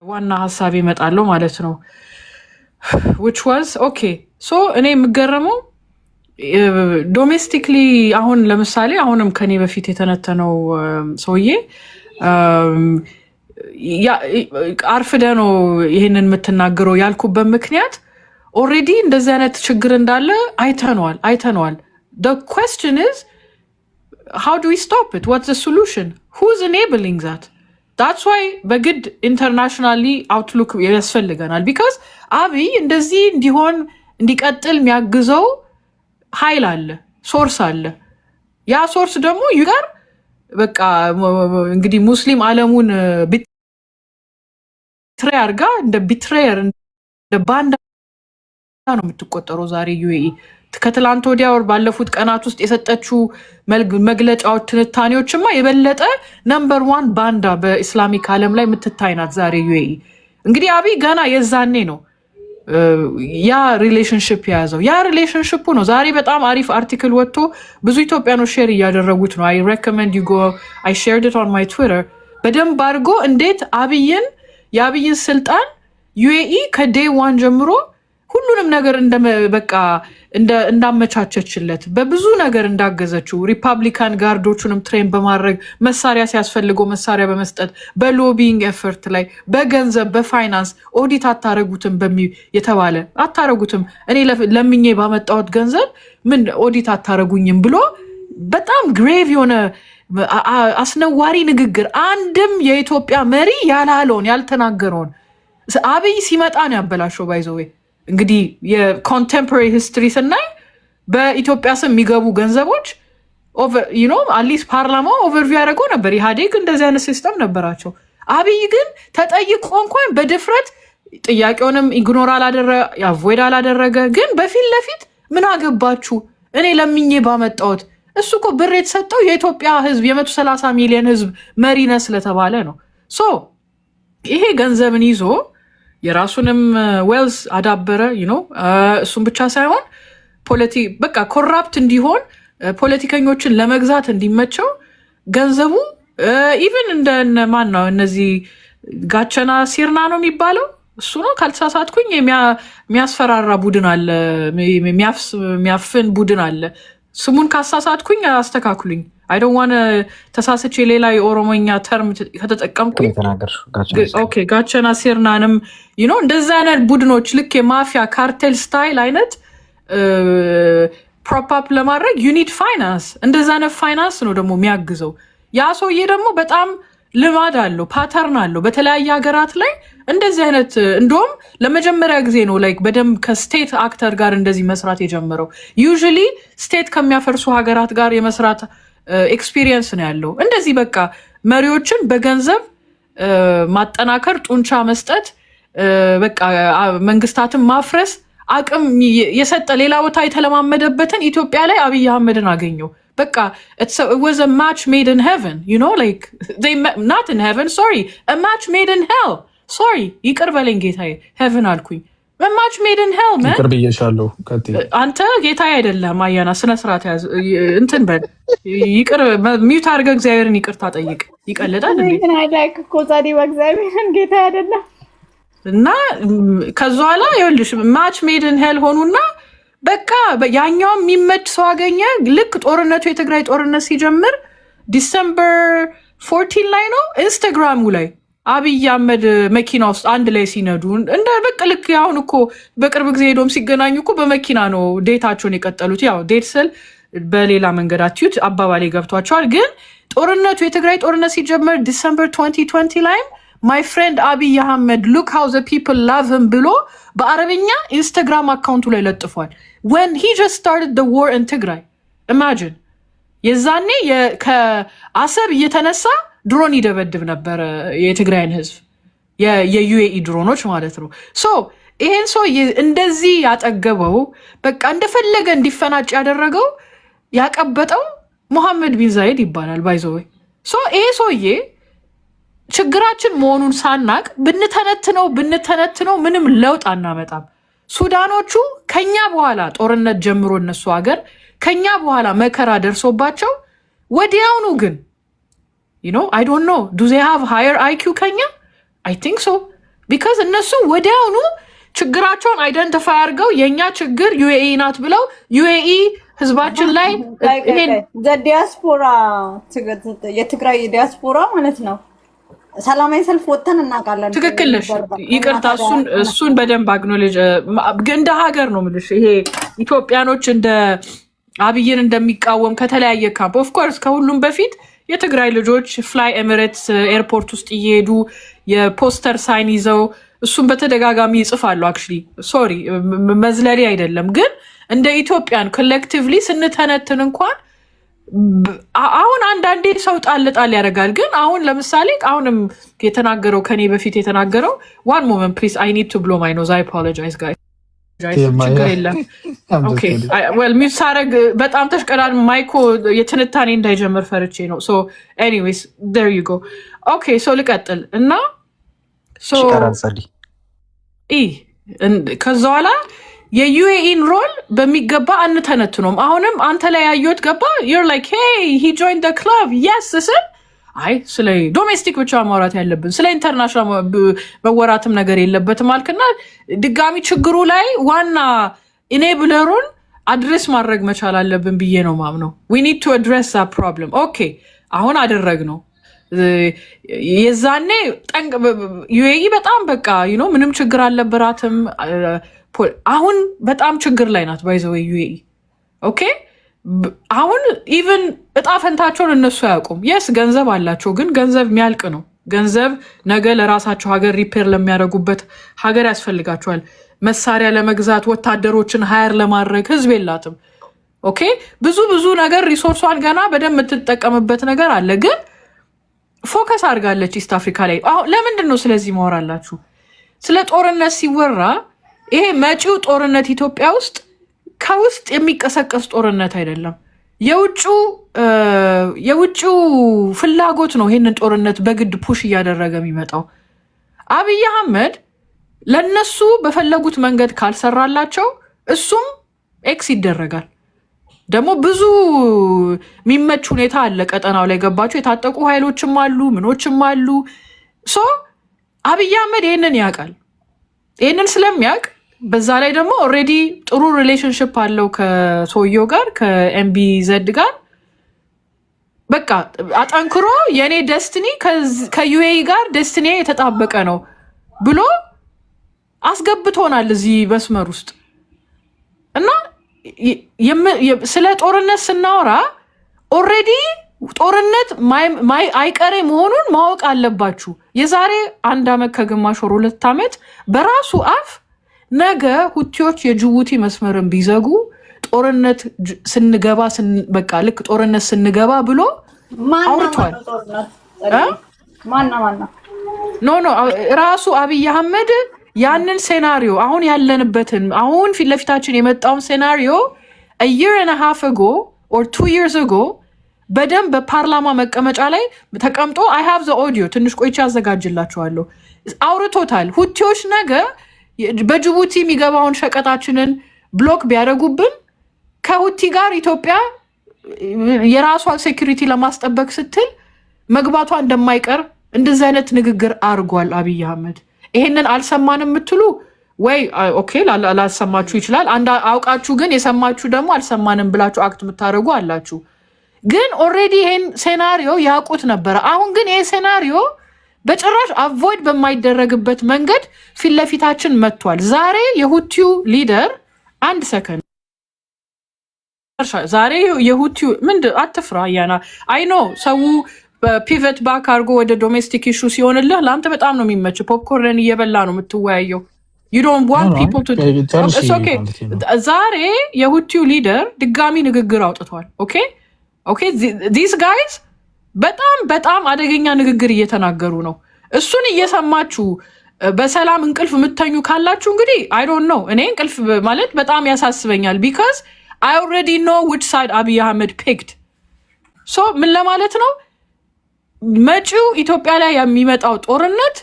ዋና ሀሳብ ይመጣለው ማለት ነው which was okay so እኔ የምገረመው ዶሜስቲክሊ አሁን ለምሳሌ አሁንም ከኔ በፊት የተነተነው ሰውዬ አርፍደ ነው ይሄንን የምትናገረው ያልኩበት ምክንያት ኦሬዲ እንደዚህ አይነት ችግር እንዳለ አይተነዋል the question is how do we stop it what's the solution who's enabling that that's why በግድ internationally outlook ያስፈልገናል because አብይ እንደዚህ እንዲሆን እንዲቀጥል የሚያግዘው ኃይል አለ ሶርስ አለ ያ ሶርስ ደግሞ ይጋር በቃ እንግዲህ ሙስሊም ዓለሙን ቢትሬይ አርጋ እንደ ቢትሬየር እንደ ባንዳ ነው የምትቆጠረው ዛሬ ዩኤኢ ከትላንት ወዲያ ወር ባለፉት ቀናት ውስጥ የሰጠችው መግለጫዎች ትንታኔዎችማ የበለጠ ነምበር 1 ባንዳ በእስላሚክ ዓለም ላይ የምትታይናት ዛሬ ዩኤኢ እንግዲህ አብይ ገና የዛኔ ነው ያ ሪሌሽንሺፕ ያዘው ያ ሪሌሽንሺፑ ነው ዛሬ በጣም አሪፍ አርቲክል ወጥቶ ብዙ ኢትዮጵያኖች ሼር እያደረጉት ነው I recommend you go I shared it on my Twitter በደንብ አድርጎ እንዴት የአብይን ስልጣን ዩኤኢ ከday 1 ጀምሮ ሁሉንም ነገር እንዳመቻቸችለት በብዙ ነገር እንዳገዘችው ሪፐብሊካን ጋርዶቹንም ትሬን በማድረግ መሳሪያ ሲያስፈልገው መሳሪያ በመስጠት በሎቢንግ ኤፈርት ላይ በገንዘብ በፋይናንስ ኦዲት አታረጉትም የተባለ አታረጉትም እኔ ለምኜ ባመጣሁት ገንዘብ ምን ኦዲት አታረጉኝም ብሎ በጣም ግሬቭ የሆነ አስነዋሪ ንግግር አንድም የኢትዮጵያ መሪ ያላለውን ያልተናገረውን አብይ ሲመጣ ነው ያበላሸው ባይዘው እንግዲህ የኮንቴምፖራሪ ሂስትሪ ስናይ በኢትዮጵያ ስም የሚገቡ ገንዘቦች አትሊስት ፓርላማው ኦቨርቪው ያደረገው ነበር ኢህአዴግ እንደዚህ አይነት ሲስተም ነበራቸው አብይ ግን ተጠይቆ እንኳን በድፍረት ጥያቄውንም ኢግኖር አቮይድ አላደረገ ግን በፊት ለፊት ምን አገባችሁ እኔ ለምኜ ባመጣሁት እሱ እኮ ብር የተሰጠው የኢትዮጵያ ህዝብ የ130 ሚሊዮን ህዝብ መሪነ ስለተባለ ነው ሶ ይሄ ገንዘብን ይዞ የራሱንም ዌልዝ አዳበረ እሱም ብቻ ሳይሆን በቃ ኮራፕት እንዲሆን ፖለቲከኞችን ለመግዛት እንዲመቸው ገንዘቡ ኢቭን ማን ነው እነዚህ ጋቸና ሲርና ነው የሚባለው እሱ ነው ካልተሳሳትኩኝ የሚያስፈራራ ቡድን አለ የሚያፍን ቡድን አለ ስሙን ካሳሳትኩኝ አስተካክሉኝ I don't want to ተሳስቼ ሌላ የኦሮሞኛ ተርም ከተጠቀምኩኝ ኦኬ ጋቸና ሲርናንም እንደዛ አይነት ቡድኖች ልክ የማፊያ ካርቴል ስታይል አይነት ፕሮፕ አፕ ለማድረግ you need finance እንደዛ አይነት ፋይናንስ ነው ደግሞ የሚያግዘው ያ ሰውዬ ደግሞ በጣም ልማድ አለው ፓተርን አለው በተለያየ ሀገራት ላይ እንደዚህ አይነት እንደውም ለመጀመሪያ ጊዜ ነው ላይክ በደንብ ከስቴት አክተር ጋር እንደዚህ መስራት የጀመረው ዩዥሊ ስቴት ከሚያፈርሱ ሀገራት ጋር የመስራት ኤክስፒሪየንስ ነው ያለው እንደዚህ በቃ መሪዎችን በገንዘብ ማጠናከር ጡንቻ መስጠት በቃ መንግስታትን ማፍረስ አቅም የሰጠ ሌላ ቦታ የተለማመደበትን ኢትዮጵያ ላይ አብይ አህመድን አገኘው በቃ it was a match made in heaven like not in heaven sorry a match made in hell sorry ይቅር በለኝ ጌታዬ heaven አልኩኝ a match made in hell man ይቅር ብዬሻለሁ አንተ ጌታዬ አይደለም አያና ስነ ስርዓት ያዝ እንትን በል ይቅር ሚውት አድርገህ እግዚአብሔርን ይቅርታ ጠይቅ ይቀልዳል እንዴ like እኮ ዛሬ በእግዚአብሔርን ጌታዬ አይደለም እና ከዛ ኋላ ይኸውልሽ match made in hell ሆኑና በቃ ያኛው የሚመች ሰው አገኘ ልክ ጦርነቱ የትግራይ ጦርነት ሲጀምር ዲሰምበር 14 ላይ ነው ኢንስታግራሙ ላይ አብይ አህመድ መኪና ውስጥ አንድ ላይ ሲነዱ እንደ በቃ ልክ አሁን እኮ በቅርብ ጊዜ ሄዶም ሲገናኙ እኮ በመኪና ነው ዴታቸውን የቀጠሉት ያው ዴት ስል በሌላ መንገድ አትዩት አባባሌ ገብቷቸዋል ግን ጦርነቱ የትግራይ ጦርነት ሲጀምር ዲሰምበር 2020 ላይ my friend አብይ አህመድ look how the people love him ብሎ በአረብኛ ኢንስታግራም አካውንቱ ላይ ለጥፏል when he just started the war in Tigray imagine የዛኔ ከአሰብ እየተነሳ ድሮን ይደበድብ ነበር የትግራይን ህዝብ የዩኤኢ ድሮኖች ማለት ነው ሶ ይሄን ሰው እንደዚህ ያጠገበው በቃ እንደፈለገ እንዲፈናጭ ያደረገው ያቀበጠው መሐመድ ቢን ዛይድ ይባላል ባይዘው ሶ ይሄ ሰውዬ ችግራችን መሆኑን ሳናቅ ብንተነትነው ምንም ለውጥ አናመጣም ሱዳኖቹ ከኛ በኋላ ጦርነት ጀምሮ እነሱ ሀገር ከኛ በኋላ መከራ ደርሶባቸው ወዲያውኑ ግን I don't know do they have higher IQ ከኛ I think so ቢካዝ እነሱ ወዲያውኑ ችግራቸውን አይደንቲፋይ አድርገው የኛ ችግር ዩኤኢ ናት ብለው ዩኤኢ ህዝባችን ላይ ዲያስፖራ የትግራይ ዲያስፖራ ማለት ነው ሰላማዊ ሰልፍ ወጥተን እናውቃለን። ትክክል ነሽ። ይቅርታ እሱን በደንብ አግኖሌጅ እንደ ሀገር ነው የምልሽ። ይሄ ኢትዮጵያኖች እንደ አብይን እንደሚቃወም ከተለያየ ካምፕ ኦፍኮርስ ከሁሉም በፊት የትግራይ ልጆች ፍላይ ኤሚሬትስ ኤርፖርት ውስጥ እየሄዱ የፖስተር ሳይን ይዘው እሱን በተደጋጋሚ ይጽፋሉ። አክቹሊ ሶሪ መዝለሌ አይደለም፣ ግን እንደ ኢትዮጵያን ኮሌክቲቭሊ ስንተነትን እንኳን አሁን አንዳንዴ ሰው ጣል ያደርጋል። ግን አሁን ለምሳሌ አሁንም የተናገረው ከኔ በፊት የተናገረው ዋን ሞመንት ፕሊዝ አይ ኒድ ቱ ብሎ ማይ ኖዝ አይ አፖሎጃይዝ ጋይ ችግር የለም። ሚውት ሳረግ በጣም ተሽቀዳል ማይኮ የትንታኔ እንዳይጀምር ፈርቼ ነው። ሶ ኤኒዌይስ ዴር ዩ ጎ ኦኬ። ሶ ልቀጥል እና ከዛ በኋላ የዩኤኢን ሮል በሚገባ አንተነትኖም። አሁንም አንተ ላይ ያየሁት ገባ you're like hey he joined the club yes ስል አይ ስለ ዶሜስቲክ ብቻ ማውራት ያለብን ስለ ኢንተርናሽናል መወራትም ነገር የለበትም አልክና ድጋሚ ችግሩ ላይ ዋና ኢኔብለሩን አድሬስ ማድረግ መቻል አለብን ብዬ ነው ማምነው። we need to address that problem okay አሁን አደረግነው። የዛኔ ዩኤኢ በጣም በቃ ምንም ችግር አልነበራትም። አሁን በጣም ችግር ላይ ናት ባይዘው ዩኤኢ ኦኬ። አሁን ኢቭን እጣ ፈንታቸውን እነሱ አያውቁም። የስ ገንዘብ አላቸው፣ ግን ገንዘብ የሚያልቅ ነው። ገንዘብ ነገ ለራሳቸው ሀገር ሪፔር ለሚያደርጉበት ሀገር ያስፈልጋቸዋል። መሳሪያ ለመግዛት ወታደሮችን ሀየር ለማድረግ ህዝብ የላትም። ኦኬ ብዙ ነገር ሪሶርሷን ገና በደንብ የምትጠቀምበት ነገር አለ፣ ግን ፎከስ አድርጋለች ኢስት አፍሪካ ላይ። አሁን ለምንድን ነው ስለዚህ ማወራላችሁ? ስለ ጦርነት ሲወራ ይሄ መጪው ጦርነት ኢትዮጵያ ውስጥ ከውስጥ የሚቀሰቀስ ጦርነት አይደለም። የውጭው ፍላጎት ነው ይሄንን ጦርነት በግድ ፑሽ እያደረገ የሚመጣው። አብይ አህመድ ለነሱ በፈለጉት መንገድ ካልሰራላቸው እሱም ኤክስ ይደረጋል። ደግሞ ብዙ የሚመች ሁኔታ አለ ቀጠናው ላይ ገባቸው። የታጠቁ ኃይሎችም አሉ ምኖችም አሉ። ሶ አብይ አህመድ ይህንን ያውቃል። ይህንን ስለሚያውቅ በዛ ላይ ደግሞ ኦልሬዲ ጥሩ ሪሌሽንሽፕ አለው ከሰውየው ጋር ከኤምቢዘድ ጋር። በቃ አጠንክሮ የእኔ ደስትኒ ከዩኤኢ ጋር ደስትኒ የተጣበቀ ነው ብሎ አስገብቶናል እዚህ መስመር ውስጥ እና ስለ ጦርነት ስናወራ ኦልሬዲ ጦርነት አይቀሬ መሆኑን ማወቅ አለባችሁ። የዛሬ 1 ዓመት ከግማሽ ወር 2 ዓመት በራሱ አፍ ነገ ሁቲዎች የጅቡቲ መስመርን ቢዘጉ ጦርነት ስንገባ በቃ ልክ ጦርነት ስንገባ ብሎ አውርቷል። ኖ ራሱ አብይ አህመድ ያንን ሴናሪዮ አሁን ያለንበትን አሁን ፊት ለፊታችን የመጣውን ሴናሪዮ a year and a half ago or 2 years ago በደንብ በፓርላማ መቀመጫ ላይ ተቀምጦ I have the audio ትንሽ ቆይቼ አዘጋጅላችኋለሁ አውርቶታል። ሁቲዎች ነገ በጅቡቲ የሚገባውን ሸቀጣችንን ብሎክ ቢያደርጉብን ከሁቲ ጋር ኢትዮጵያ የራሷን ሴኩሪቲ ለማስጠበቅ ስትል መግባቷ እንደማይቀር እንደዚህ አይነት ንግግር አድርጓል አብይ አህመድ። ይሄንን አልሰማንም የምትሉ ወይ ኦኬ ላሰማችሁ ይችላል። አንድ አውቃችሁ ግን የሰማችሁ ደግሞ አልሰማንም ብላችሁ አክት የምታደርጉ አላችሁ። ግን ኦልሬዲ ይሄን ሴናሪዮ ያውቁት ነበረ። አሁን ግን ይሄ ሴናሪዮ በጭራሽ አቮይድ በማይደረግበት መንገድ ፊት ለፊታችን መጥቷል። ዛሬ የሁቲው ሊደር አንድ ሰከንድ ዛሬ የሁቲው አትፍራ ያና አይ ኖ ሰው ፒቨት ባክ አድርጎ ወደ ዶሜስቲክ ኢሹ ሲሆንልህ ለአንተ በጣም ነው የሚመች። ፖፕኮርን እየበላ ነው የምትወያየው። you don't want people to it's okay። ዛሬ የሁቲው ሊደር ድጋሚ ንግግር አውጥቷል። ኦኬ these guys በጣም አደገኛ ንግግር እየተናገሩ ነው። እሱን እየሰማችሁ በሰላም እንቅልፍ የምተኙ ካላችሁ እንግዲህ I don't know። እኔ እንቅልፍ ማለት በጣም ያሳስበኛል because I already know which side Abiy Ahmed picked። so ምን ለማለት ነው መጪው ኢትዮጵያ ላይ የሚመጣው ጦርነት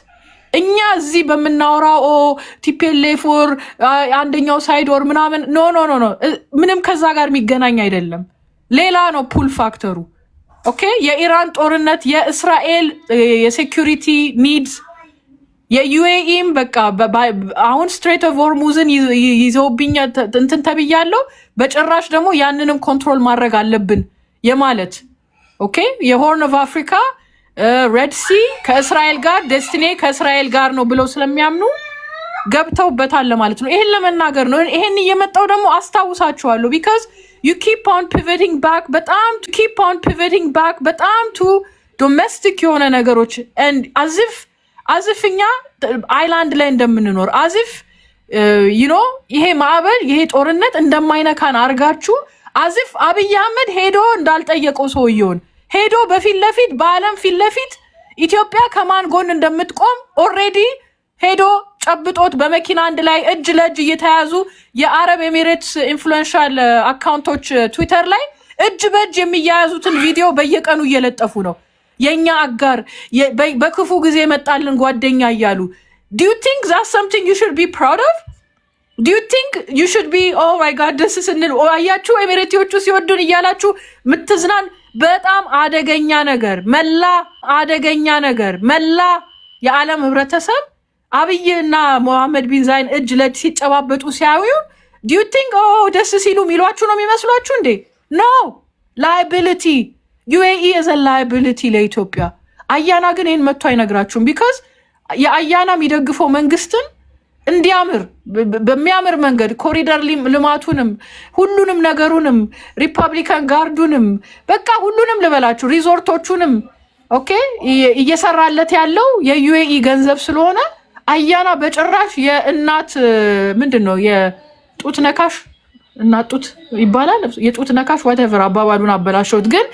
እኛ እዚህ በመናወራው ቲፒኤልኤፍ ፎር አንደኛው ሳይድ ወር ምናምን ኖ ምንም ከዛ ጋር የሚገናኝ አይደለም። ሌላ ነው ፑል ፋክተሩ። ኦኬ የኢራን ጦርነት የእስራኤል የሴኩሪቲ ኒድስ የዩኤኢም በቃ አሁን ስትሬት ኦፍ ሆርሙዝን ይዘውብኛ እንትን ተብያለሁ። በጭራሽ ደግሞ ያንንም ኮንትሮል ማድረግ አለብን የማለት ኦኬ። የሆርን ኦፍ አፍሪካ ሬድ ሲ ከእስራኤል ጋር ደስቲኔ ከእስራኤል ጋር ነው ብለው ስለሚያምኑ ገብተውበታል ለማለት ነው። ይሄን ለመናገር ነው። ይሄን እየመጣው ደግሞ አስታውሳችኋለሁ because you keep on pivoting back በጣም to domestic የሆነ ነገሮች and as if እኛ አይላንድ ላይ እንደምንኖር as if you know ይሄ ማዕበል ይሄ ጦርነት እንደማይነካን አርጋችሁ as if አብይ አህመድ ሄዶ እንዳልጠየቀው ሰውየውን ሄዶ በፊት ለፊት በአለም ፊት ለፊት ኢትዮጵያ ከማን ጎን እንደምትቆም ኦሬዲ ሄዶ ጨብጦት በመኪና አንድ ላይ እጅ ለእጅ እየተያዙ የአረብ ኤሚሬትስ ኢንፍሉዌንሻል አካውንቶች ትዊተር ላይ እጅ በእጅ የሚያያዙትን ቪዲዮ በየቀኑ እየለጠፉ ነው። የኛ አጋር በክፉ ጊዜ መጣልን ጓደኛ እያሉ do you think that's something you should be proud of? Do you think you should be oh my god this is እንል አያችሁ ኤሚሬቲዎቹ ሲወዱን እያላችሁ ምትዝናን በጣም አደገኛ ነገር መላ የዓለም ህብረተሰብ አብይና መሐመድ ቢን ዛይን እጅ ለእጅ ሲጨባበጡ ሲያዩ do you think oh ደስ ሲሉ ሚሏችሁ ነው የሚመስሏችሁ እንዴ? no liability UAE is a liability ለኢትዮጵያ። አያና ግን ይሄን መጥቶ አይነግራችሁም because የአያና የሚደግፈው መንግስትን እንዲያምር በሚያምር መንገድ ኮሪደር ልማቱንም ሁሉንም ነገሩንም ሪፐብሊካን ጋርዱንም በቃ ሁሉንም ልበላችሁ ሪዞርቶቹንም ኦኬ እየሰራለት ያለው የዩኤኢ ገንዘብ ስለሆነ አያና በጭራሽ የእናት ምንድነው የጡት ነካሽ እናት ጡት ይባላል የጡት ነካሽ whatever አባባሉን አበላሽውት። ግን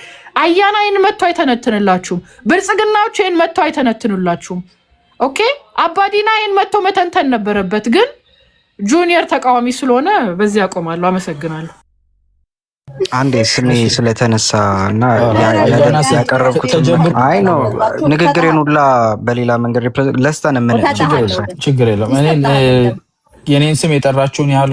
አያና ይሄን መጥቶ አይተነትንላችሁም። ብልጽግናዎች ይሄን መጥቶ አይተነትኑላችሁም። ኦኬ አባዲና ይሄን መጥቶ መተንተን ነበረበት። ግን ጁኒየር ተቃዋሚ ስለሆነ በዚህ ያቆማለሁ። አመሰግናለሁ። አንዴ ስሜ ስለተነሳ እና ያቀረብኩት አይ ነው ንግግሬን ሁላ በሌላ መንገድ ለስተን ምን ችግር የለም። እኔ የኔን ስም የጠራችሁን ያህል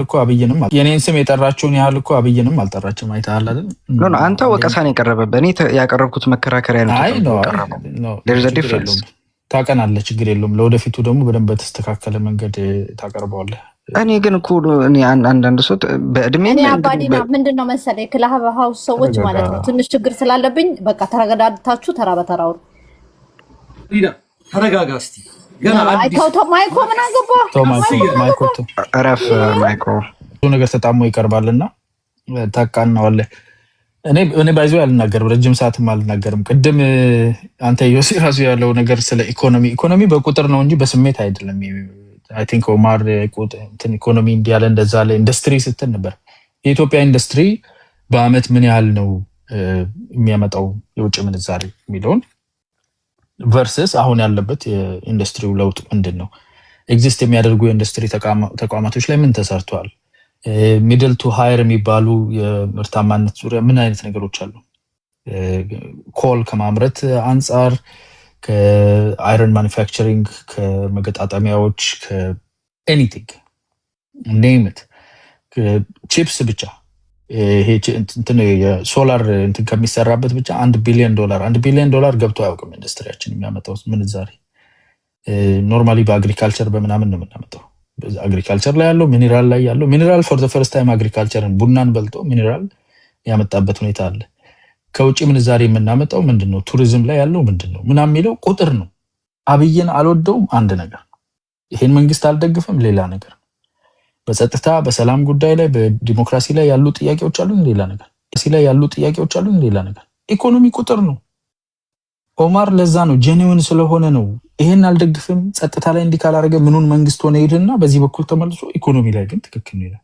እኮ አብይንም አልጠራችም። አይተሃል አይደል? ኖ አንተ ወቀሳን ያቀረበበት እኔ ያቀረብኩት መከራከሪያ ነው። አይ ነው there's a difference ታቀናለህ። ችግር የለውም። ለወደፊቱ ደግሞ በደንብ በተስተካከለ መንገድ ታቀርበዋለህ። እኔ ግን እኮ እኔ አንዳንድ ሰው በእድሜ አባዲና ምንድነው መሰለኝ ክላብ ሃውስ ሰዎች ማለት ነው ትንሽ ችግር ስላለብኝ በቃ ተረጋግታችሁ ተራ በተራ አውሩ። ተረጋጋ እስቲ ገና አይተው ማይኮ ምን አገባ ማይኮ ረፍ ማይኮ ነገር ተጣሞ ይቀርባልና ታቃናዋለህ። እኔ ባይዞ ያልናገርም ረጅም ሰዓትም አልናገርም። ቅድም አንተ ዮሲ ራሱ ያለው ነገር ስለ ኢኮኖሚ በቁጥር ነው እንጂ በስሜት አይደለም። I think ኦማር ኢኮኖሚ እንዲያለ እንደዛ ላይ ኢንዱስትሪ ስትል ነበር። የኢትዮጵያ ኢንዱስትሪ በአመት ምን ያህል ነው የሚያመጣው የውጭ ምንዛሬ የሚለውን ቨርሰስ አሁን ያለበት የኢንዱስትሪው ለውጥ ምንድነው? ኤግዚስት የሚያደርጉ የኢንዱስትሪ ተቋማቶች ላይ ምን ተሰርቷል? ሚድል ቱ ሃየር የሚባሉ የምርታማነት ዙሪያ ምን አይነት ነገሮች አሉ? ኮል ከማምረት አንጻር ከአይረን ማኒፋክቸሪንግ ከመገጣጠሚያዎች ከኤኒቲንግ ኔም ኢት ቺፕስ ብቻ ይሄ እንትን የሶላር እንትን ከሚሰራበት ብቻ $1 ቢሊዮን ገብቶ አያውቅም። ኢንዱስትሪያችን የሚያመጣው ምንዛሬ ኖርማሊ በአግሪካልቸር በምናምን ነው የምናመጣው። አግሪካልቸር ላይ ያለው ሚኒራል ፎር ዘ ፈርስት ታይም አግሪካልቸርን ቡናን በልጦ ሚኒራል ያመጣበት ሁኔታ አለ። ከውጭ ምንዛሬ የምናመጣው ምንድነው? ቱሪዝም ላይ ያለው ምንድነው? ምናምን የሚለው ቁጥር ነው። አብይን አልወደውም አንድ ነገር፣ ይሄን መንግስት አልደግፍም ሌላ ነገር፣ በጸጥታ በሰላም ጉዳይ ላይ በዲሞክራሲ ላይ ያሉ ጥያቄዎች አሉ ሌላ ነገር፣ ኢኮኖሚ ቁጥር ነው። ኦማር ለዛ ነው ጄኒውን ስለሆነ ነው ይሄን አልደግፍም ጸጥታ ላይ እንዲካል አረገ ምኑን መንግስት ሆነ ይልና በዚህ በኩል ተመልሶ ኢኮኖሚ ላይ ግን ትክክል ነው ይላል።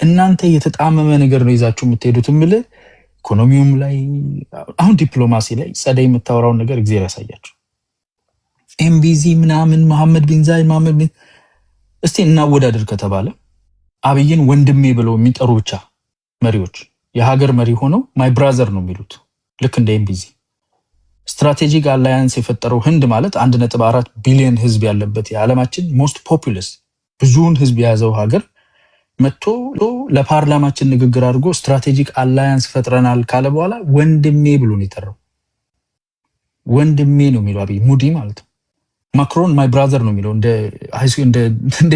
እናንተ የተጣመመ ነገር ነው ይዛችሁ የምትሄዱት ምለ ኢኮኖሚውም ላይ አሁን ዲፕሎማሲ ላይ ጸደይ የምታወራውን ነገር እግዚአብሔር ያሳያችሁ። ኤምቢዚ ምናምን መሐመድ ቢን ዛይድ እስቲ እናወዳደር ከተባለ አብይን ወንድሜ ብለው የሚጠሩ ብቻ መሪዎች የሀገር መሪ ሆነው ማይ ብራዘር ነው የሚሉት ልክ እንደ ኤምቢዚ ስትራቴጂክ አላያንስ የፈጠረው ህንድ ማለት 1.4 ቢሊዮን ህዝብ ያለበት የዓለማችን ሞስት ፖፑለስ ብዙውን ህዝብ የያዘው ሀገር መጥቶ ለፓርላማችን ንግግር አድርጎ ስትራቴጂክ አላያንስ ፈጥረናል ካለ በኋላ ወንድሜ ብሎ ነው የጠራው። ወንድሜ ነው የሚለው አብይ ሙዲ ማለት ነው። ማክሮን ማይ ብራዘር ነው የሚለው እንደ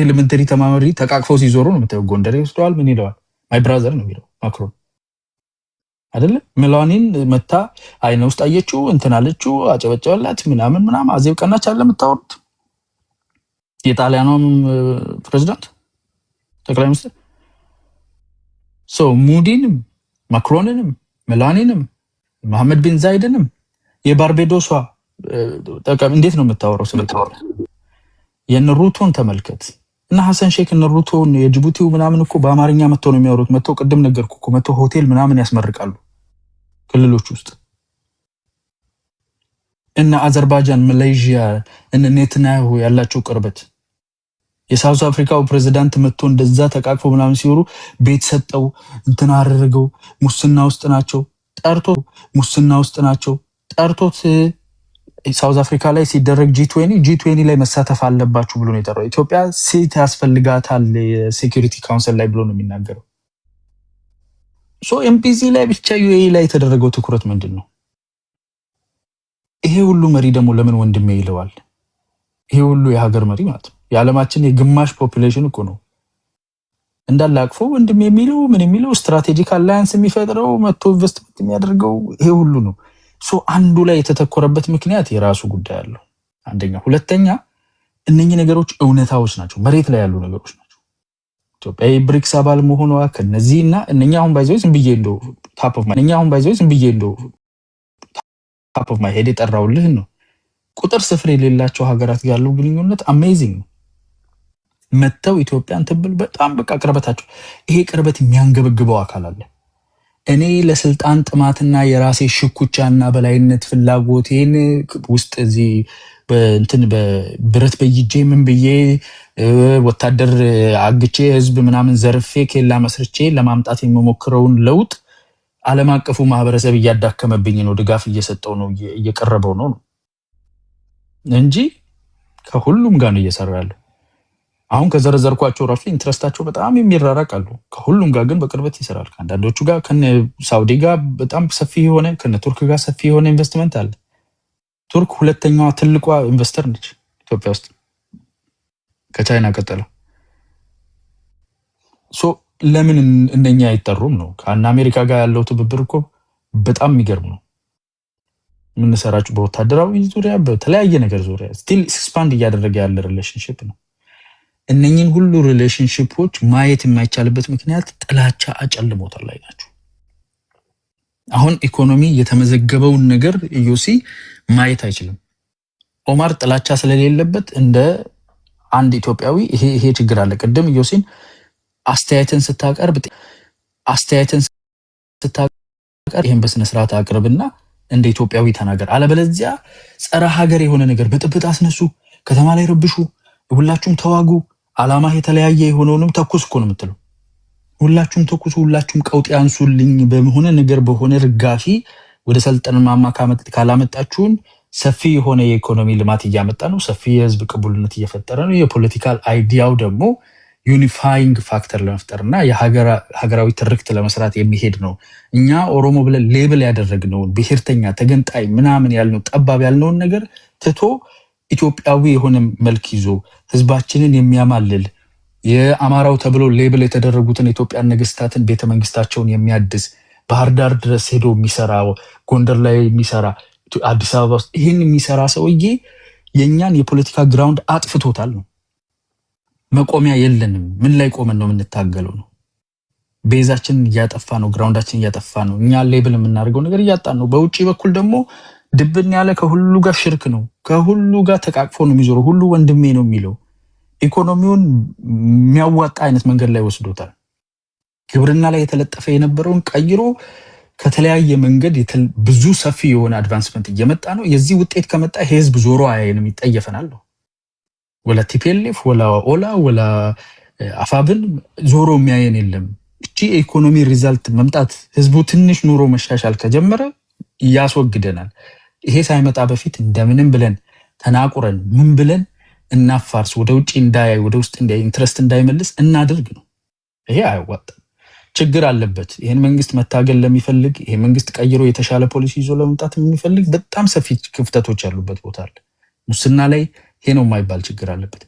ኤሌመንተሪ ተማሪ ተቃቅፈው ሲዞሩ ነው የምታየው። ጎንደር ይወስደዋል ምን ይለዋል ማይ ብራዘር ነው የሚለው ማክሮን አይደለ። ሜላኒን መታ አይነ ውስጥ አየችው እንትን አለችው አጨበጨበላት ምናምን አዜብ ቀናች አለ የምታወሩት የጣሊያኑም ፕሬዝዳንት ጠቅላይ ሚኒስትር ሙዲንም ማክሮንንም ሜላኒንም መሐመድ ቢን ዛይድንም የባርቤዶሷ ጠቅም እንዴት ነው የምታወራው? ስለተወራ የነሩቶን ተመልከት እና ሐሰን ሼክ ነሩቶን የጅቡቲው ምናምን እኮ በአማርኛ መጥተው ነው የሚያወሩት። መጥተው ቅድም ነገርኩ እኮ መጥተው ሆቴል ምናምን ያስመርቃሉ ክልሎች ውስጥ እና አዘርባይጃን፣ ማሌዥያ እነ ኔትናያሁ ያላቸው ቅርበት የሳውዝ አፍሪካው ፕሬዝዳንት መጥቶ እንደዛ ተቃቅፎ ምናምን ሲወሩ ቤት ሰጠው እንትን አደረገው ሙስና ውስጥ ናቸው ጠርቶት ሳውዝ አፍሪካ ላይ ሲደረግ G20 ላይ መሳተፍ አለባችሁ ብሎ ነው የጠራው። ኢትዮጵያ ሴት ያስፈልጋታል የሴኩሪቲ ካውንስል ላይ ብሎ ነው የሚናገረው። ኤምፒሲ ላይ ብቻ UAE ላይ የተደረገው ትኩረት ምንድን ነው? ይሄ ሁሉ መሪ ደግሞ ለምን ወንድሜ ይለዋል? ይሄ ሁሉ የሀገር መሪ ማለት ነው። የዓለማችን የግማሽ ፖፑሌሽን እኮ ነው እንዳለ አቅፎ ወንድሜ የሚለው ምን የሚለው ስትራቴጂክ አላያንስ የሚፈጥረው መጥቶ ኢንቨስትመንት የሚያደርገው ይሄ ሁሉ ነው። አንዱ ላይ የተተኮረበት ምክንያት የራሱ ጉዳይ አለው። አንደኛ፣ ሁለተኛ እነኚህ ነገሮች እውነታዎች ናቸው፣ መሬት ላይ ያሉ ነገሮች ናቸው። ኢትዮጵያ የብሪክስ አባል መሆኗ ከነዚህና እነኛ አሁን ባይዘው ዝም ብዬ እንደው ታፕ ኦፍ ማይ ሄድ የጠራውልህ ነው። ቁጥር ስፍር የሌላቸው ሀገራት ጋር ያለው ግንኙነት አሜዚንግ ነው። መተው ኢትዮጵያን ትብል በጣም በቃ ቅርበታቸው ይሄ ቅርበት የሚያንገበግበው አካል አለ። እኔ ለስልጣን ጥማትና የራሴ ሽኩቻና በላይነት ፍላጎት ይሄን ውስጥ እዚህ በእንትን በብረት በይጄ ምን ብዬ ወታደር አግቼ ህዝብ ምናምን ዘርፌ ኬላ መስርቼ ለማምጣት የሚሞክረውን ለውጥ ዓለም አቀፉ ማህበረሰብ እያዳከመብኝ ነው፣ ድጋፍ እየሰጠው ነው፣ እየቀረበው ነው እንጂ ከሁሉም ጋር ነው እየሰራ ያለው። አሁን ከዘረዘርኳቸው ራሱ ኢንትረስታቸው በጣም የሚራራቃሉ። ከሁሉም ጋር ግን በቅርበት ይሰራል። ከአንዳንዶቹ ጋር ከነ ሳውዲ ጋር በጣም ሰፊ የሆነ ከነ ቱርክ ጋር ሰፊ የሆነ ኢንቨስትመንት አለ። ቱርክ ሁለተኛዋ ትልቋ ኢንቨስተር ነች ኢትዮጵያ ውስጥ ከቻይና ቀጥላ። ለምን እነኛ አይጠሩም ነው? ከአና አሜሪካ ጋር ያለው ትብብር እኮ በጣም የሚገርም ነው። የምንሰራቸው በወታደራዊ ዙሪያ በተለያየ ነገር ዙሪያ ስቲል ኤክስፓንድ እያደረገ ያለ ሪሌሽንሽፕ ነው። እነኚህን ሁሉ ሪሌሽንሽፖች ማየት የማይቻልበት ምክንያት ጥላቻ አጨልሞታል ላይ ናቸው። አሁን ኢኮኖሚ የተመዘገበውን ነገር ኢዮሲ ማየት አይችልም። ኦማር ጥላቻ ስለሌለበት እንደ አንድ ኢትዮጵያዊ ይሄ ችግር አለ። ቅድም ኢዮሲን አስተያየትን ስታቀርብ ይሄን በስነ ስርዓት አቅርብና እንደ ኢትዮጵያዊ ተናገር። አለበለዚያ ጸረ ሀገር የሆነ ነገር ብጥብጥ አስነሱ፣ ከተማ ላይ ረብሹ፣ ሁላችሁም ተዋጉ፣ አላማ የተለያየ የሆነውንም ተኩስ እኮ ነው የምትለው። ሁላችሁም ተኩሱ፣ ሁላችሁም ቀውጥ ያንሱልኝ በሆነ ነገር በሆነ ርጋፊ ወደ ሰልጠን ማማ ካላመጣችሁን ሰፊ የሆነ የኢኮኖሚ ልማት እያመጣ ነው፣ ሰፊ የህዝብ ቅቡልነት እየፈጠረ ነው። የፖለቲካል አይዲያው ደግሞ ዩኒፋይንግ ፋክተር ለመፍጠርና የሀገራዊ ትርክት ለመስራት የሚሄድ ነው። እኛ ኦሮሞ ብለን ሌብል ያደረግነውን ብሔርተኛ ተገንጣይ ምናምን ያልነው ጠባብ ያልነውን ነገር ትቶ ኢትዮጵያዊ የሆነ መልክ ይዞ ህዝባችንን የሚያማልል የአማራው ተብሎ ሌብል የተደረጉትን የኢትዮጵያ ነገስታትን ቤተመንግስታቸውን የሚያድስ ባህር ዳር ድረስ ሄዶ የሚሰራ ጎንደር ላይ የሚሰራ አዲስ አበባ ውስጥ ይህን የሚሰራ ሰውዬ የእኛን የፖለቲካ ግራውንድ አጥፍቶታል ነው። መቆሚያ የለንም። ምን ላይ ቆመን ነው የምንታገለው ነው? ቤዛችንን እያጠፋ ነው፣ ግራውንዳችን እያጠፋ ነው። እኛ ሌብል የምናደርገው ነገር እያጣን ነው። በውጭ በኩል ደግሞ ድብን ያለ ከሁሉ ጋር ሽርክ ነው፣ ከሁሉ ጋር ተቃቅፎ ነው የሚዞረው። ሁሉ ወንድሜ ነው የሚለው ኢኮኖሚውን የሚያዋጣ አይነት መንገድ ላይ ወስዶታል። ግብርና ላይ የተለጠፈ የነበረውን ቀይሮ ከተለያየ መንገድ ብዙ ሰፊ የሆነ አድቫንስመንት እየመጣ ነው። የዚህ ውጤት ከመጣ ህዝብ ዞሮ አያየንም፣ ይጠየፈናል። ወላ ቲፒኤልኤፍ ወላ ኦላ ወላ አፋብን ዞሮ የሚያየን የለም። እቺ የኢኮኖሚ ሪዛልት መምጣት ህዝቡ ትንሽ ኑሮ መሻሻል ከጀመረ ያስወግደናል። ይሄ ሳይመጣ በፊት እንደምንም ብለን ተናቁረን ምን ብለን እናፋርስ፣ ወደ ውጪ እንዳያይ ወደ ውስጥ እንዳያይ ኢንትረስት እንዳይመልስ እናድርግ ነው። ይሄ አያዋጣም፣ ችግር አለበት። ይሄን መንግስት መታገል ለሚፈልግ ይሄ መንግስት ቀይሮ የተሻለ ፖሊሲ ይዞ ለመምጣት የሚፈልግ በጣም ሰፊ ክፍተቶች ያሉበት ቦታ አለ። ሙስና ላይ ይሄ ነው የማይባል ችግር አለበት።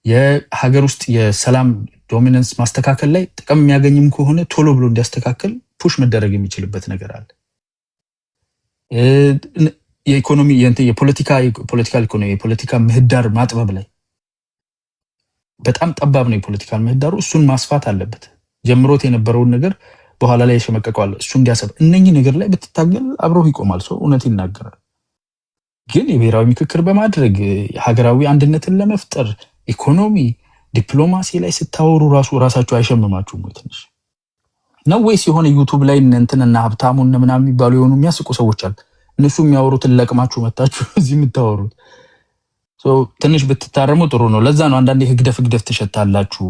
የሀገር ውስጥ የሰላም ዶሚናንስ ማስተካከል ላይ ጥቅም የሚያገኝም ከሆነ ቶሎ ብሎ እንዲያስተካከል ፑሽ መደረግ የሚችልበት ነገር አለ። የኢኮኖሚ የፖለቲካል ኢኮኖሚ የፖለቲካ ምህዳር ማጥበብ ላይ በጣም ጠባብ ነው የፖለቲካል ምህዳሩ። እሱን ማስፋት አለበት። ጀምሮት የነበረውን ነገር በኋላ ላይ የሸመቀቀዋል እሱ እንዲያሰብ እነኚህ ነገር ላይ ብትታገል አብረው ይቆማል። ሰው እውነት ይናገራል። ግን የብሔራዊ ምክክር በማድረግ ሀገራዊ አንድነትን ለመፍጠር ኢኮኖሚ፣ ዲፕሎማሲ ላይ ስታወሩ ራሳችሁ አይሸምማችሁም ወይ? ትንሽ ነው ወይስ የሆነ ዩቲዩብ ላይ እንትና ሀብታሙን ምናምን የሚባሉ የሆኑ የሚያስቁ ሰዎች አሉ። እነሱ የሚያወሩትን ለቅማችሁ መጣችሁ እዚህ የምታወሩት። ትንሽ ብትታረሙ ጥሩ ነው። ለዛ ነው አንዳንዴ ህግደፍ ትሸታላችሁ።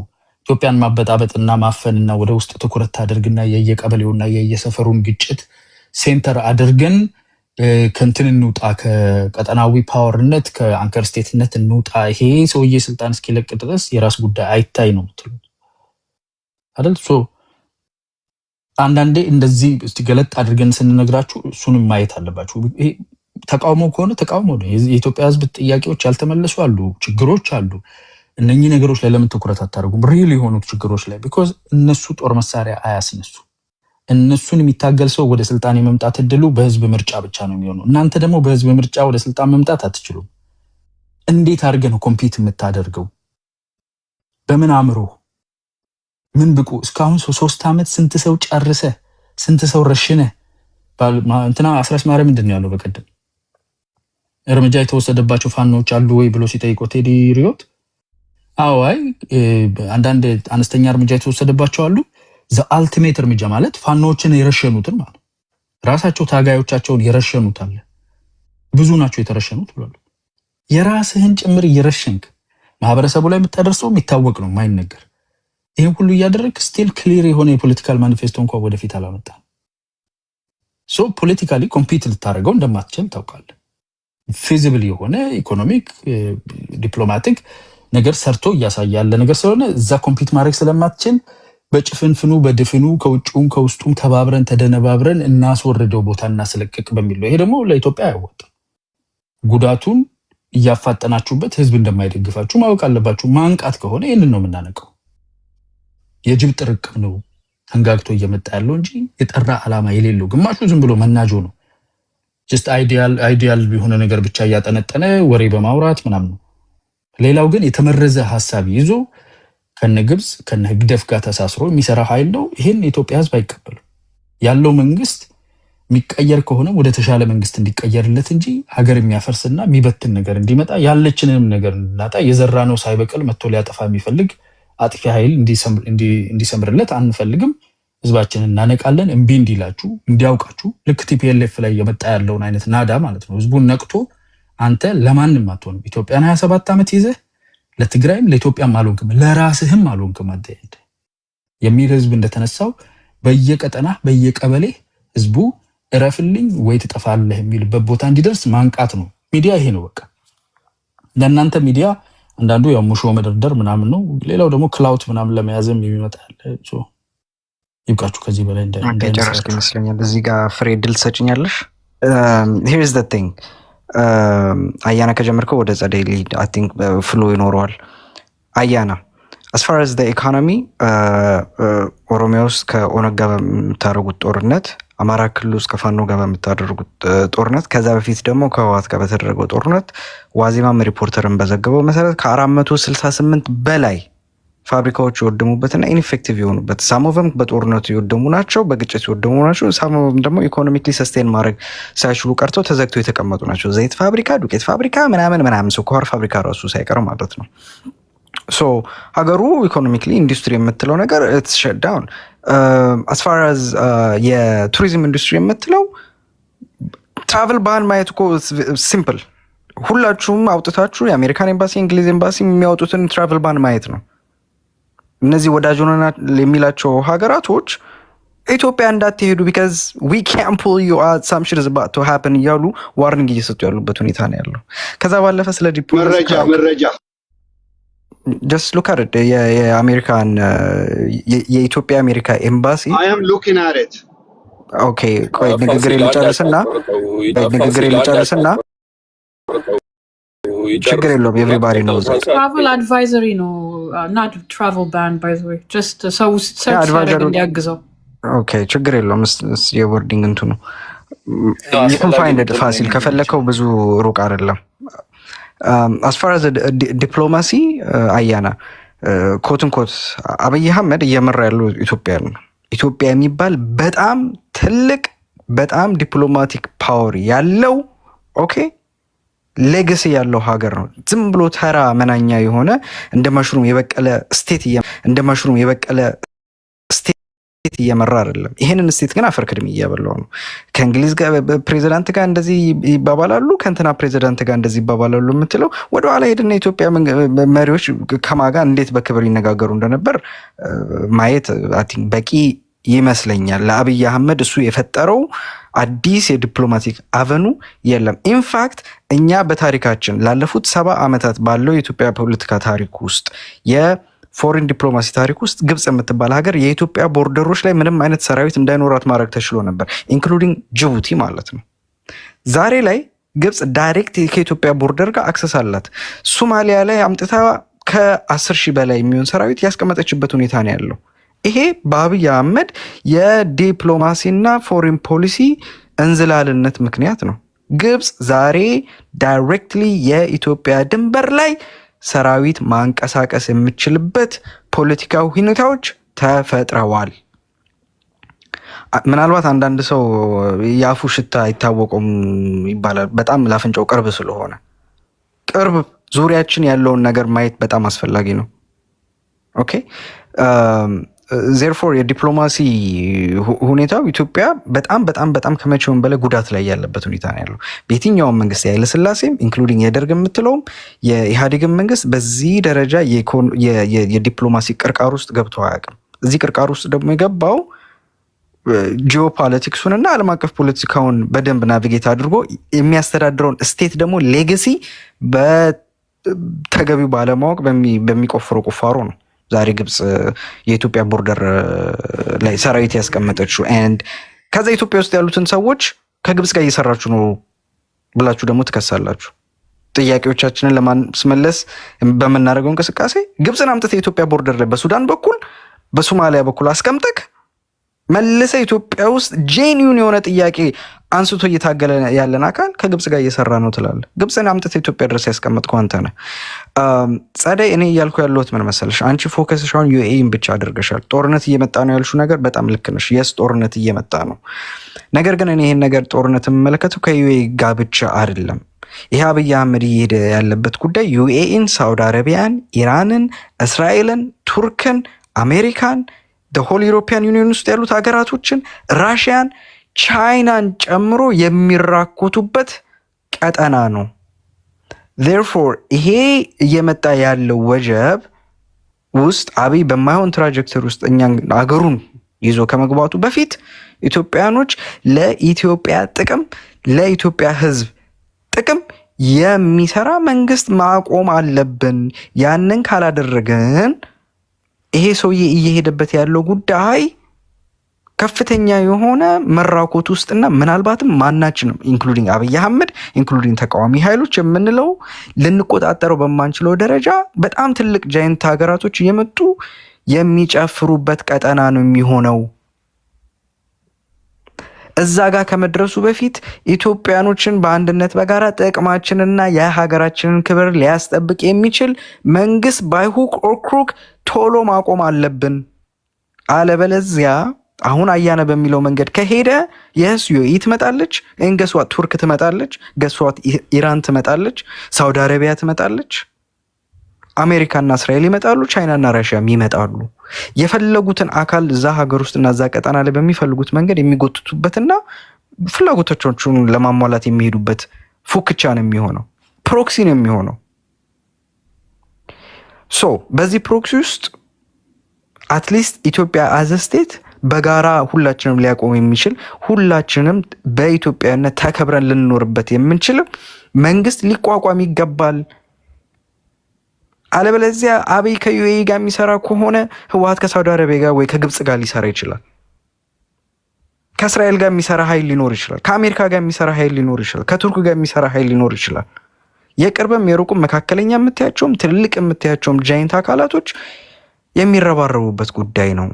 ኢትዮጵያን ማበጣበጥና ማፈንና ወደ ውስጥ ትኩረት አድርግና የየቀበሌውና የየሰፈሩን ግጭት ሴንተር አድርገን ከንትን እንውጣ፣ ከቀጠናዊ ፓወርነት ከአንከር ስቴትነት እንውጣ፣ ይሄ ሰውዬ ስልጣን እስኪለቅ ድረስ የራስ ጉዳይ አይታይ ነው የምትሉት አይደል? አንዳንዴ እንደዚህ እስቲ ገለጥ አድርገን ስንነግራችሁ እሱንም ማየት አለባችሁ። ይሄ ተቃውሞ ከሆነ ተቃውሞ ነው። የኢትዮጵያ ህዝብ ጥያቄዎች ያልተመለሱ አሉ፣ ችግሮች አሉ። እነኚህ ነገሮች ላይ ለምን ትኩረት አታደርጉም? ሪል የሆኑት ችግሮች ላይ ቢኮዝ እነሱ ጦር መሳሪያ አያስነሱ። እነሱን የሚታገል ሰው ወደ ስልጣን የመምጣት እድሉ በህዝብ ምርጫ ብቻ ነው የሚሆነው። እናንተ ደግሞ በህዝብ ምርጫ ወደ ስልጣን መምጣት አትችሉም። እንዴት አድርገህ ነው ኮምፒት የምታደርገው? በምን አእምሮ ምን ብቁ? እስካሁን 3 ዓመት ስንት ሰው ጨርሰ ስንት ሰው ረሽነ? እንትና አስራስ ማርያም ምንድን ነው ያለው? በቀደም እርምጃ የተወሰደባቸው ፋኖች አሉ ወይ ብሎ ሲጠይቀው ቴዲ ሪዮት አይ አንዳንድ አነስተኛ እርምጃ የተወሰደባቸው አሉ። አልቲሜት እርምጃ ማለት ፋኖችን የረሸኑትን ማለት ራሳቸው ታጋዮቻቸውን የረሸኑት አለ። ብዙ ናቸው የተረሸኑት ብሏል። የራስህን ጭምር እየረሸንክ ማህበረሰቡ ላይ የምታደርሰው የሚታወቅ ነው ማይነገር። ይህን ሁሉ እያደረግ ስቲል ክሊር የሆነ የፖለቲካል ማኒፌስቶ እንኳን ወደፊት አላመጣም። ፖለቲካሊ ኮምፒት ልታደርገው እንደማትችል ታውቃለህ። ፊዚብል የሆነ ኢኮኖሚክ ዲፕሎማቲክ ነገር ሰርቶ እያሳየ ያለ ነገር ስለሆነ እዛ ኮምፒት ማድረግ ስለማትችል በጭፍንፍኑ በድፍኑ ከውጭውም ከውስጡም ተባብረን ተደነባብረን እናስወርደው ቦታ እናስለቅቅ በሚለው ይሄ ደግሞ ለኢትዮጵያ አያወጣም። ጉዳቱን እያፋጠናችሁበት ህዝብ እንደማይደግፋችሁ ማወቅ አለባችሁ። ማንቃት ከሆነ ይህንን ነው የምናነቀው። የጅብ ጥርቅም ነው ተንጋግቶ እየመጣ ያለው እንጂ የጠራ ዓላማ የሌለው ግማሹ ዝም ብሎ መናጆ ነው። ጀስት አይዲያል የሆነ ነገር ብቻ እያጠነጠነ ወሬ በማውራት ምናምን ነው። ሌላው ግን የተመረዘ ሀሳብ ይዞ ከነ ግብጽ ከነ ህግደፍ ጋር ተሳስሮ የሚሰራ ኃይል ነው። ይሄን የኢትዮጵያ ህዝብ አይቀበልም። ያለው መንግስት የሚቀየር ከሆነ ወደ ተሻለ መንግስት እንዲቀየርለት እንጂ ሀገር የሚያፈርስና የሚበትን ነገር እንዲመጣ ያለችንንም ነገር እንድናጣ የዘራ ነው ሳይበቅል መጥቶ ሊያጠፋ የሚፈልግ አጥፊ ኃይል እንዲሰምርለት አንፈልግም። ህዝባችንን እናነቃለን። እምቢ እንዲላችሁ እንዲያውቃችሁ ልክ ቲፒኤልኤፍ ላይ የመጣ ያለውን አይነት ናዳ ማለት ነው። ህዝቡን ነቅቶ አንተ ለማንም አትሆንም። ኢትዮጵያን 27 ዓመት ይዘህ ለትግራይም ለኢትዮጵያም አልሆንክም ለራስህም አልሆንክም አደይድ የሚል ህዝብ እንደተነሳው በየቀጠና በየቀበሌ ህዝቡ እረፍልኝ ወይ ትጠፋለህ የሚልበት ቦታ እንዲደርስ ማንቃት ነው። ሚዲያ ይሄ ነው በቃ። ለእናንተ ሚዲያ አንዳንዱ ያው ሙሾ መደርደር ምናምን ነው። ሌላው ደግሞ ክላውት ምናምን ለመያዝም የሚመጣ ያለ ይብቃችሁ። ከዚህ በላይ ጨረስኩ ይመስለኛል። እዚህ ጋር ፍሬ ድል ትሰጭኛለሽ? ሂር ኢዝ ዘ ቲንግ አያና ከጀመርከው ወደ ጸደይ ሊድ አይ ቲንክ ፍሎ ይኖረዋል። አያና as far as the economy ኦሮሚያ ውስጥ ከኦነግ ጋር በምታደርጉት ጦርነት፣ አማራ ክልል ውስጥ ከፋኖ ጋር በምታደርጉት ጦርነት፣ ከዛ በፊት ደግሞ ከህወሓት ጋር በተደረገው ጦርነት ዋዜማም ሪፖርተርን በዘገበው መሰረት ከ468 በላይ ፋብሪካዎች የወደሙበትና ኢንፌክቲቭ የሆኑበት ሳሞቨም በጦርነቱ የወደሙ ናቸው፣ በግጭት የወደሙ ናቸው። ሳሞቨም ደግሞ ኢኮኖሚክሊ ሰስቴን ማድረግ ሳይችሉ ቀርተው ተዘግተው የተቀመጡ ናቸው። ዘይት ፋብሪካ፣ ዱቄት ፋብሪካ ምናምን ስኳር ፋብሪካ ራሱ ሳይቀር ማለት ነው። ሶ ሀገሩ ኢኮኖሚክሊ ኢንዱስትሪ የምትለው ነገር ኢትስ ሸት ዳውን። አስ ፋር አዝ የቱሪዝም ኢንዱስትሪ የምትለው ትራቨል ባን ማየት እኮ ሲምፕል። ሁላችሁም አውጥታችሁ የአሜሪካን ኤምባሲ የእንግሊዝ ኤምባሲ የሚያወጡትን ትራቨል ባን ማየት ነው። እነዚህ ወዳጅ ሆነና የሚላቸው ሀገራቶች ኢትዮጵያ እንዳትሄዱ ቢካዝ ዊ ካን ፑል ዩ አውት ሳም ሺት ኢዝ አባውት ቱ ሃፕን እያሉ ዋርኒንግ እየሰጡ ያሉበት ሁኔታ ነው ያለው። ከዛ ባለፈ ስለ መረጃ just look at it የአሜሪካን የኢትዮጵያ አሜሪካ ኤምባሲ I am looking at it okay ቆይ ንግግር ልጨርስና ችግር የለውም ኤቭሪባዲ ነው ትራቨል አድቫይዘሪ ነው not travel ban by the way just ሰው ሰርች ያደርግ እንዲያግዘው ኦኬ ችግር የለውም የወርዲንግ እንትኑ you can find it ፋሲል ከፈለከው ብዙ ሩቅ አይደለም as far as ዲፕሎማሲ አያና ኮትን ኮት አብይ አህመድ እየመራ ያለው ኢትዮጵያ የሚባል በጣም ትልቅ በጣም ዲፕሎማቲክ ፓወር ያለው ኦኬ ሌጋሲ ያለው ሀገር ነው ዝም ብሎ ተራ መናኛ የሆነ እንደ መሽሩም የበቀለ ስቴት እየመራ አይደለም ይሄንን ስቴት ግን አፈር ከድም እያበላው ነው ከእንግሊዝ ጋር ፕሬዚዳንት ጋር እንደዚህ ይባባላሉ ከንተና ፕሬዚዳንት ጋር እንደዚህ ይባባላሉ የምትለው ወደ ኋላ ሄድና ኢትዮጵያ መሪዎች ከማጋ እንዴት በክብር ይነጋገሩ እንደነበር ማየት አይ ቲንክ በቂ ይመስለኛል ለአብይ አህመድ እሱ የፈጠረው አዲስ የዲፕሎማቲክ አቨኑ የለም ኢንፋክት እኛ በታሪካችን ላለፉት 70 ዓመታት ባለው የኢትዮጵያ ፖለቲካ ታሪክ ውስጥ የፎሬን ዲፕሎማሲ ታሪክ ውስጥ ግብጽ የምትባል ሀገር የኢትዮጵያ ቦርደሮች ላይ ምንም አይነት ሰራዊት እንዳይኖራት ማድረግ ተችሎ ነበር ኢንክሉዲንግ ጅቡቲ ማለት ነው ዛሬ ላይ ግብጽ ዳይሬክት ከኢትዮጵያ ቦርደር ጋር አክሰስ አላት ሶማሊያ ላይ አምጥታ ከ10,000 በላይ የሚሆን ሰራዊት ያስቀመጠችበት ሁኔታ ነው ያለው ይሄ በአብይ አህመድ የዲፕሎማሲና ፎሬን ፖሊሲ እንዝላልነት ምክንያት ነው ግብጽ ዛሬ ዳይሬክትሊ የኢትዮጵያ ድንበር ላይ ሰራዊት ማንቀሳቀስ የምትችልበት ፖለቲካዊ ሁኔታዎች ተፈጥረዋል ምናልባት አንዳንድ ሰው ያፉ ሽታ አይታወቁም ይባላል በጣም ላፍንጫው ቅርብ ስለሆነ ቅርብ ዙሪያችን ያለውን ነገር ማየት በጣም አስፈላጊ ነው ኦኬ therefore የዲፕሎማሲ ሁኔታው ኢትዮጵያ በጣም ከመቼውም በላይ ጉዳት ላይ ያለበት ሁኔታ ነው ያለው በየትኛውም መንግስት ያለ ስላሴም ኢንክሉዲንግ የደርግ የምትለውም የኢህአዴግም መንግስት በዚህ ደረጃ የዲፕሎማሲ ቅርቃር ውስጥ ገብቶ አያውቅም እዚህ ቅርቃር ውስጥ ደግሞ የገባው ጂኦፖለቲክሱንና ዓለም አቀፍ ፖለቲካውን በደንብ ናቪጌት አድርጎ የሚያስተዳድረውን ስቴት ደግሞ ሌጋሲ በተገቢው ባለማወቅ በሚቆፍረው ቁፋሮ ነው ዛሬ ግብጽ የኢትዮጵያ ቦርደር ላይ ሰራዊት ያስቀመጠችው and ከዛ ኢትዮጵያ ውስጥ ያሉትን ሰዎች ከግብጽ ጋር እየሰራችሁ ነው ብላችሁ ደግሞ ትከሳላችሁ ጥያቄዎቻችንን ለማስመለስ በመናደርገው እንቅስቃሴ ግብጽን አምጥተህ የኢትዮጵያ ቦርደር ላይ በሱዳን በኩል በሶማሊያ በኩል አስቀምጠክ መልሰ ኢትዮጵያ ውስጥ ጄኒዩን የሆነ ጥያቄ አንስቶ እየታገለ ያለን አካል ከግብጽ ጋር እየሰራ ነው ትላለህ ግብጽን አምጥተህ ኢትዮጵያ ድረስ ያስቀመጥከው አንተ ነህ ጸደይ እኔ እያልኩ ያለሁት ምን መሰለሽ አንቺ ፎከስሽ አሁን ዩኤኢን ብቻ አድርገሻል ጦርነት እየመጣ ነው ያልሽው ነገር በጣም ልክ ነሽ የስ ጦርነት እየመጣ ነው ነገር ግን እኔ ይሄን ነገር ጦርነት የምመለከተው ከዩኤኢ ጋር ብቻ አይደለም ይሄ አብይ አህመድ እየሄደ ያለበት ጉዳይ ዩኤኢን ሳውዲ አረቢያን ኢራንን እስራኤልን ቱርክን አሜሪካን the whole European Union ውስጥ ያሉት ሀገራቶችን ራሽያን ቻይናን ጨምሮ የሚራኮቱበት ቀጠና ነው therefore ይሄ እየመጣ ያለው ወጀብ ውስጥ አብይ በማይሆን ትራጀክተሪ ውስጥ እኛን አገሩን ይዞ ከመግባቱ በፊት ኢትዮጵያኖች ለኢትዮጵያ ጥቅም ለኢትዮጵያ ሕዝብ ጥቅም የሚሰራ መንግስት ማቆም አለብን ያንን ካላደረገን ይሄ ሰውዬ እየሄደበት ያለው ጉዳይ ከፍተኛ የሆነ መራኮት ውስጥና ምናልባትም ማናችንም ኢንክሉዲንግ አብይ አህመድ ኢንክሉዲንግ ተቃዋሚ ኃይሎች የምንለው ልንቆጣጠረው በማንችለው ደረጃ በጣም ትልቅ ጃይንት ሀገራቶች እየመጡ የሚጨፍሩበት ቀጠና ነው የሚሆነው እዛ ጋር ከመድረሱ በፊት ኢትዮጵያኖችን በአንድነት በጋራ ጥቅማችንና የሀገራችንን ክብር ሊያስጠብቅ የሚችል መንግስት ባይሁክ ኦር ክሩክ ቶሎ ማቆም አለብን አለበለዚያ አሁን አያነ በሚለው መንገድ ከሄደ የስ ዩኤኢ ትመጣለች እንገሷት ቱርክ ትመጣለች ገሷት ኢራን ትመጣለች ሳውዲ አረቢያ ትመጣለች አሜሪካና እስራኤል ይመጣሉ ቻይናና ራሽያ ይመጣሉ የፈለጉትን አካል እዛ ሀገር ውስጥና እዛ ቀጠና ላይ በሚፈልጉት መንገድ የሚጎትቱበትና ፍላጎታቸውን ለማሟላት የሚሄዱበት ፉክቻ ነው የሚሆነው ፕሮክሲ ነው የሚሆነው ሶ በዚህ ፕሮክሲ ውስጥ አትሊስት ኢትዮጵያ አዘ ስቴት በጋራ ሁላችንም ሊያቆም የሚችል ሁላችንም በኢትዮጵያነት ተከብረን ልንኖርበት የምንችል መንግስት ሊቋቋም ይገባል አለበለዚያ አብይ ከዩኤኢ ጋር የሚሰራ ከሆነ ህወሓት ከሳውዲ አረቢያ ጋር ወይ ከግብጽ ጋር ሊሰራ ይችላል ከእስራኤል ጋር የሚሰራ ኃይል ሊኖር ይችላል ከአሜሪካ ጋር የሚሰራ ኃይል ሊኖር ይችላል ከቱርክ ጋር የሚሰራ ኃይል ሊኖር ይችላል የቅርብም የሩቁም መካከለኛ የምታያቸውም ትልልቅ የምታያቸውም ጃይንት አካላቶች የሚረባረቡበት ጉዳይ ነው።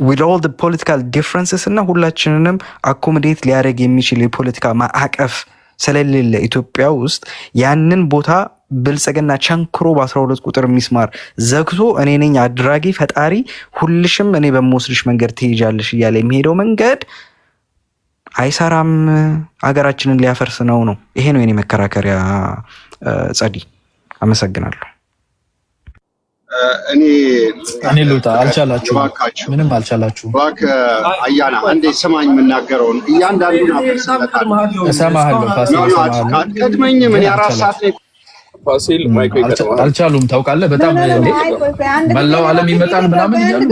with all the political differences እና ሁላችንንም አኮሞዴት ሊያደርግ የሚችል የፖለቲካ ማዕቀፍ ስለሌለ ኢትዮጵያ ውስጥ ያንን ቦታ ብልጽግና ቸንክሮ በ12 ቁጥር ሚስማር ዘግቶ እኔ ነኝ አድራጊ ፈጣሪ ሁልሽም እኔ በመወስድሽ መንገድ ትሄጃለሽ እያለ የሚሄደው መንገድ አይሰራም፣ ሀገራችንን ሊያፈርስ ነው። ይሄ ነው የኔ መከራከሪያ። ጸዲ አመሰግናለሁ። እኔ ልውጣ። አልቻላችሁም፣ ምንም አልቻላችሁም። አያና አንዴ ሰማኝ የምናገረውን እያንዳንዱን እሰማሃለሁ። ቀድመኝ ምን ያራስ ሰዓት ላይ ፋሲል ማይክ አልቻሉም። ታውቃለህ በጣም መላው ዓለም ይመጣል ምናምን እያሉ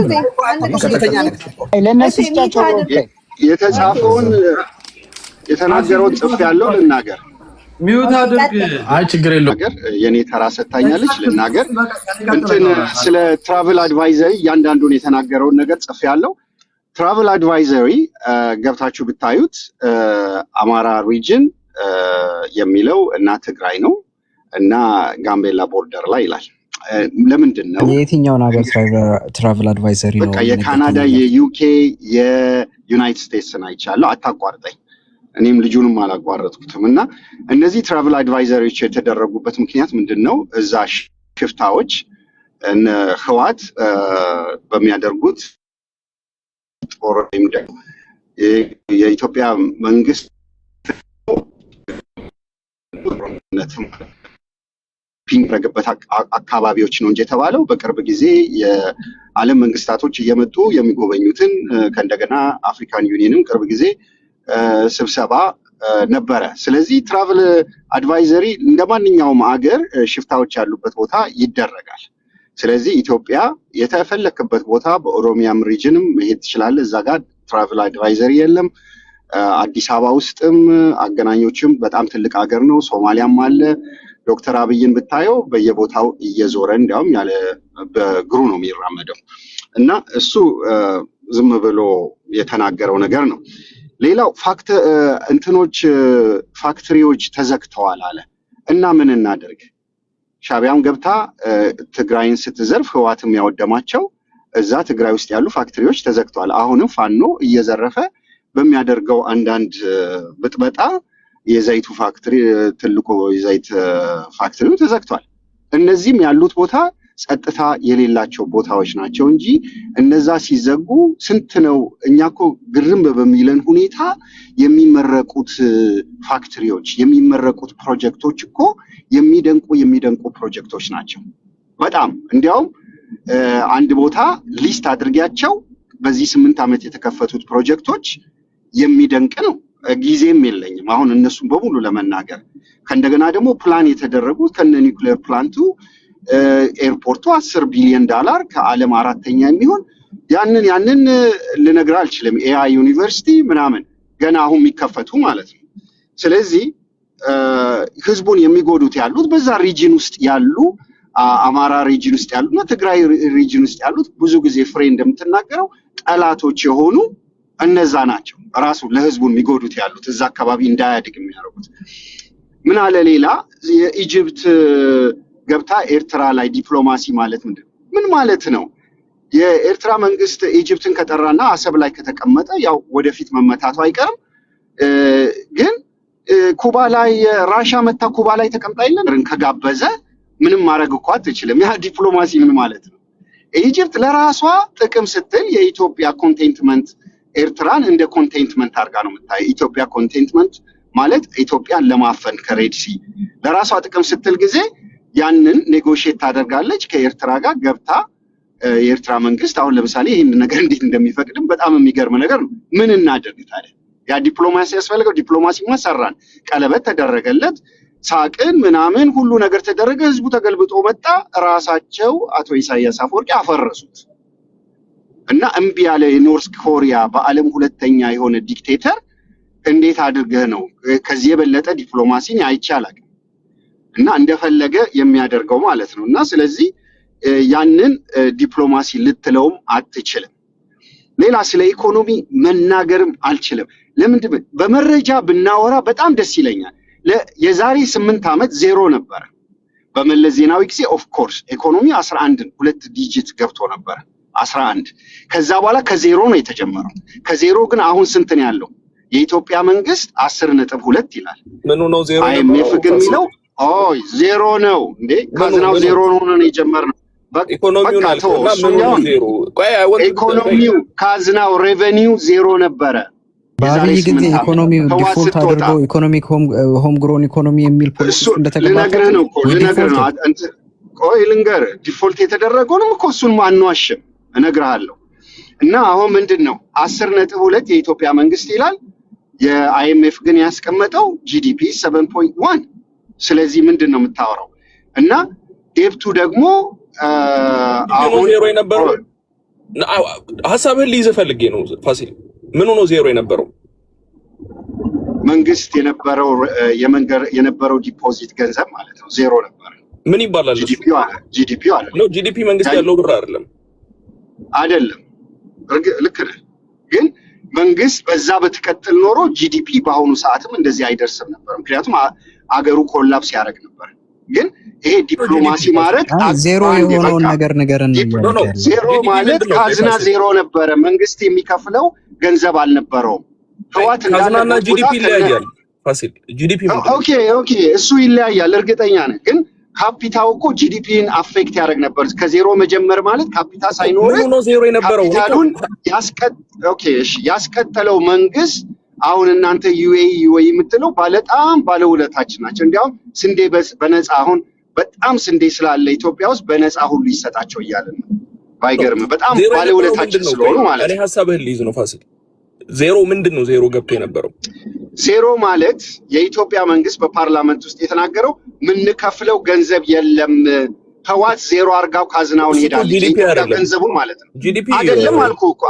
የተጻፈውን የተናገረውን ጽፍ ያለው ልናገር ሚውት አድርግ። አይ ችግር የለውም። ነገር የኔ ተራ ሰጣኛለች ልናገር። እንትን ስለ ትራቨል አድቫይዘሪ እያንዳንዱን የተናገረውን ነገር ጽፍ ያለው ትራቨል አድቫይዘሪ ገብታችሁ ብታዩት አማራ ሪጅን የሚለው እና ትግራይ ነው እና ጋምቤላ ቦርደር ላይ ይላል። ለምንድን ነው የትኛውን ሀገር ትራቨል አድቫይዘሪ ነው? በቃ የካናዳ የዩኬ የዩናይትድ ስቴትስን አይቻለሁ። አታቋርጠኝ፣ እኔም ልጁንም አላቋረጥኩትም። እና እነዚህ ትራቨል አድቫይዘሪዎች የተደረጉበት ምክንያት ምንድን ነው? እዛ ሽፍታዎች ህዋት በሚያደርጉት ጦር ወይም ደግሞ የኢትዮጵያ መንግስት ፒንግረግበት አካባቢዎች ነው እንጂ የተባለው በቅርብ ጊዜ የዓለም መንግስታቶች እየመጡ የሚጎበኙትን ከእንደገና አፍሪካን ዩኒየንም ቅርብ ጊዜ ስብሰባ ነበረ። ስለዚህ ትራቨል አድቫይዘሪ እንደማንኛውም አገር ሽፍታዎች ያሉበት ቦታ ይደረጋል። ስለዚህ ኢትዮጵያ የተፈለከበት ቦታ በኦሮሚያም ሪጅንም መሄድ ትችላለህ። እዛ ጋር ትራቨል አድቫይዘሪ የለም። አዲስ አበባ ውስጥም አገናኞችም በጣም ትልቅ ሀገር ነው። ሶማሊያም አለ። ዶክተር አብይን ብታየው በየቦታው እየዞረ እንዲያውም ያለ በእግሩ ነው የሚራመደው እና እሱ ዝም ብሎ የተናገረው ነገር ነው። ሌላው ፋክተሪዎች ተዘግተዋል አለ እና ምን እናደርግ? ሻቢያም ገብታ ትግራይን ስትዘርፍ ህዋትም ያወደማቸው እዛ ትግራይ ውስጥ ያሉ ፋክተሪዎች ተዘግተዋል። አሁንም ፋኖ እየዘረፈ በሚያደርገው አንዳንድ ብጥበጣ የዘይቱ ፋክተሪ ትልቁ የዘይት ፋክተሪው ተዘግቷል። እነዚህም ያሉት ቦታ ጸጥታ የሌላቸው ቦታዎች ናቸው እንጂ እነዛ ሲዘጉ ስንት ነው? እኛ እኮ ግርም በሚለን ሁኔታ የሚመረቁት ፋክተሪዎች የሚመረቁት ፕሮጀክቶች እኮ የሚደንቁ ፕሮጀክቶች ናቸው። በጣም እንዲያውም አንድ ቦታ ሊስት አድርጊያቸው በዚህ 8 ዓመት የተከፈቱት ፕሮጀክቶች የሚደንቅ ነው። ጊዜም የለኝም አሁን እነሱን በሙሉ ለመናገር። ከእንደገና ደግሞ ፕላን የተደረጉት ከነ ኒውክሌር ፕላንቱ ኤርፖርቱ $10 ቢሊዮን ከዓለም 4ኛ የሚሆን ያንን ልነግር አልችልም። ኤአይ ዩኒቨርሲቲ ምናምን ገና አሁን የሚከፈቱ ማለት ነው። ስለዚህ ህዝቡን የሚጎዱት ያሉት በዛ ሪጅን ውስጥ ያሉ አማራ ሪጅን ውስጥ ያሉና ትግራይ ሪጅን ውስጥ ያሉት ብዙ ጊዜ ፍሬ እንደምትናገረው ጠላቶች የሆኑ እነዛ ናቸው። ራሱ ለህዝቡን የሚጎዱት ያሉት እዛ አካባቢ እንዳያድግ የሚያደርጉት። ምን አለ ሌላ የኢጅፕት ገብታ ኤርትራ ላይ ዲፕሎማሲ ማለት ምን ማለት ነው? የኤርትራ መንግስት ኢጅፕትን ከጠራና አሰብ ላይ ከተቀመጠ ያው ወደፊት መመታቱ አይቀርም። ግን ኩባ ላይ ራሻ መታ ኩባ ላይ ተቀምጣ የለን ከጋበዘ ምንም ማድረግ እኮ አትችልም። ያ ዲፕሎማሲ ምን ማለት ነው? ኢጅፕት ለራሷ ጥቅም ስትል የኢትዮጵያ ኮንቴንትመንት ኤርትራን እንደ ኮንቴንትመንት አድርጋ ነው የምታየው። ኢትዮጵያ ኮንቴንትመንት ማለት ኢትዮጵያን ለማፈን ከሬድሲ ለራሷ ጥቅም ስትል ጊዜ ያንን ኔጎሽየት ታደርጋለች ከኤርትራ ጋር ገብታ። የኤርትራ መንግስት አሁን ለምሳሌ ይህን ነገር እንዴት እንደሚፈቅድም በጣም የሚገርም ነገር ነው። ምን እናደርግ ታዲያ? ያ ዲፕሎማሲ ያስፈልገው? ዲፕሎማሲ ማሰራን ቀለበት ተደረገለት፣ ሳቅን ምናምን ሁሉ ነገር ተደረገ። ህዝቡ ተገልብጦ መጣ። ራሳቸው አቶ ኢሳያስ አፈወርቂ አፈረሱት እና እምቢ ያለ የኖርዝ ኮሪያ በዓለም 2ኛ የሆነ ዲክቴተር እንዴት አድርገህ ነው ከዚህ የበለጠ ዲፕሎማሲን አይቻላል እና እንደፈለገ የሚያደርገው ማለት ነው። እና ስለዚህ ያንን ዲፕሎማሲ ልትለውም አትችልም። ሌላ ስለ ኢኮኖሚ መናገርም አልችልም። ለምንድን በመረጃ ብናወራ በጣም ደስ ይለኛል። የዛሬ 8 ዓመት ዜሮ ነበር። በመለስ ዜናዊ ጊዜ ኦፍ ኮርስ ኢኮኖሚ 11 ሁለት ዲጂት ገብቶ ነበር 11 ከዛ በኋላ ከዜሮ ነው የተጀመረው። ከዜሮ ግን አሁን ስንት ነው ያለው? የኢትዮጵያ መንግስት 10.2 ይላል። ምን ነው ዜሮ ነው? አይኤምኤፍ ግን የሚለው ዜሮ ነው እንዴ? ካዝናው ዜሮ ነው የጀመረው። ኢኮኖሚውን አልተውና ምን ነው ዜሮ? ኢኮኖሚው ካዝናው ሬቨኒው ዜሮ ነበረ። በአብይ ጊዜ ኢኮኖሚው ዲፎልት አድርጎ ኢኮኖሚክ ሆም ግሮን ኢኮኖሚ የሚል ፖሊሲ እንደተገባ ልነግርህ ነው። ቆይ ልንገርህ፣ ዲፎልት የተደረገው ነው እኮ እሱን ማንዋሽም እነግርሃለሁ። እና አሁን ምንድነው 10.2 የኢትዮጵያ መንግስት ይላል። የአይኤምኤፍ ግን ያስቀመጠው ጂዲፒ 7.1 ስለዚህ ምንድነው የምታወራው? እና ዴብቱ ደግሞ አሁን ዜሮ የነበረው ሐሳብህን ሊይዝ ፈልጌ ነው ፋሲል። ምን ሆኖ ዜሮ የነበረው? መንግስት የነበረው ዲፖዚት ገንዘብ ማለት ነው ዜሮ ነበር። ምን ይባላል? ጂዲፒው አለ ነው። ጂዲፒ መንግስት ያለው ብር አይደለም። ልክ ነህ። ግን መንግስት በዛ በተቀጥል ኖሮ ጂዲፒ በአሁኑ ሰዓትም እንደዚህ አይደርስም ነበር። ምክንያቱም አገሩ ኮላፕስ ያደርግ ነበር። ግን ይሄ ዲፕሎማሲ ማለት ዜሮ የሆነውን ነገር ንገረን። ዜሮ ማለት ካዝና ዜሮ ነበረ። መንግስት የሚከፍለው ገንዘብ አልነበረውም። ህዋት ካዝናና ጂዲፒ ይለያያል ፋሲል። ጂዲፒ ኦኬ እሱ ይለያያል፣ እርግጠኛ ነህ። ግን ካፒታው እኮ ጂዲፒን አፌክት ያደርግ ነበር። ከዜሮ መጀመር ማለት ካፒታል ሳይኖር ነው ዜሮ የነበረው። ካፒታሉን ያስቀጠለው መንግስት አሁን እናንተ ዩኤኢ የምትለው በጣም ባለውለታችን ናቸው። እንዲያውም ስንዴ በነፃ አሁን በጣም ስንዴ ስላለ ኢትዮጵያ ውስጥ በነፃ ሁሉ ይሰጣቸው እያልን ነው። ባይገርም በጣም ባለውለታችን ስለሆኑ ማለት ነው። እኔ ሐሳብህን ልይዝ ነው ፋሲል። ዜሮ ምንድነው? ዜሮ ገብቶ የነበረው ዜሮ ማለት የኢትዮጵያ መንግስት በፓርላመንት ውስጥ የተናገረው ምንከፍለው ገንዘብ የለም፣ ህዋት ዜሮ አርጋው ካዝናውን ሄዳል ገንዘቡን ማለት ነው።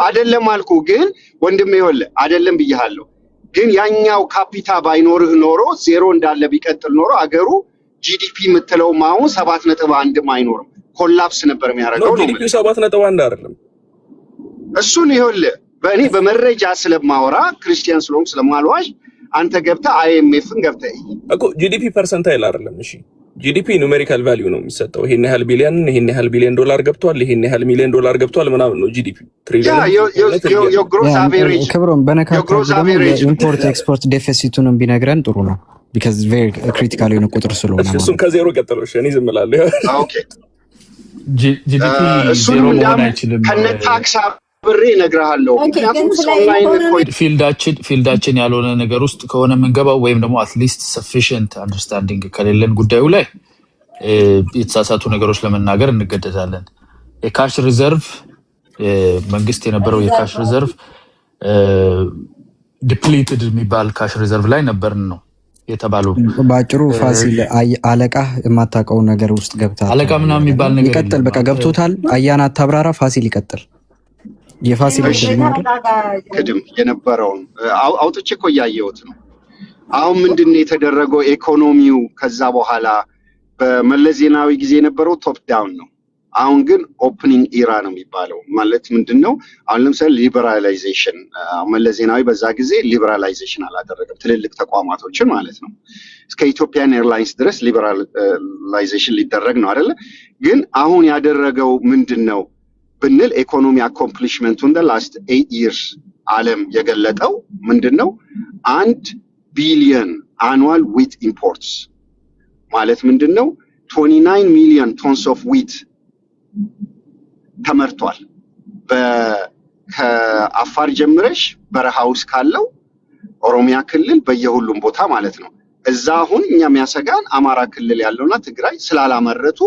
አይደለም አልኩ ግን ወንድሜ ይኸውልህ አይደለም ብያለሁ። ግን ያኛው ካፒታል ባይኖርህ ኖሮ ዜሮ እንዳለ ቢቀጥል ኖሮ አገሩ ጂዲፒ የምትለው አሁን 7.1 አይኖርም፣ ኮላፕስ ነበር የሚያደርገው ነው። ጂዲፒ 7.1 አይደለም። እሱን ይኸውልህ በእኔ በመረጃ ስለማወራ ክርስቲያን ስለሆንኩ ስለማልዋሽ አንተ ገብተህ አይኤምኤፍን ገብተህ እኮ ጂዲፒ ፐርሰንታይል አይደለም። እሺ ጂዲፒ ኑሜሪካል ቫልዩ ነው የሚሰጠው። ይሄን ያህል ቢሊዮን፣ ይሄን ያህል ቢሊዮን ዶላር ገብቷል፣ ይሄን ያህል ሚሊዮን ዶላር ገብቷል ምናምን ነው ጂዲፒ። የግሮስ አቨሬጅ ክብሮም በነካካው ደግሞ የኢምፖርት ኤክስፖርት ዴፊሲቱንም ቢነግረን ጥሩ ነው። ቢካዝ ቬሪ ክሪቲካል የሆነ ቁጥር ስለሆነ እሱን ከዜሮ ቀጥሎ እኔ ዝም እላለሁ። ኦኬ ጂዲፒ ዜሮ መሆን አይችልም ከነ ታክስ ብሬ እነግርሃለሁ። ፊልዳችን ያልሆነ ነገር ውስጥ ከሆነ የምንገባው ወይም ደግሞ አትሊስት ሰፊሽንት አንደርስታንዲንግ ከሌለን ጉዳዩ ላይ የተሳሳቱ ነገሮች ለመናገር እንገደዳለን። የካሽ ሪዘርቭ መንግስት የነበረው የካሽ ሪዘርቭ ዲፕሊትድ የሚባል ካሽ ሪዘርቭ ላይ ነበርን ነው የተባለው። በአጭሩ ፋሲል አለቃ የማታውቀው ነገር ውስጥ ገብታል። አለቃ ምናምን የሚባል ነገር ይቀጥል። በቃ ገብቶታል። አያና አታብራራ። ፋሲል ይቀጥል። የፋሲል ቅድም የነበረውን አውጥቼ እኮ እያየሁት ነው። አሁን ምንድን ነው የተደረገው? ኢኮኖሚው ከዛ በኋላ በመለስ ዜናዊ ጊዜ የነበረው ቶፕ ዳውን ነው። አሁን ግን ኦፕኒንግ ኢራ ነው የሚባለው። ማለት ምንድን ነው? አሁን ለምሳሌ ሊበራላይዜሽን፣ መለስ ዜናዊ በዛ ጊዜ ሊበራላይዜሽን አላደረገም፣ ትልልቅ ተቋማቶችን ማለት ነው። እስከ ኢትዮጵያን ኤርላይንስ ድረስ ሊበራላይዜሽን ሊደረግ ነው አይደለ? ግን አሁን ያደረገው ምንድን ነው ብንል ኢኮኖሚ አኮምፕሊሽመንቱን ላስት 8 years ዓለም የገለጠው ምንድን ነው? 1 ቢሊዮን አኑዋል ዊት ኢምፖርትስ ማለት ምንድን ነው? 29 ሚሊዮን ቶንስ ኦፍ ዊት ተመርቷል። ከአፋር ጀምረሽ በረሃ ውስጥ ካለው ኦሮሚያ ክልል በየሁሉም ቦታ ማለት ነው። እዛ አሁን እኛ የሚያሰጋን አማራ ክልል ያለውና ትግራይ ስላላመረቱ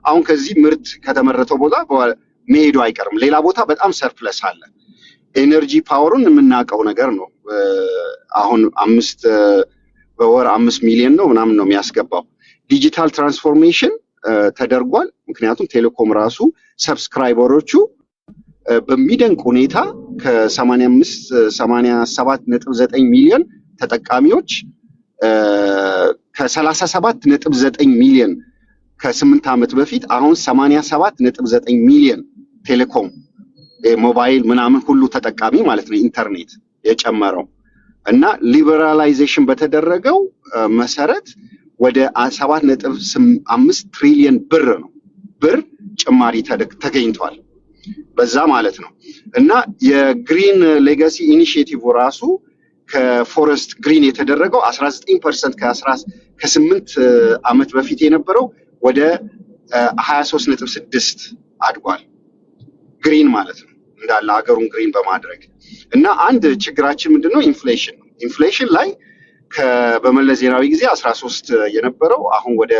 አሁን ከዚህ ምርት ከተመረተው ቦታ መሄዱ አይቀርም። ሌላ ቦታ በጣም ሰርፕለስ አለ። ኤነርጂ ፓወሩን የምናውቀው ነገር ነው። አሁን በወር 5 ሚሊዮን ነው ምናምን ነው የሚያስገባው። ዲጂታል ትራንስፎርሜሽን ተደርጓል። ምክንያቱም ቴሌኮም ራሱ ሰብስክራይበሮቹ በሚደንቅ ሁኔታ ከ87.9 ሚሊዮን ተጠቃሚዎች ከ37.9 ሚሊዮን ከ8 ዓመት በፊት አሁን 87.9 ሚሊዮን ቴሌኮም ሞባይል ምናምን ሁሉ ተጠቃሚ ማለት ነው። ኢንተርኔት የጨመረው እና ሊበራላይዜሽን በተደረገው መሰረት ወደ 7.5 ትሪሊየን ብር ጭማሪ ተገኝቷል በዛ ማለት ነው። እና የግሪን ሌጋሲ ኢኒሺዬቲቭ ራሱ ከፎረስት ግሪን የተደረገው 19% ከ8 ዓመት በፊት የነበረው ወደ 23.6 አድጓል። ግሪን ማለት ነው እንዳለ ሀገሩን ግሪን በማድረግ እና አንድ ችግራችን ምንድነው? ኢንፍሌሽን ነው። ኢንፍሌሽን ላይ በመለስ ዜናዊ ጊዜ 13 የነበረው አሁን ወደ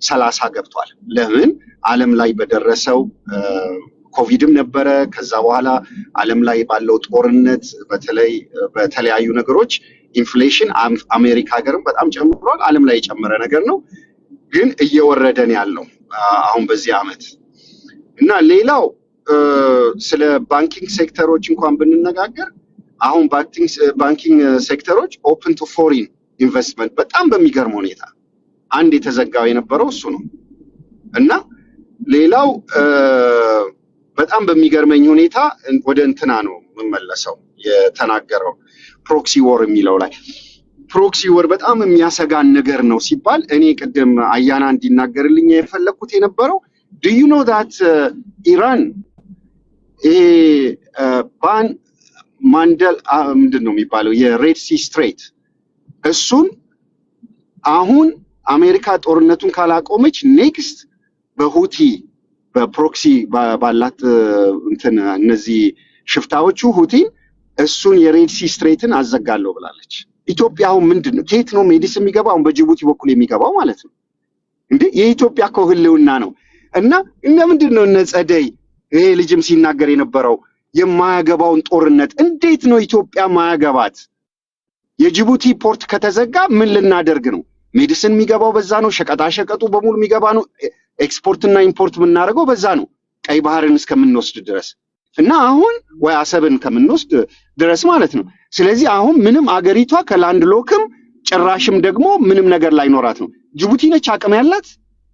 30 ገብቷል። ለምን? ዓለም ላይ በደረሰው ኮቪድም ነበረ። ከዛ በኋላ ዓለም ላይ ባለው ጦርነት በተለይ በተለያዩ ነገሮች ኢንፍሌሽን አሜሪካ ሀገርም በጣም ጨምሯል። ዓለም ላይ የጨመረ ነገር ነው፣ ግን እየወረደን ያለው አሁን በዚህ ዓመት እና ሌላው ስለ ባንኪንግ ሴክተሮች እንኳን ብንነጋገር አሁን ባንኪንግ ሴክተሮች ኦፕን ቱ ፎሪን ኢንቨስትመንት በጣም በሚገርም ሁኔታ አንድ የተዘጋው የነበረው እሱ ነው እና ሌላው በጣም በሚገርመኝ ሁኔታ ወደ እንትና ነው የምመለሰው የተናገረው ፕሮክሲ ወር የሚለው ላይ ፕሮክሲ ወር በጣም የሚያሰጋን ነገር ነው ሲባል እኔ ቅድም አያና እንዲናገርልኝ የፈለኩት የነበረው do you know that ኢራን ባን ማንደል ምንድን ነው የሚባለው የሬድ ሲ ስትሬት እሱን አሁን አሜሪካ ጦርነቱን ካላቆመች ኔክስት በሁቲ በፕሮክሲ ባላት እንትን እነዚህ ሽፍታዎቹ ሁቲን እሱን የሬድ ሲ ስትሬትን አዘጋለሁ ብላለች። ኢትዮጵያ አሁን ምንድነው ከየት ነው ሜዲስ የሚገባው? አሁን በጅቡቲ በኩል የሚገባው ማለት ነው እንዴ? የኢትዮጵያ እኮ ህልውና ነው። እና ምንድነው እነ ጸደይ ይሄ ልጅም ሲናገር የነበረው የማያገባውን ጦርነት እንዴት ነው ኢትዮጵያ ማያገባት? የጅቡቲ ፖርት ከተዘጋ ምን ልናደርግ ነው? ሜዲሲን የሚገባው በዛ ነው። ሸቀጣሸቀጡ በሙሉ የሚገባ ነው። ኤክስፖርት እና ኢምፖርት የምናደርገው በዛ ነው፣ ቀይ ባህርን እስከምንወስድ ድረስ እና አሁን ወይ አሰብን ከምንወስድ ድረስ ማለት ነው። ስለዚህ አሁን ምንም አገሪቷ ከላንድ ሎክም ጭራሽም ደግሞ ምንም ነገር ላይኖራት ነው። ጅቡቲ ነች አቅም ያላት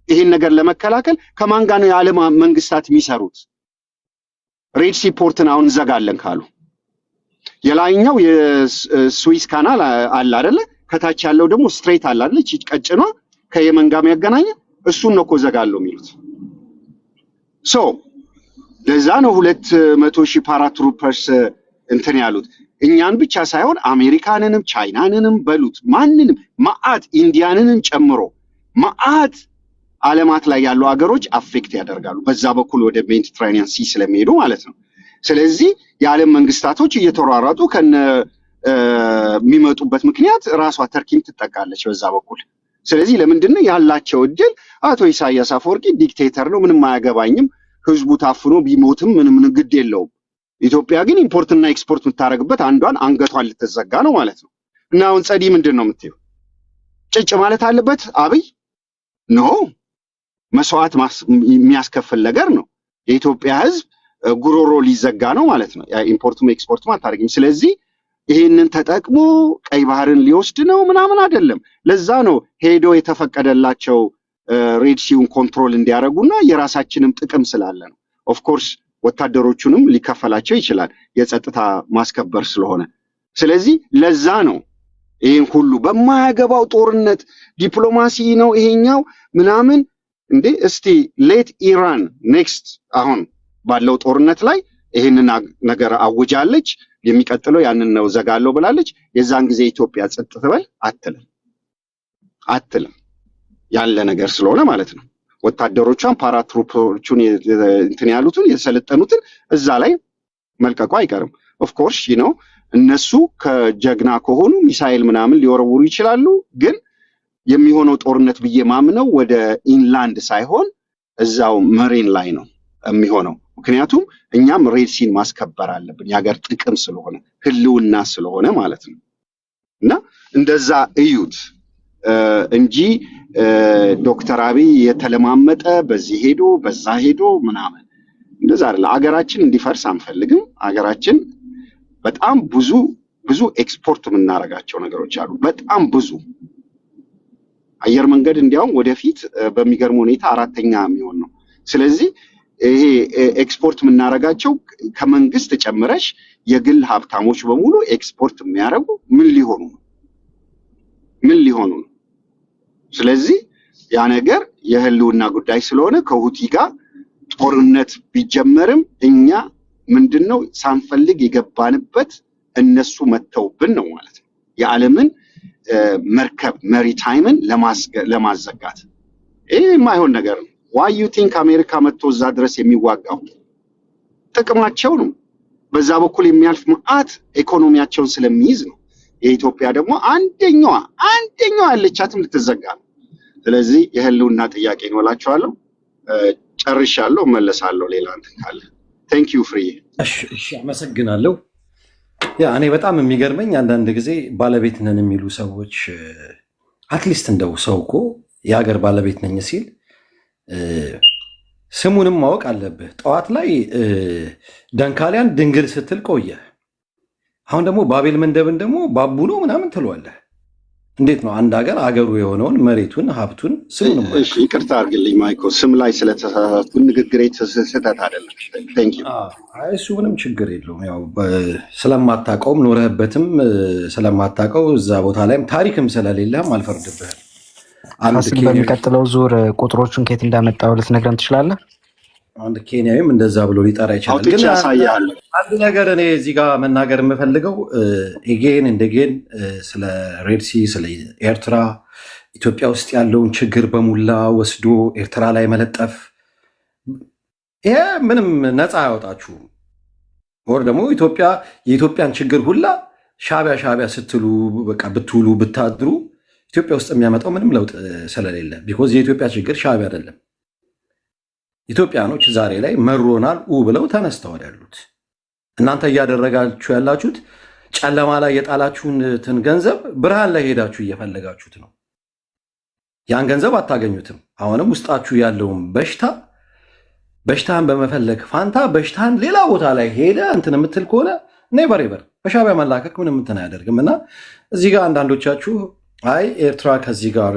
ይሄን ነገር ለመከላከል። ከማን ጋር ነው የዓለም መንግስታት የሚሰሩት? ሬድ ሲ ፖርትን አሁን እንዘጋለን ካሉ የላይኛው የስዊስ ካናል አለ አይደለ? ከታች ያለው ደግሞ ስትሬት አለ አይደል? እቺ ቀጭኗ ከየመን ጋር የሚያገናኝ እሱን ነው እኮ ዘጋለው የሚሉት። ለዛ ነው 200,000 ፓራትሩፐርስ እንትን ያሉት። እኛን ብቻ ሳይሆን አሜሪካንንም ቻይናንንም በሉት ማንንም ማአት ኢንዲያንንም ጨምሮ ማአት ዓለማት ላይ ያሉ ሀገሮች አፌክት ያደርጋሉ በዛ በኩል ወደ ሜዲትራኒያን ሲ ስለሚሄዱ ማለት ነው። ስለዚህ የዓለም መንግስታቶች እየተሯሯጡ ከነ የሚመጡበት ምክንያት ራሷ ተርኪም ትጠቃለች በዛ በኩል። ስለዚህ ለምንድን ነው ያላቸው እድል አቶ ኢሳያስ አፈወርቂ ዲክቴተር ነው ምንም አያገባኝም ህዝቡ ታፍኖ ቢሞትም ምንም ግድ የለውም። ኢትዮጵያ ግን ኢምፖርትና ኤክስፖርት የምታደርግበት አንዷን አንገቷን ልትዘጋ ነው ማለት ነው። እና አሁን ጸዲ ምንድን ነው የምትይው? ጭጭ ማለት አለበት አብይ ኖ መስዋዕት የሚያስከፍል ነገር ነው። የኢትዮጵያ ህዝብ ጉሮሮ ሊዘጋ ነው ማለት ነው። ኢምፖርቱም ኤክስፖርቱም አታደርግም። ስለዚህ ይሄንን ተጠቅሞ ቀይ ባህርን ሊወስድ ነው ምናምን አይደለም። ለዛ ነው ሄዶ የተፈቀደላቸው ሬድ ሲውን ኮንትሮል እንዲያደርጉና የራሳችንም ጥቅም ስላለ ነው። ኦፍ ኮርስ ወታደሮቹንም ሊከፈላቸው ይችላል የጸጥታ ማስከበር ስለሆነ። ስለዚህ ለዛ ነው ይሄን ሁሉ በማያገባው ጦርነት ዲፕሎማሲ ነው ይሄኛው ምናምን እንዴ። እስቲ ሌት ኢራን ኔክስት አሁን ባለው ጦርነት ላይ ይሄንን ነገር አውጃለች። የሚቀጥለው ያንን ነው ዘጋለው ብላለች። የዛን ጊዜ ኢትዮጵያ ጸጥ ትበል አትልም ያለ ነገር ስለሆነ ማለት ነው። ወታደሮቿን ፓራትሩፖቹን እንትን ያሉትን የሰለጠኑትን እዛ ላይ መልቀቁ አይቀርም። ኦፍ ኮርስ እነሱ ከጀግና ከሆኑ ሚሳኤል ምናምን ሊወረውሩ ይችላሉ። ግን የሚሆነው ጦርነት ብዬ ማምነው ወደ ኢንላንድ ሳይሆን እዛው መሬን ላይ ነው የሚሆነው። ምክንያቱም እኛም ሬድ ሲን ማስከበር አለብን የሀገር ጥቅም ስለሆነ ህልውና ስለሆነ ማለት ነው። እና እንደዛ እዩት እንጂ ዶክተር አብይ የተለማመጠ በዚህ ሄዶ በዛ ሄዶ ምናምን እንደዛ አይደለም። አገራችን እንዲፈርስ አንፈልግም። አገራችን በጣም ብዙ ኤክስፖርት የምናደርጋቸው ነገሮች አሉ። በጣም ብዙ አየር መንገድ እንዲያውም ወደፊት በሚገርም ሁኔታ 4ኛ የሚሆን ነው። ስለዚህ ይሄ ኤክስፖርት የምናደርጋቸው ከመንግስት ጨምረሽ የግል ሀብታሞች በሙሉ ኤክስፖርት የሚያደርጉ ምን ሊሆኑ ነው? ስለዚህ ያ ነገር የህልውና ጉዳይ ስለሆነ ከሁቲ ጋር ጦርነት ቢጀመርም እኛ ምንድነው ሳንፈልግ የገባንበት እነሱ መተውብን ነው ማለት ነው። የዓለምን መርከብ መሪታይምን ለማዘጋት ይህ የማይሆን ነገር ነው። ዋይ ዩ ቲንክ አሜሪካ መጥቶ እዛ ድረስ የሚዋጋው ጥቅማቸው ነው። በዛ በኩል የሚያልፍ መዓት ኢኮኖሚያቸውን ስለሚይዝ ነው። የኢትዮጵያ ደግሞ አንደኛዋ ያለቻትም ልትዘጋ ነው። ስለዚህ የህልውና ጥያቄ ነው እላቸዋለሁ። ጨርሻለሁ፣ እመለሳለሁ ሌላ እንትን ካለ። ቴንክ ዩ ፍሪ። እሺ አመሰግናለሁ። ያ እኔ በጣም የሚገርመኝ አንዳንድ ጊዜ ባለቤት ነን የሚሉ ሰዎች አትሊስት እንደው ሰው እኮ የሀገር ባለቤት ነኝ ሲል ስሙንም ማወቅ አለብህ። ጠዋት ላይ ደንካሊያን ድንግል ስትል ቆየ። አሁን ደግሞ ባቤል መንደብን ደግሞ ባቡ ነው ምናምን ትሏለህ። እንዴት ነው አንድ ሀገር አገሩ የሆነውን መሬቱን ሀብቱን ስሙንም? እሺ ይቅርታ አድርግልኝ ማይኮ፣ ስም ላይ ስለተሳሳትኩ ንግግሬ ስህተት አይደለም። ቴንክ ዩ። እሱ ምንም ችግር የለውም። ያው ስለማታውቀውም ኖረህበትም ስለማታውቀው እዛ ቦታ ላይም ታሪክም ስለሌለህም አልፈርድብህም። በሚቀጥለው ዙር ቁጥሮቹን ከየት እንዳመጣው ልትነግረን ትችላለህ? አንድ ኬንያዊም እንደዛ ብሎ ሊጠራ ይችላል። ግን አንድ ነገር እኔ እዚህ ጋር መናገር የምፈልገው ኤጌን እንደጌን ስለ ሬድሲ ስለ ኤርትራ ኢትዮጵያ ውስጥ ያለውን ችግር በሙላ ወስዶ ኤርትራ ላይ መለጠፍ ይሄ ምንም ነፃ አያወጣችሁም። ወር ደግሞ የኢትዮጵያን ችግር ሁላ ሻቢያ ስትሉ በቃ ብትውሉ ብታድሩ ኢትዮጵያ ውስጥ የሚያመጣው ምንም ለውጥ ስለሌለ ቢኮዝ የኢትዮጵያ ችግር ሻቢያ አይደለም። ኢትዮጵያኖች ዛሬ ላይ መሮናል ብለው ተነስተዋል ያሉት። እናንተ እያደረጋችሁ ያላችሁት ጨለማ ላይ የጣላችሁትን ገንዘብ ብርሃን ላይ ሄዳችሁ እየፈለጋችሁት ነው። ያን ገንዘብ አታገኙትም። አሁንም ውስጣችሁ ያለውን በሽታን በመፈለግ ፋንታ በሽታን ሌላ ቦታ ላይ ሄደ እንትን የምትል ከሆነ ኔቨር በሻቢያ መላከክ ምንም እንትን አያደርግም። እና እዚህ ጋር አንዳንዶቻችሁ አይ ኤርትራ ከዚህ ጋር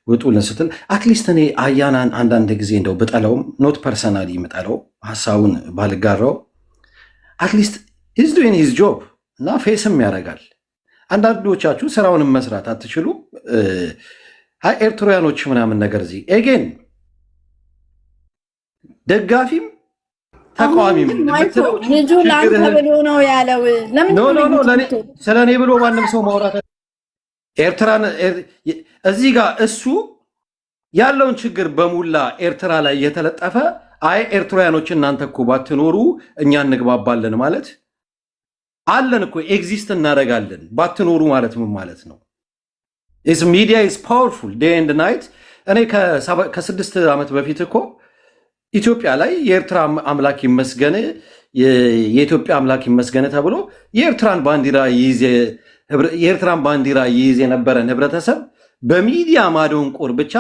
ውጡልን ስትል አትሊስት እኔ አያናን አንዳንድ ጊዜ እንደው ብጠለውም ኖት ፐርሰናሊ የምጠለው ሀሳቡን ባልጋራው አትሊስት ሂዝ ዱዊንግ ሂዝ ጆብ እና ፌስም ያደርጋል። አንዳንዶቻችሁ ስራውንም መስራት አትችሉም። አይ ኤርትራውያኖች ምናምን ነገር እዚህ ኤጌን ደጋፊም ተቃዋሚም ልጁ ለአንተ ብሎ ነው ያለው። ለምን ስለ እኔ ብሎ ማንም ሰው ማውራት ኤርትራን እዚህ ጋር እሱ ያለውን ችግር በሙላ ኤርትራ ላይ የተለጠፈ አይ ኤርትራውያኖች እናንተ እኮ ባትኖሩ እኛ እንግባባለን ማለት አለን እኮ ኤግዚስት እናደርጋለን ባትኖሩ ማለት ምን ማለት ነው? ሚዲያ ኢዝ ፓወርፉል ዴይ ኤንድ ናይት። እኔ ከ6 ዓመት በፊት እኮ ኢትዮጵያ ላይ የኤርትራ አምላክ ይመስገን የኢትዮጵያ አምላክ ይመስገን ተብሎ የኤርትራን ባንዲራ ይይዝ የነበረን ህብረተሰብ በሚዲያ ማደንቆር ብቻ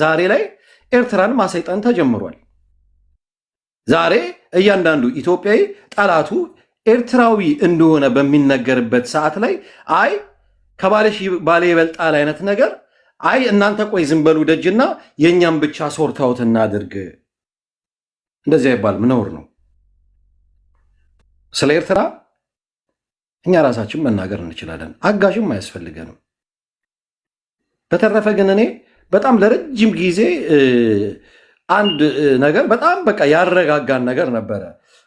ዛሬ ላይ ኤርትራን ማሰይጠን ተጀምሯል። ዛሬ እያንዳንዱ ኢትዮጵያዊ ጠላቱ ኤርትራዊ እንደሆነ በሚነገርበት ሰዓት ላይ አይ ከባለሽ ባለ ይበልጣል አይነት ነገር አይ እናንተ ቆይ ዝም በሉ ደጅና የእኛም ብቻ ሶርታውት እናድርግ እንደዚህ አይባልም፣ ነውር ነው። ስለ ኤርትራ እኛ ራሳችን መናገር እንችላለን፣ አጋዥም አያስፈልገንም። በተረፈ ግን እኔ በጣም ለረጅም ጊዜ አንድ ነገር በጣም በቃ ያረጋጋን ነገር ነበረ።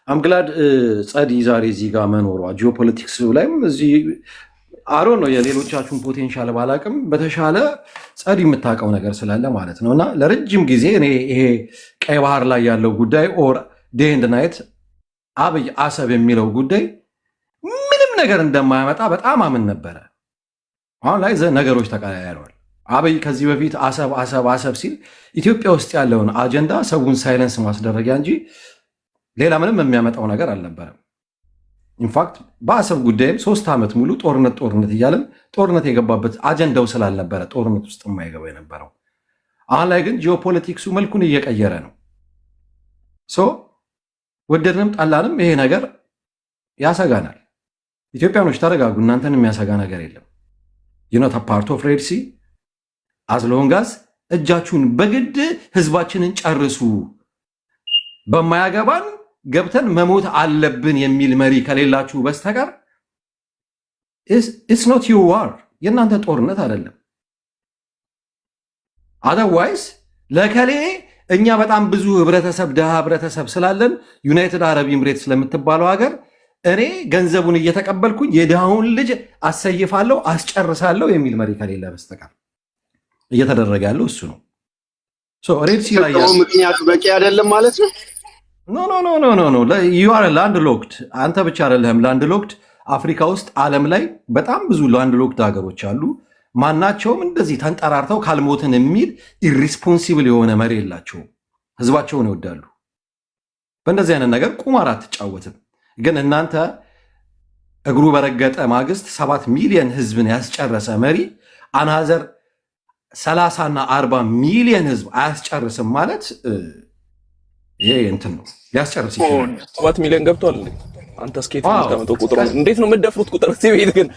አምግላድ ጸዲ ዛሬ እዚህ ጋር መኖሯ ጂኦፖለቲክስ ላይም እዚህ አሮ ነው የሌሎቻችሁን ፖቴንሻል ባላቅም በተሻለ ጸዲ የምታውቀው ነገር ስላለ ማለት ነው። እና ለረጅም ጊዜ እኔ ይሄ ቀይ ባህር ላይ ያለው ጉዳይ ኦር ዴይ ኤንድ ናይት አብይ አሰብ የሚለው ጉዳይ ምንም ነገር እንደማያመጣ በጣም አምን ነበረ። አሁን ላይ ነገሮች ተቀያይረዋል። አብይ ከዚህ በፊት አሰብ ሲል ኢትዮጵያ ውስጥ ያለውን አጀንዳ ሰውን ሳይለንስ ማስደረጊያ እንጂ ሌላ ምንም የሚያመጣው ነገር አልነበረም። ኢንፋክት በአሰብ ጉዳይም 3 ዓመት ሙሉ ጦርነት እያለን ጦርነት የገባበት አጀንዳው ስላልነበረ ጦርነት ውስጥ የማይገባ የነበረው። አሁን ላይ ግን ጂኦፖለቲክሱ መልኩን እየቀየረ ነው። ወደድንም ጠላንም ይሄ ነገር ያሰጋናል። ኢትዮጵያኖች ተረጋጉ፣ እናንተን የሚያሰጋ ነገር የለም። ዩኖት ፓርት ኦፍ ሬድ ሲ አዝሎንጋዝ እጃችሁን በግድ ህዝባችንን ጨርሱ በማያገባን ገብተን መሞት አለብን የሚል መሪ ከሌላችሁ በስተቀር ኢትስ ኖት ዩር ዋር፣ የእናንተ ጦርነት አይደለም። አዘርዋይስ ለከሌ እኛ በጣም ብዙ ህብረተሰብ ድሃ ህብረተሰብ ስላለን ዩናይትድ አረብ ኤምሬት ስለምትባለው ሀገር እኔ ገንዘቡን እየተቀበልኩኝ የድሃውን ልጅ አሰይፋለሁ አስጨርሳለሁ የሚል መሪ ከሌለ በስተቀር እየተደረገ ያለው እሱ ነው። ሬድ ሲ ላይ ምክንያቱ በቂ አይደለም ማለት ነው። ኖ ዩ አር ላንድ ሎክድ። አንተ ብቻ አይደለህም ላንድ ሎክድ። አፍሪካ ውስጥ ዓለም ላይ በጣም ብዙ ላንድ ሎክድ ሀገሮች አሉ። ማናቸውም እንደዚህ ተንጠራርተው ካልሞትን የሚል ኢሪስፖንሲብል የሆነ መሪ የላቸውም። ህዝባቸውን ይወዳሉ። በእንደዚህ አይነት ነገር ቁማር አትጫወትም። ግን እናንተ እግሩ በረገጠ ማግስት 7 ሚሊዮን ህዝብን ያስጨረሰ መሪ አናዘር 30 እና 40 ሚሊዮን ህዝብ አያስጨርስም ማለት ይሄ እንትን ነው። ሊያስጨርስ ይችላል። 7 ሚሊዮን ገብቷል። አንተ ስኬት የምታመጣው ቁጥር እንዴት ነው የምትደፍሩት? ቁጥር እዚህ ቤት ግን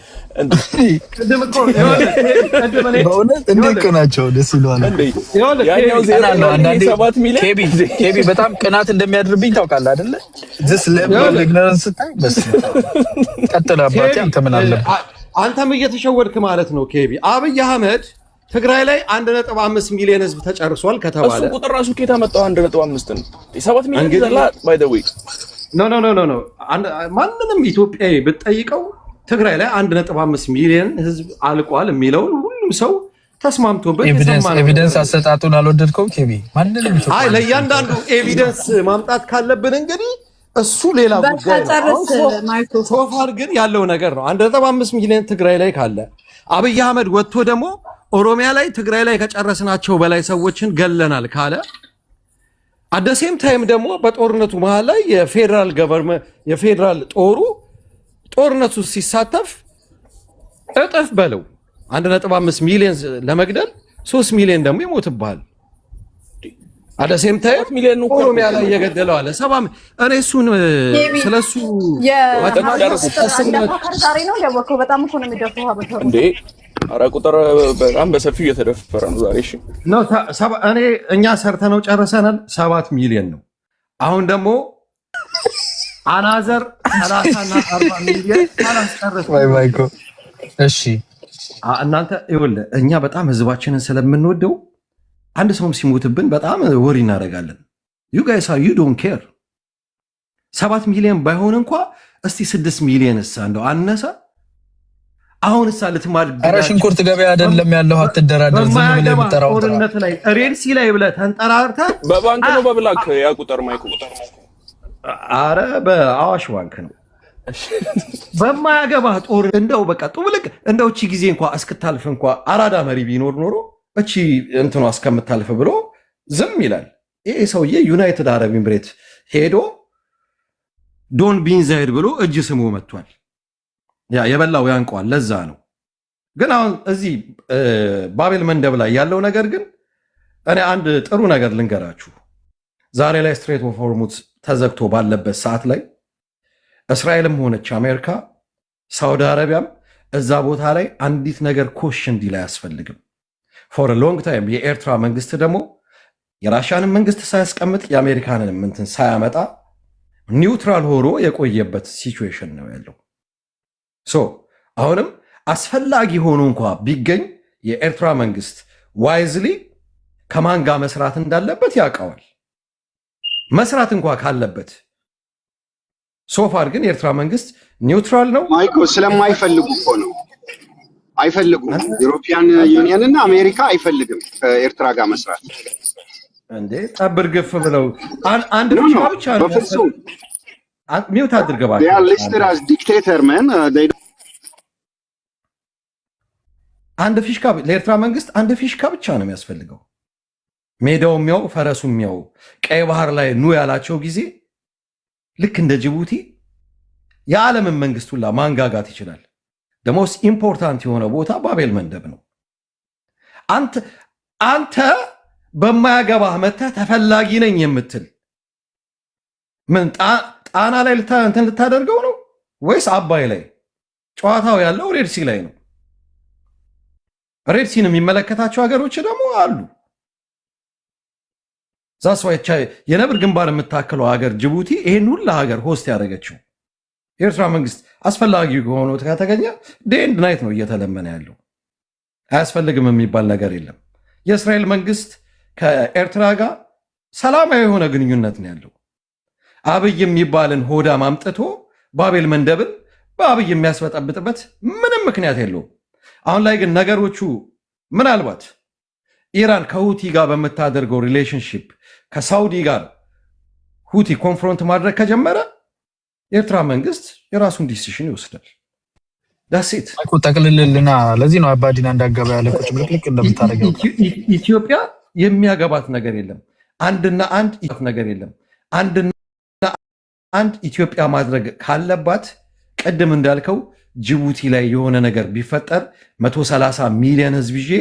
በእውነት እንዴት ናቸው? ደስ ይለዋል። ያኛው ዜሮ ነው። አንዳንዴ 7 ሚሊዮን ኬቢ በጣም ቅናት እንደሚያድርብኝ ታውቃለህ አይደለ? this level of ignorance ስታይ በስ ቀጥል አባቴ። አንተ ምን አለብህ? አንተም እየተሸወድክ ማለት ነው ኬቢ። አብይ አህመድ ትግራይ ላይ 1.5 ሚሊዮን ህዝብ ተጨርሷል ከተባለ እሱ ቁጥር ራሱ ኬታ መጣው 1.5 ነው። 7 ሚሊዮን ዘላ ባይ ዘ ዌይ ኖ ማንንም ኢትዮጵያዊ ብትጠይቀው ትግራይ ላይ 1.5 ሚሊዮን ህዝብ አልቋል የሚለውን ሁሉም ሰው ተስማምቶበት ኤቪደንስ አሰጣጡን አልወደድከውም ኬቢ? ማንንም አይ ለእያንዳንዱ ኤቪደንስ ማምጣት ካለብን እንግዲህ እሱ ሌላ ጉዳይ ነው። ሶፋር ግን ያለው ነገር ነው 1.5 ሚሊዮን ትግራይ ላይ ካለ አብይ አህመድ ወጥቶ ደግሞ ኦሮሚያ ላይ ትግራይ ላይ ከጨረስናቸው በላይ ሰዎችን ገለናል ካለ አደሴም ታይም ደግሞ በጦርነቱ መሃል ላይ የፌደራል ገቨርንመንት የፌደራል ጦርነቱ ሲሳተፍ እጥፍ በለው 1.5 ሚሊዮን ለመግደል 3 ሚሊዮን ደግሞ ይሞትብሃል። አደሴም ታይም ሚሊዮን ኦሮሚያ ላይ እየገደለው አለ 7 እኔ እሱን ስለሱ ዛሬ ነው ያወቀው። በጣም እኮ ነው የሚደፍረው እንዴ! ኧረ ቁጥር በጣም በሰፊው እየተደፈረ ነው ዛሬ። እሺ ነው እኛ ሰርተነው ጨርሰናል 7 ሚሊዮን ነው። አሁን ደግሞ አናዘር 30 እና 40 ሚሊዮን አላስጨረሰ ማይኮ። እሺ እናንተ ይኸውልህ እኛ በጣም ህዝባችንን ስለምንወደው አንድ ሰውም ሲሞትብን በጣም ወሪ እናደርጋለን። ዩ ጋይስ ዩ ዶንት ኬር 7 ሚሊዮን ባይሆን እንኳ እስቲ 6 ሚሊዮን እሳ እንደው አነሰ። አሁን እሳ ልትማድ ኧረ ሽንኩርት ገበያ አይደለም ያለው አትደራደር። ዝም ብለህ የምጠራው ጦርነት ላይ ሬድ ሲ ላይ ብለህ ተንጠራርተህ በባንክ ነው በብላክ ያ ቁጥር ማይኩ አረ በአዋሽ ባንክ ነው። በማያገባህ ጦር እንደው በቃ ጡብልቅ እንደው እቺ ጊዜ እንኳ እስክታልፍ እንኳ አራዳ መሪ ቢኖር ኖሮ እቺ እንትኗ እስከምታልፍ ብሎ ዝም ይላል። ይሄ ሰውዬ ዩናይትድ አረብ ኤምሬት ሄዶ ዶን ቢን ዛይድ ብሎ እጅ ስሙ መጥቷል። ያ የበላው ያንቀዋል። ለዛ ነው ግን አሁን እዚህ ባቤል መንደብ ላይ ያለው ነገር ግን እኔ አንድ ጥሩ ነገር ልንገራችሁ። ዛሬ ላይ ስትሬት ኦፍ ሆርሙዝ ተዘግቶ ባለበት ሰዓት ላይ እስራኤልም ሆነች አሜሪካ፣ ሳውዲ አረቢያም እዛ ቦታ ላይ አንዲት ነገር ኮሽ እንዲል አያስፈልግም። ፎር ሎንግ ታይም የኤርትራ መንግስት ደግሞ የራሻንን መንግስት ሳያስቀምጥ የአሜሪካንን እንትን ሳያመጣ ኒውትራል ሆኖ የቆየበት ሲቹዌሽን ነው ያለው። አሁንም አስፈላጊ ሆኖ እንኳ ቢገኝ የኤርትራ መንግስት ዋይዝሊ ከማን ጋር መስራት እንዳለበት ያውቀዋል። መስራት እንኳ ካለበት ሶፋር ግን የኤርትራ መንግስት ኒውትራል ነው። ማይኮ ስለማይፈልጉ እኮ ነው። አይፈልጉም። ዩሮፒያን ዩኒየን እና አሜሪካ አይፈልግም ከኤርትራ ጋር መስራት። እንዴ ጠብር ግፍ ብለው አንድ ብቻ ነው በፍጹም ሚውት አድርገባል። they are listed as dictator man አንድ ፊሽካ ለኤርትራ መንግስት አንድ ፊሽካ ብቻ ነው የሚያስፈልገው። ሜዳው የሚያው ፈረሱ የሚያው ቀይ ባህር ላይ ኑ ያላቸው ጊዜ ልክ እንደ ጅቡቲ የዓለምን መንግስት ሁላ ማንጋጋት ይችላል። ደሞስ ኢምፖርታንት የሆነ ቦታ ባቤል መንደብ ነው። አንተ በማያገባህ መተህ ተፈላጊ ነኝ የምትል ምን ጣና ላይ እንትን ልታደርገው ነው ወይስ አባይ ላይ? ጨዋታው ያለው ሬድሲ ላይ ነው። ሬድሲን የሚመለከታቸው ሀገሮች ደግሞ አሉ። ዛስ ዋይ የነብር ግንባር የምታክለው ሀገር ጅቡቲ ይሄን ሁላ ሀገር ሆስት ያደረገችው የኤርትራ መንግስት አስፈላጊ ከሆነ ከተገኘ ዴንድ ናይት ነው እየተለመነ ያለው። አያስፈልግም የሚባል ነገር የለም። የእስራኤል መንግስት ከኤርትራ ጋር ሰላማዊ የሆነ ግንኙነት ነው ያለው። አብይ የሚባልን ሆዳ ማምጥቶ ባቤል መንደብን በአብይ የሚያስበጠብጥበት ምንም ምክንያት የለውም። አሁን ላይ ግን ነገሮቹ ምናልባት ኢራን ከሁቲ ጋር በምታደርገው ሪሌሽንሽፕ ከሳውዲ ጋር ሁቲ ኮንፍሮንት ማድረግ ከጀመረ የኤርትራ መንግስት የራሱን ዲሲሽን ይወስዳል። ዳሴት ጠቅልልና ለዚህ ነው አባዲና እንዳገባ ያለ ቁጭ ምልክልክ እንደምታደርገው ኢትዮጵያ የሚያገባት ነገር የለም። አንድና አንድ ኢትዮጵያ ማድረግ ካለባት ቅድም እንዳልከው ጅቡቲ ላይ የሆነ ነገር ቢፈጠር 130 ሚሊዮን ህዝብ ይዤ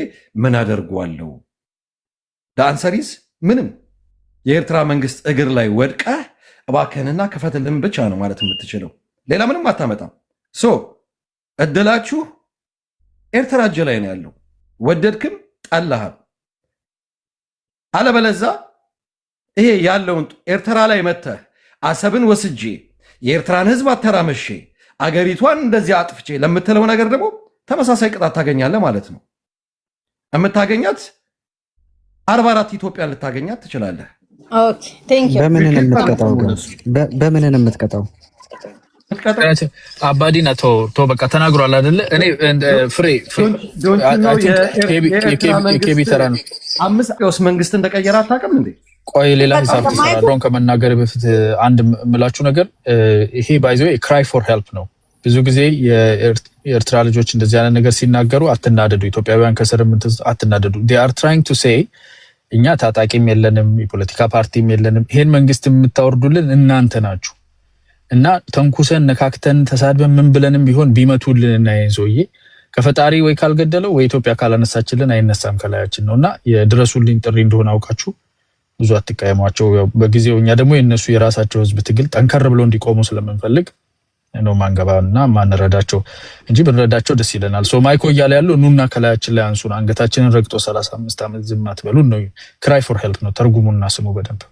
ምን አደርገዋለሁ? ዳንሰሪዝ ምንም። የኤርትራ መንግስት እግር ላይ ወድቀህ እባክህንና ክፈትልን ብቻ ነው ማለት የምትችለው። ሌላ ምንም አታመጣም። እድላችሁ ኤርትራ እጅ ላይ ነው ያለው፣ ወደድክም ጠላህም። አለበለዛ ይሄ ያለውን ኤርትራ ላይ መተህ አሰብን ወስጄ የኤርትራን ህዝብ አተራመሼ አገሪቷን እንደዚህ አጥፍቼ ለምትለው ነገር ደግሞ ተመሳሳይ ቅጣት ታገኛለህ ማለት ነው። የምታገኛት 44 ኢትዮጵያን ልታገኛት ትችላለህ። በምንን የምትቀጣው? አባዲና ቶ በቃ ተናግሯል አይደለ? እኔ ፍሬ የኬቢ ተራ ነው። 5 መንግስት እንደቀየረ አታውቅም እንዴ? ቆይ ሌላ ሂሳብ ትሰራለህ። ከመናገር በፊት አንድ የምላችሁ ነገር ይሄ ባይዘ ክራይ ፎር ሄልፕ ነው። ብዙ ጊዜ የኤርትራ ልጆች እንደዚህ አይነት ነገር ሲናገሩ አትናደዱ፣ ኢትዮጵያውያን ከስር አትናደዱ። they are trying to say እኛ ታጣቂም የለንም የፖለቲካ ፓርቲም የለንም፣ ይሄን መንግስት የምታወርዱልን እናንተ ናችሁ እና ተንኩሰን ነካክተን ተሳድበን ምን ብለንም ቢሆን ቢመቱልን እና ይሄን ሰውዬ ከፈጣሪ ወይ ካልገደለው ወይ ኢትዮጵያ ካላነሳችልን አይነሳም ከላያችን ነውና የድረሱልኝ ጥሪ እንደሆነ አውቃችሁ ብዙ አትቀየሟቸው። በጊዜው እኛ ደግሞ የነሱ የራሳቸው ህዝብ ትግል ጠንከር ብሎ እንዲቆሙ ስለምንፈልግ ነው ማንገባና ማንረዳቸው እንጂ ብንረዳቸው ደስ ይለናል። ማይኮ እያለ ያለው ኑና ከላያችን ላይ አንሱን አንገታችንን ረግጦ 35 ዓመት ዝም አትበሉን ነው። ክራይ ፎር ሄልፕ ነው ተርጉሙና ስሙ በደንብ።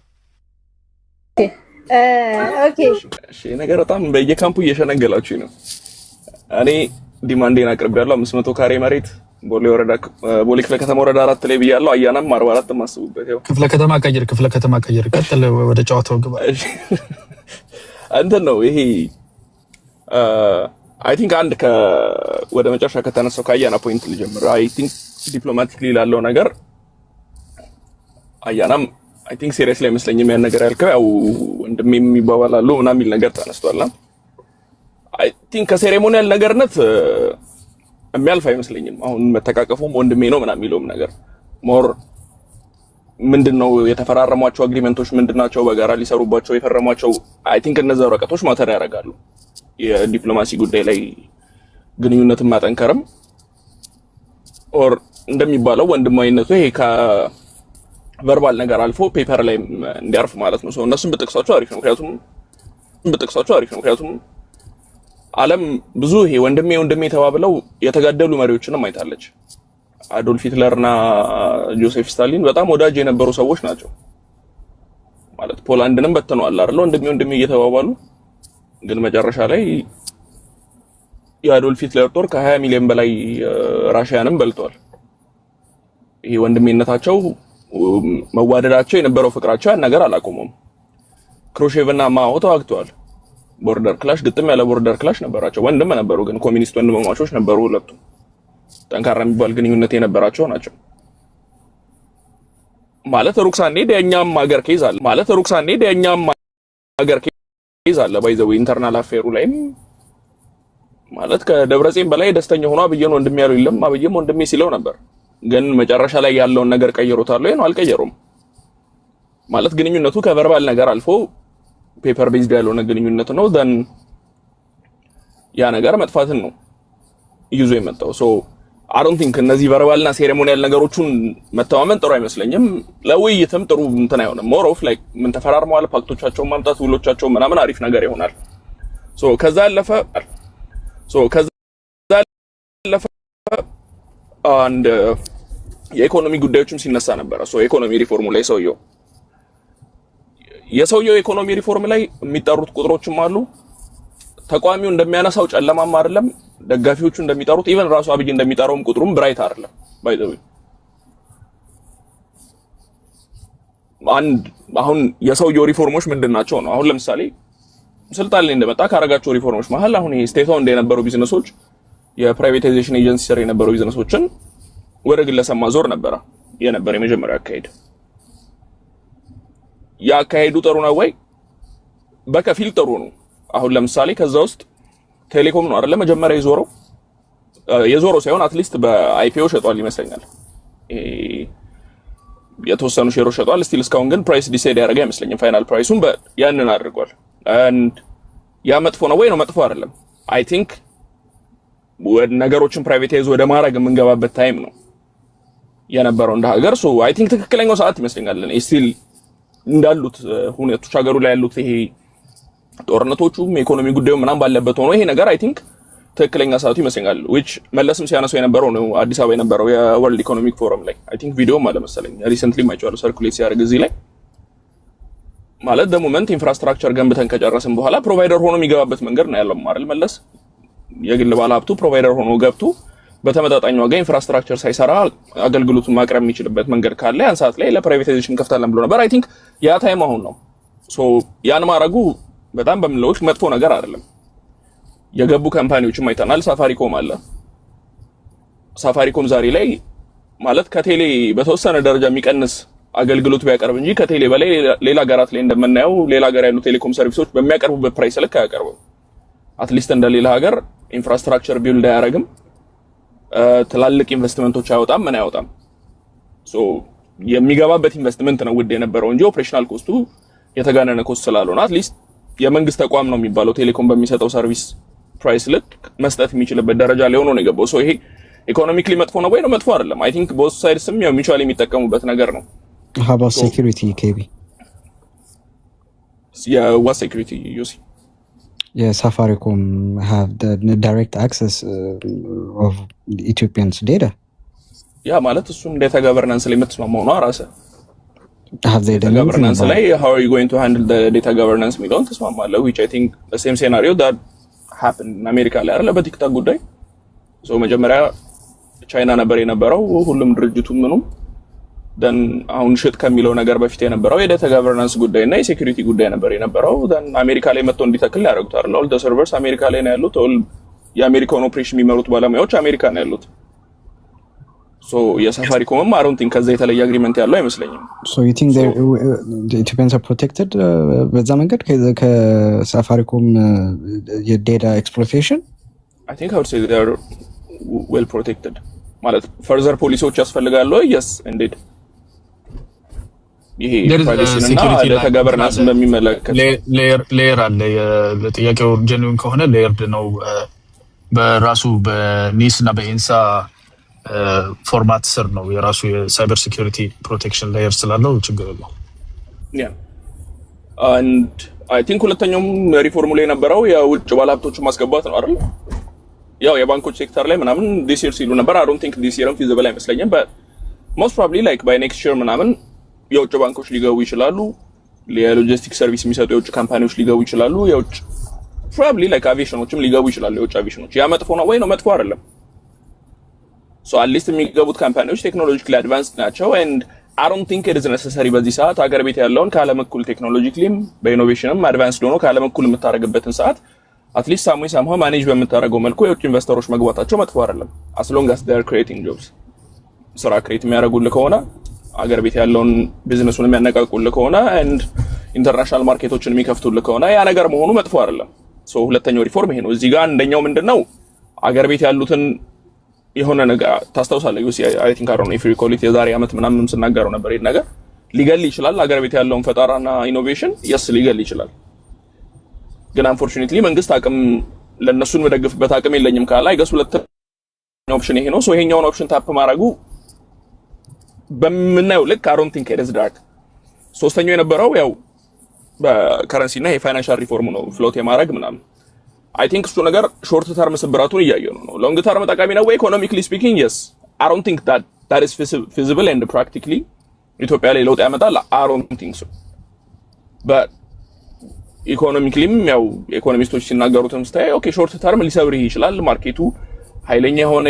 እሺ ነገር በጣም በየካምፑ እየሸነገላችሁ ነው። እኔ ዲማንዴን አቅርቤያለሁ 500 ካሬ መሬት ቦሌ ክፍለ ከተማ ወረዳ 4 ላይ ብያለሁ። አያናም 44 ማስቡበት ያው ክፍለ ከተማ ቀይር ቀጥል ወደ ጨዋታው ግባ። እንትን ነው ይሄ አይ ቲንክ አንድ ወደ መጨረሻ ከተነሳው ከአያና ፖይንት ልጀምር። አይ ቲንክ ዲፕሎማቲክሊ ላለው ነገር አያናም አይ ቲንክ ሲሪየስ ላይ መስለኝም ያን ነገር ያልከው ያው ወንድሜም ይባባላሉ ምናምን የሚል ነገር ተነስቷልና አይ ቲንክ ከሴሬሞኒያል ነገርነት የሚያልፍ አይመስለኝም። አሁን መተቃቀፉም ወንድሜ ነው ምናምን የሚለውም ነገር ሞር ምንድነው የተፈራረሟቸው አግሪመንቶች ምንድናቸው፣ በጋራ ሊሰሩባቸው የፈረሟቸው አይ ቲንክ እነዛ ወረቀቶች ማተር ያደርጋሉ። የዲፕሎማሲ ጉዳይ ላይ ግንኙነትን ማጠንከርም ኦር እንደሚባለው ወንድማዊነቱ ይሄ ከቨርባል ነገር አልፎ ፔፐር ላይ እንዲያርፍ ማለት ነው። እነሱም ብጥቅሳቸው አሪፍ ነው። ምክንያቱም ዓለም ብዙ ይሄ ወንድሜ ተባብለው የተጋደሉ መሪዎችንም አይታለች። አዶልፍ ሂትለርና ጆሴፍ ስታሊን በጣም ወዳጅ የነበሩ ሰዎች ናቸው ማለት ፖላንድንም በተነዋል አይደል ወንድሜ እየተባባሉ ግን መጨረሻ ላይ የአዶልፍ ሂትለር ጦር ከ20 ሚሊዮን በላይ ራሽያንም በልቷል። ይሄ ወንድሜነታቸው መዋደዳቸው የነበረው ፍቅራቸው ያን ነገር አላቆመም። ክሩሼቭና ማኦ ተዋግተዋል። ቦርደር ክላሽ ግጥም ያለ ቦርደር ክላሽ ነበራቸው። ወንድም ነበሩ ግን ኮሚኒስት ወንድማማቾች ነበሩ ሁለቱም። ጠንካራ የሚባል ግንኙነት የነበራቸው ናቸው። ማለት ሩቅ ሳንሄድ የኛም ሀገር ኬዝ አለ ባይዘው ኢንተርናል አፌሩ ላይም ማለት ከደብረጽዮን በላይ ደስተኛ ሆኖ አብየን ወንድሜ ያለው የለም። አብየም ወንድሜ ሲለው ነበር። ግን መጨረሻ ላይ ያለውን ነገር ቀይሮታል ወይ ነው? አልቀየሩም። ማለት ግንኙነቱ ከቨርባል ነገር አልፎ ፔፐር ቤዝድ ያልሆነ ግንኙነት ነው። ደን ያ ነገር መጥፋትን ነው ይዞ የመጣው። I don't think እነዚህ ቨርባልና ሴሬሞኒያል ነገሮችን መተማመን ጥሩ አይመስለኝም። ለውይይትም ጥሩ እንትን አይሆንም። ሞር ኦፍ ላይክ ምን ተፈራርመዋል፣ ፓክቶቻቸውን ማምጣት፣ ውሎቻቸው ምናምን አሪፍ ነገር ይሆናል። ከዛ ያለፈ አንድ የኢኮኖሚ ጉዳዮችም ሲነሳ ነበረ። ኢኮኖሚ ሪፎርሙ ላይ ሰውየው የሰውየው ኢኮኖሚ ሪፎርም ላይ የሚጠሩት ቁጥሮችም አሉ። ተቋሚው እንደሚያነሳው ጨለማም አይደለም፣ ደጋፊዎቹ እንደሚጠሩት ኢቨን ራሱ አብይ እንደሚጠራውም ቁጥሩም ብራይት አይደለም። ባይ ዘ ዌይ አሁን የሰውየው ሪፎርሞች ምንድናቸው ነው? አሁን ለምሳሌ ስልጣን ላይ እንደመጣ ካረጋቸው ሪፎርሞች መሀል አሁን ይሄ ስቴት ኦውንድ የነበሩ ቢዝነሶች የፕራይቬታይዜሽን ኤጀንሲ ስር የነበሩ ቢዝነሶችን ወደ ግለሰብ ማዞር ነበረ የመጀመሪያው አካሄድ። ያካሄዱ ጥሩ ነው ወይ? በከፊል ጥሩ ነው። አሁን ለምሳሌ ከዛ ውስጥ ቴሌኮም ነው አይደለ መጀመሪያ የዞረው ሳይሆን አትሊስት በአይፒኦ ሸጧል ይመስለኛል። የተወሰኑ ሼሮች ሸጧል ስቲል። እስካሁን ግን ፕራይስ ዲሳይድ ያደረገ አይመስለኝም ፋይናል ፕራይሱን ያንን አድርጓል። ያ መጥፎ ነው ወይ? ነው መጥፎ አይደለም። አይ ቲንክ ነገሮችን ፕራይቬታይዝ ወደ ማድረግ የምንገባበት ታይም ነው የነበረው እንደ ሀገር። ሶ አይ ቲንክ ትክክለኛው ሰዓት ይመስለኛል። ስቲል እንዳሉት ሁኔታዎች ሀገሩ ላይ ያሉት ይሄ ጦርነቶቹም ኢኮኖሚ ጉዳዩ ምናምን ባለበት ሆኖ ይሄ ነገር አይ ቲንክ ትክክለኛ ሰዓቱ ይመስለኛል። which መለስም ሲያነሳው የነበረው ነው አዲስ አበባ የነበረው የወርልድ ኢኮኖሚክ ፎረም ላይ አይ ቲንክ ቪዲዮም አለ መሰለኝ ሪሰንትሊ ማይቻለው ሰርኩሌት ሲያደርግ እዚህ ላይ ማለት ሞመንት ኢንፍራስትራክቸር ገንብተን ከጨረስን በኋላ ፕሮቫይደር ሆኖ የሚገባበት መንገድ ነው ያለው ማለት መለስ የግል ባለሀብቱ ፕሮቫይደር ሆኖ ገብቶ በተመጣጣኝ ዋጋ ኢንፍራስትራክቸር ሳይሰራ አገልግሎቱን ማቅረብ የሚችልበት መንገድ ካለ ያን ሰዓት ላይ ለፕራይቬታይዜሽን ከፍታለን ብሎ ነበር። አይ ቲንክ ያ ታይም አሁን ነው። ሶ ያን ማድረጉ በጣም በምንለውት መጥፎ ነገር አይደለም። የገቡ ካምፓኒዎችም አይተናል። ሳፋሪኮም አለ። ሳፋሪኮም ዛሬ ላይ ማለት ከቴሌ በተወሰነ ደረጃ የሚቀንስ አገልግሎት ቢያቀርብ እንጂ ከቴሌ በላይ ሌላ ሀገራት ላይ እንደምናየው ሌላ ሀገር ያሉ ቴሌኮም ሰርቪሶች በሚያቀርቡበት ፕራይስ ልክ አያቀርቡም። አትሊስት እንደሌላ ሀገር ኢንፍራስትራክቸር ቢልድ አያረግም፣ ትላልቅ ኢንቨስትመንቶች አያወጣም፣ ምን አያወጣም። ሶ የሚገባበት ኢንቨስትመንት ነው ውድ የነበረው እንጂ ኦፕሬሽናል ኮስቱ የተጋነነ ኮስት ስላልሆነ አትሊስት የመንግስት ተቋም ነው የሚባለው ቴሌኮም በሚሰጠው ሰርቪስ ፕራይስ ልክ መስጠት የሚችልበት ደረጃ ላይ ሆኖ ነው የገባው። ሶ ይሄ ኢኮኖሚክሊ መጥፎ ነው ወይ? ነው መጥፎ አይደለም። አይ ቲንክ ቦዝ ሳይድስም ያው ሚቹዋሊ የሚጠቀሙበት ነገር ነው። how about security KB? what security you see? Yeah, Safaricom have the direct access of Ethiopians data. ያ ማለት እሱ እንዴታ ገቨርናንስ ላይ የምትስማማው ነው አራሰ have they done governance ላይ how are you going to handle the data governance የሚለውን ተስማማለሁ which I think the same scenario that happened in America ላይ አይደለ በቲክቶክ ጉዳይ ሶ መጀመሪያ ቻይና ነበር የነበረው ሁሉም ድርጅቱ ምኑም then አሁን ሽት ከሚለው ነገር በፊት የነበረው የዳታ governance ጉዳይ እና የሴኩሪቲ ጉዳይ ነበር የነበረው then አሜሪካ ላይ መጥቶ እንዲተክል ያደርጉታል አይደል all the servers አሜሪካ ላይ ነው ያሉት all የአሜሪካን ኦፕሬሽን የሚመሩት ባለሙያዎች አሜሪካ ነው ያሉት so የሳፋሪኮም I don't think ከዛ የተለየ አግሪመንት ያለው አይመስለኝም so you think the Ethiopians are protected በዛ መንገድ ከሳፋሪኮም የዳታ ኤክስፕሎይቴሽን I think I would say they are well protected ማለት further ፖሊሲዎች ያስፈልጋሉ yes indeed ይሄ ፕራይቬሲ እና ዳታ ገቨርናንስ በሚመለከት ሌየር አለ ለጥያቄው ጀኒውን ከሆነ ሌየርድ ነው በራሱ በኒስ እና በኢንሳ ፎርማት ስር ነው የራሱ የሳይበር ሴኩሪቲ ፕሮቴክሽን ሌየር ስላለው ችግር ነው ያ and I think ሁለተኛውም ሪፎርሙ ላይ የነበረው የውጭ ባለሀብቶችን ማስገባት ነው አይደል ያው የባንኮች ሴክተር ላይ ምናምን this year ሲሉ ነበር I don't think this year feasible አይመስለኝም but most probably like by next year ምናምን የውጭ ባንኮች ሊገቡ ይችላሉ የሎጂስቲክስ ሰርቪስ የሚሰጡ የውጭ ካምፓኒዎች ሊገቡ ይችላሉ የውጭ probably like አቪዬሽኖችም ሊገቡ ይችላሉ የውጭ አቪዬሽኖች ያ መጥፎ ነው ወይ ነው መጥፎ አይደለም so at least የሚገቡት ካምፓኒዎች ቴክኖሎጂካሊ አድቫንስድ ናቸው and I don't think it is necessary በዚህ ሰዓት ሀገር ቤት ያለውን ከዓለም እኩል ቴክኖሎጂካሊም በኢኖቬሽንም አድቫንስድ ሆኖ ከዓለም እኩል የምታደርግበትን ሰዓት at least somehow ማኔጅ በምታደርገው መልኩ የውጭ ኢንቨስተሮች መግባታቸው መጥፎ አይደለም as long as they are creating jobs ስራ ክሬት የሚያደርጉልህ ከሆነ ሀገር ቤት ያለውን ቢዝነሱን የሚያነቃቁልህ ከሆነ and ኢንተርናሽናል ማርኬቶችን የሚከፍቱልህ ከሆነ ያ ነገር መሆኑ መጥፎ አይደለም so ሁለተኛው ሪፎርም ይሄ ነው እዚህ ጋር አንደኛው ምንድነው ሀገር ቤት ያሉትን የሆነ ነገር ታስታውሳለህ you see I think I don't know if you recall it የዛሬ አመት ምናምን ስናገረው ነበር ይሄን ነገር ሊገል ይችላል ሀገር ቤት ያለውን ፈጠራና ኢኖቬሽን yes ሊገል ይችላል ግን unfortunately መንግስት አቅም ለነሱን መደግፍበት አቅም የለኝም ካለ አይገስ ሁለተኛው ኦፕሽን ይሄ ነው so ይሄኛውን ኦፕሽን ታፕ ማድረጉ በምናየው ልክ I don't think it is that ሶስተኛው የነበረው ያው በከረንሲ እና የፋይናንሻል ሪፎርም ነው ፍሎት የማድረግ ምናምን I think እሱ ነገር ሾርት ተርም ስብራቱን እያየው ነው ሎንግ ተርም ጠቃሚ ነው ወይ ኢኮኖሚካሊ ስፒኪንግ yes I don't think that is feasible and practically ኢትዮጵያ ላይ ለውጥ ያመጣል I don't think so but ኢኮኖሚክሊም ያው ኢኮኖሚስቶች ሲናገሩትም ስታይ ኦኬ ሾርት ተርም ሊሰብርህ ይችላል ማርኬቱ ኃይለኛ ሆነ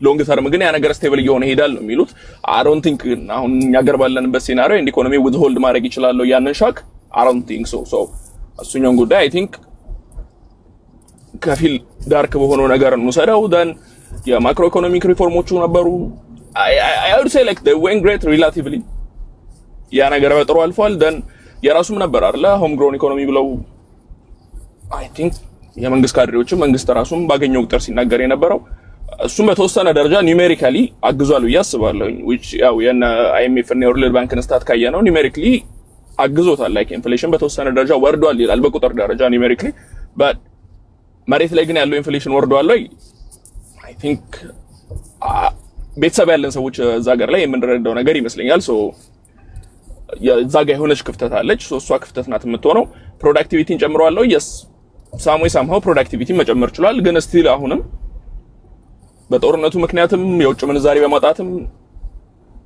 ሎንግ ተርም ግን ያ ነገር ስቴብል እየሆነ ይሄዳል ነው የሚሉት I don't think አሁን እኛ ገር ባለንበት ሲናሪዮ እንደ ኢኮኖሚ with hold ማድረግ ይችላል ያንን ሻክ I don't think so እሱኛውን ጉዳይ I think ከፊል ዳርክ በሆነው ነገር እንውሰደው then የማክሮ ኢኮኖሚክ ሪፎርሞቹ ነበሩ I would say like they went great relatively ያ ነገር በጥሩ አልፏል then የራሱም ነበር አይደለ ሆም ግሮን ኢኮኖሚ ብለው I think የመንግስት ካድሬዎችም መንግስት ራሱም ባገኘው ቁጥር ሲናገር የነበረው እሱም በተወሰነ ደረጃ ኒሜሪካሊ አግዟል ያስባለሁ which ያው የነ IMF እና ወርልድ ባንክ ስታት ካየነው ኒሜሪካሊ አግዞታል like ኢንፍሌሽን በተወሰነ ደረጃ ወርዷል ይላል በቁጥር ደረጃ ኒሜሪካሊ but መሬት ላይ ግን ያለው ኢንፍሌሽን ወርዷል ወይ I think ቤተሰብ ያለን ሰዎች እዛ ሀገር ላይ የምንረዳው ነገር ይመስለኛል ሶ የዛ ጋር የሆነች ክፍተት አለች ሶ እሷ ክፍተት ናት የምትሆነው ፕሮዳክቲቪቲን ጨምሯል yes ሳምሃው ፕሮዳክቲቪቲ መጨመር ይችላል ግን ስቲል አሁንም በጦርነቱ ምክንያትም የውጭ ምንዛሪ በማጣትም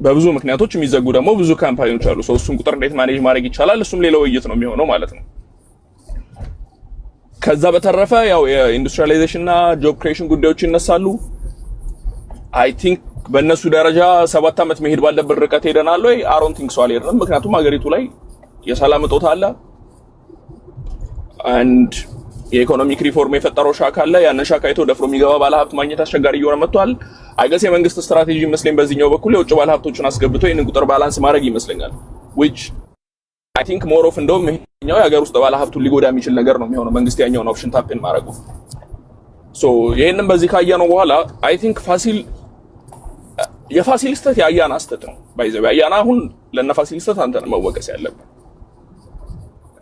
በብዙ ምክንያቶች የሚዘጉ ደግሞ ብዙ ካምፓኒዎች አሉ ሶ እሱን ቁጥር እንዴት ማኔጅ ማድረግ ይቻላል እሱም ሌላው ውይይት ነው የሚሆነው ማለት ነው ከዛ በተረፈ ያው የኢንዱስትሪያላይዜሽን እና ጆብ ክሬሽን ጉዳዮች ይነሳሉ I think በእነሱ ደረጃ 7 አመት መሄድ ባለበት ርቀት ሄደናል ወይ I don't think so አልሄድንም ምክንያቱም ሀገሪቱ ላይ የሰላም እጦት አለ and የኢኮኖሚክ ሪፎርም የፈጠረው ሻክ አለ ያንን ሻክ አይቶ ደፍሮ የሚገባ ባለሀብት ማግኘት አስቸጋሪ እየሆነ መጥቷል አይገስ የመንግስት ስትራቴጂ መስለኝ በዚህኛው በኩል የውጭ ባለሀብቶችን አስገብቶ ይሄንን ቁጥር ባላንስ ማድረግ ይመስለኛል which I think more of እንደውም ይሄኛው የሀገር ውስጥ ባለሀብቱን ሊጎዳ የሚችል ነገር ነው የሚሆነው መንግስት ያኛውን ኦፕሽን ታፕን ማድረጉ so ይሄንን በዚህ ካየነው በኋላ I think የፋሲል ስህተት ያያና ስህተት ነው ባይዘው ያያና አሁን ለነ ፋሲል ስህተት አንተ ነው መወቀስ ያለብህ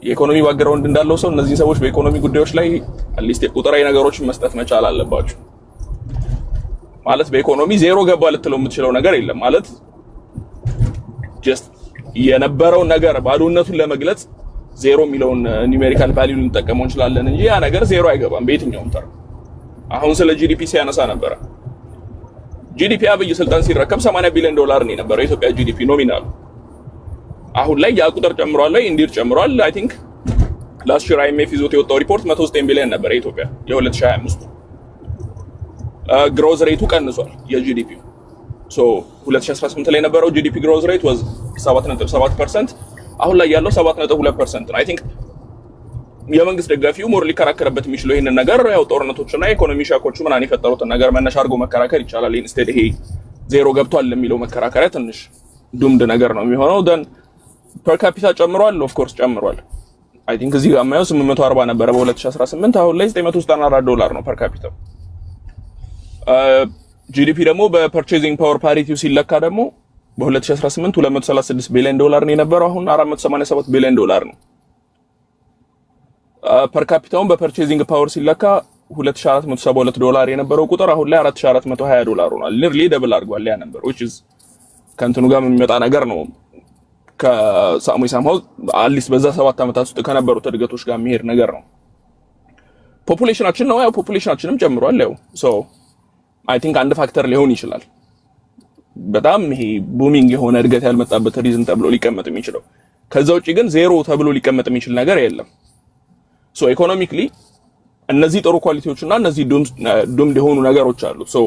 የኢኮኖሚ ባክግራውንድ እንዳለው ሰው እነዚህ ሰዎች በኢኮኖሚ ጉዳዮች ላይ አትሊስት የቁጥራዊ ነገሮችን መስጠት መቻል አለባቸው ማለት በኢኮኖሚ ዜሮ ገባ ልትለው የምትችለው ነገር የለም ማለት just የነበረው ነገር ባዶነቱን ለመግለጽ ዜሮ የሚለውን ኒሜሪካል ቫልዩ ልንጠቀመው እንችላለን እንጂ ያ ነገር ዜሮ አይገባም በየትኛውም ተርም አሁን ስለ ጂዲፒ ሲያነሳ ነበር ጂዲፒ አብይ ስልጣን ሲረከብ 80 ቢሊዮን ዶላር ነው የነበረው የኢትዮጵያ ጂዲፒ ኖሚናል አሁን ላይ ያ ቁጥር ጨምሯል ላይ እንዲር ጨምሯል I think last year IMF ይዞት የወጣው ሪፖርት 109 ቢሊዮን ነበር የኢትዮጵያ የ2025 ግሮዝ ሬቱ ቀንሷል የጂዲፒ so 2018 ላይ የነበረው ጂዲፒ ግሮዝ ሬት was 7.7% አሁን ላይ ያለው 7.2% ነው I think የመንግስት ደጋፊው ሞር ሊከራከረበት የሚችለው ይሄንን ነገር ያው ጦርነቶችና ኢኮኖሚ ሻኮቹ ምናን የፈጠሩትን ነገር መነሻ አድርጎ መከራከር ይቻላል ኢንስቴድ ይሄ ዜሮ ገብቷል የሚለው መከራከሪያ ትንሽ ዱምድ ነገር ነው የሚሆነው then per capita ጨምሯል of course ጨምሯል I think እዚህ ጋር ማየው 840 ነበር በ2018 አሁን ላይ 994 ዶላር ነው per capita ጂዲፒ ደግሞ በፐርቼዚንግ ፓወር ፓሪቲው ሲለካ ደግሞ በ2018 236 ቢሊዮን ዶላር ነው የነበረው አሁን 487 ቢሊዮን ዶላር ነው per capita በፐርቼዚንግ ፓወር ሲለካ 2472 ዶላር የነበረው ቁጥር አሁን ላይ 4420 ዶላር ሆኗል nearly double አድርጓል ያ ነበር which is ከንትኑ ጋር የሚመጣ ነገር ነው ከሳሙሳማው አትሊስት በዛ 7 አመታት ውስጥ ከነበሩት እድገቶች ጋር የሚሄድ ነገር ነው ፖፑሌሽናችን ነው ያው ፖፑሌሽናችንም ጨምሯል ያው so I think አንድ ፋክተር ሊሆን ይችላል በጣም ይሄ ቡሚንግ የሆነ እድገት ያልመጣበት ሪዝን ተብሎ ሊቀመጥ የሚችለው ከዛ ውጪ ግን ዜሮ ተብሎ ሊቀመጥ የሚችል ነገር የለም so economically እነዚህ ጥሩ ኳሊቲዎችና እነዚህ ዱምድ የሆኑ ነገሮች አሉ so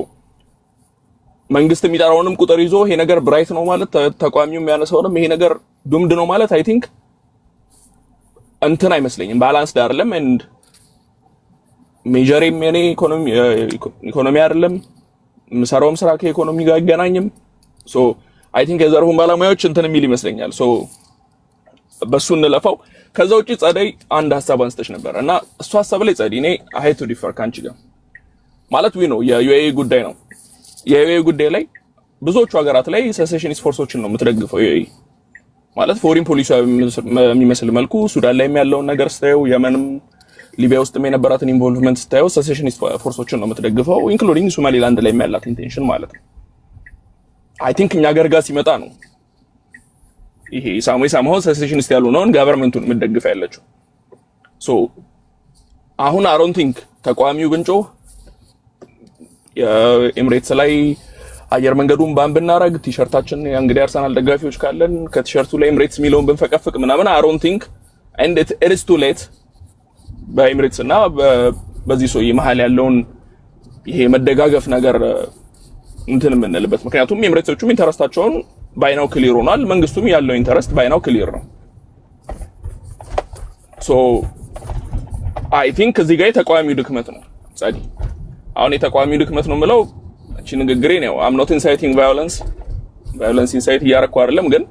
መንግስት የሚጠራውንም ቁጥር ይዞ ይሄ ነገር ብራይት ነው ማለት ተቋሚው የሚያነሳውንም ይሄ ነገር ዱምድ ነው ማለት I think እንትን አይመስለኝም ባላንስድ አይደለም and ሜጀሪም የኔ ኢኮኖሚ አይደለም ምሰራውም ስራ ከኢኮኖሚ ጋር አይገናኝም so I think የዘርፉን ባለሙያዎች እንትን የሚል ይመስለኛል so በሱ እንለፈው ከዛ ውጪ ጸደይ አንድ ሐሳብ አንስተሽ ነበር እና እሱ ሐሳብ ላይ ጸደይ እኔ I hate to differ ካንቺ ጋር ማለት ነው የዩኤኢ ጉዳይ ነው የዩኤኢ ጉዳይ ላይ ብዙዎቹ ሀገራት ላይ ሴሴሽኒስት ፎርሶችን ነው የምትደግፈው ዩኤኢ ማለት ፎሪን ፖሊሲ የሚመስል መልኩ ሱዳን ላይ ያለውን ነገር ስታዩ የመንም ሊቢያ ውስጥ የነበራትን ኢንቮልቭመንት ስታዩ ሴሴሽኒስት ፎርሶችን ነው የምትደግፈው ኢንክሉዲንግ ሶማሊላንድ ላይ ያላት ኢንቴንሽን ማለት ነው I think እኛ ሀገር ጋር ሲመጣ ነው ይሄ ሳሙሳማው ሴሴሽኒስት ያሉነውን ገቨርንመንቱን የምትደግፈ ያለችው so አሁን I don't think ተቋሚው ብንጮህ የኤምሬትስ ላይ አየር መንገዱን ባን ብናረግ ቲሸርታችን እንግዲህ አርሰናል ደጋፊዎች ካለን ከቲሸርቱ ላይ ኤምሬትስ ሚለውን ብንፈቀፍቅ ምናምን I don't think and it is too late በኤምሬትስ እና በዚህ ሰው መሀል ያለውን ይሄ መደጋገፍ ነገር እንትን የምንልበት ምክንያቱም ኤምሬትሶቹም ኢንተረስታቸውን ባይናው ክሊር ሆኗል መንግስቱም ያለው ኢንተረስት ባይናው ክሊር ነው so I think እዚህ ጋር የተቋሚው ድክመት ነው ጻዲ አሁን የተቋሚው ድክመት ነው ምለው እቺ ንግግሬ ነው I'm not inciting violence incite ያረኩ አይደለም ግን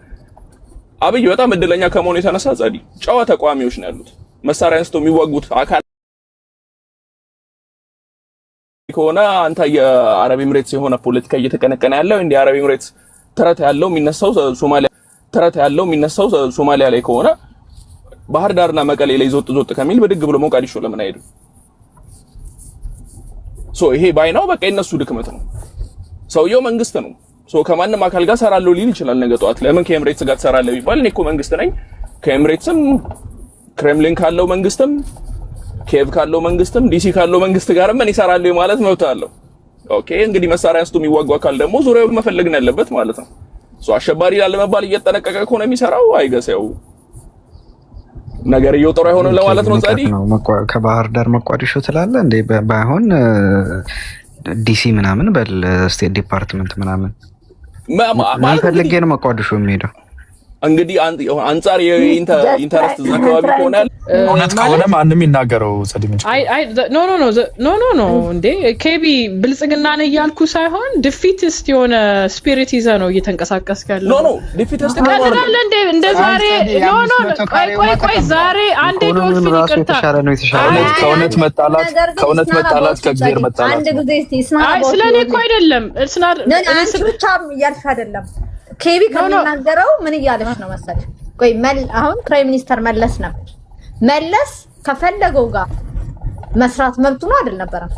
አብይ በጣም እድለኛ ከመሆኑ የተነሳ ጻዲ ጨዋ ተቋሚዎች ነው ያሉት መሳሪያ አንስቶ የሚዋጉት አካል ከሆነ አንተ የአረብ ኤምሬትስ የሆነ ፖለቲካ እየተቀነቀነ ያለው እንደ አረብ ኤምሬትስ ተረት ያለው የሚነሳው ሶማሊያ ላይ ከሆነ ባህር ዳርና መቀሌ ላይ ዞጥ ከሚል በድግ ብሎ ሞቃዲሾ ለምን አይሄዱ ሶ ይሄ ባይናው በቃ የነሱ ድክመት ነው ሰውየው መንግስት ነው ሶ ከማንም አካል ጋር ሰራለው ሊል ይችላል ነገ ጧት ለምን ከኤምሬትስ ጋር ሰራለው ቢባል እኔ እኮ መንግስት ነኝ ከኤምሬትስም ክሬምሊን ካለው መንግስትም ኬቭ ካለው መንግስትም ዲሲ ካለው መንግስት ጋር ምን ይሰራለው ማለት መብት አለው ኦኬ እንግዲህ መሳሪያ አንስቶ የሚዋጉ አካል ደግሞ ዙሪያው መፈለግ ነው ያለበት ማለት ነው ሶ አሸባሪ ላለመባል እየተጠነቀቀ ከሆነ የሚሰራው አይገሰው ነገር እየወጣው አይሆንም ለማለት ነው ጻዲ ከባህር ዳር መቋዲሾ ትላለ እንዴ ባይሆን ዲሲ ምናምን በል ስቴት ዲፓርትመንት ምናምን ማለት ፈልጌ ነው መቋዲሾ የሚሄደው እንግዲህ አንጻር የኢንተረስት አካባቢ ሆናል እውነት ከሆነ ማንንም ይናገረው ጸዲምንጭ ኖ እንዴ ኬቢ ብልጽግና ነው ያልኩ ሳይሆን ዲፊቲስት የሆነ ስፒሪት ይዘ ነው እየተንቀሳቀስክ ያለው ኖ ዲፊቲስት ካደረለ እንደ ዛሬ ቆይ ዛሬ አንዴ ዶልፊን ይቅርታ ከእውነት መጣላት ከእግዚአብሔር መጣላት አንድ ጊዜ እስቲ ስለኔ እኮ አይደለም ብቻም እያልሽ አይደለም ኬቢ ከሚናገረው ምን እያለች ነው መሰለሽ ቆይ አሁን ፕራይም ሚኒስተር መለስ ከፈለገው ጋር መስራት መብቱ ነው አይደል ነበረም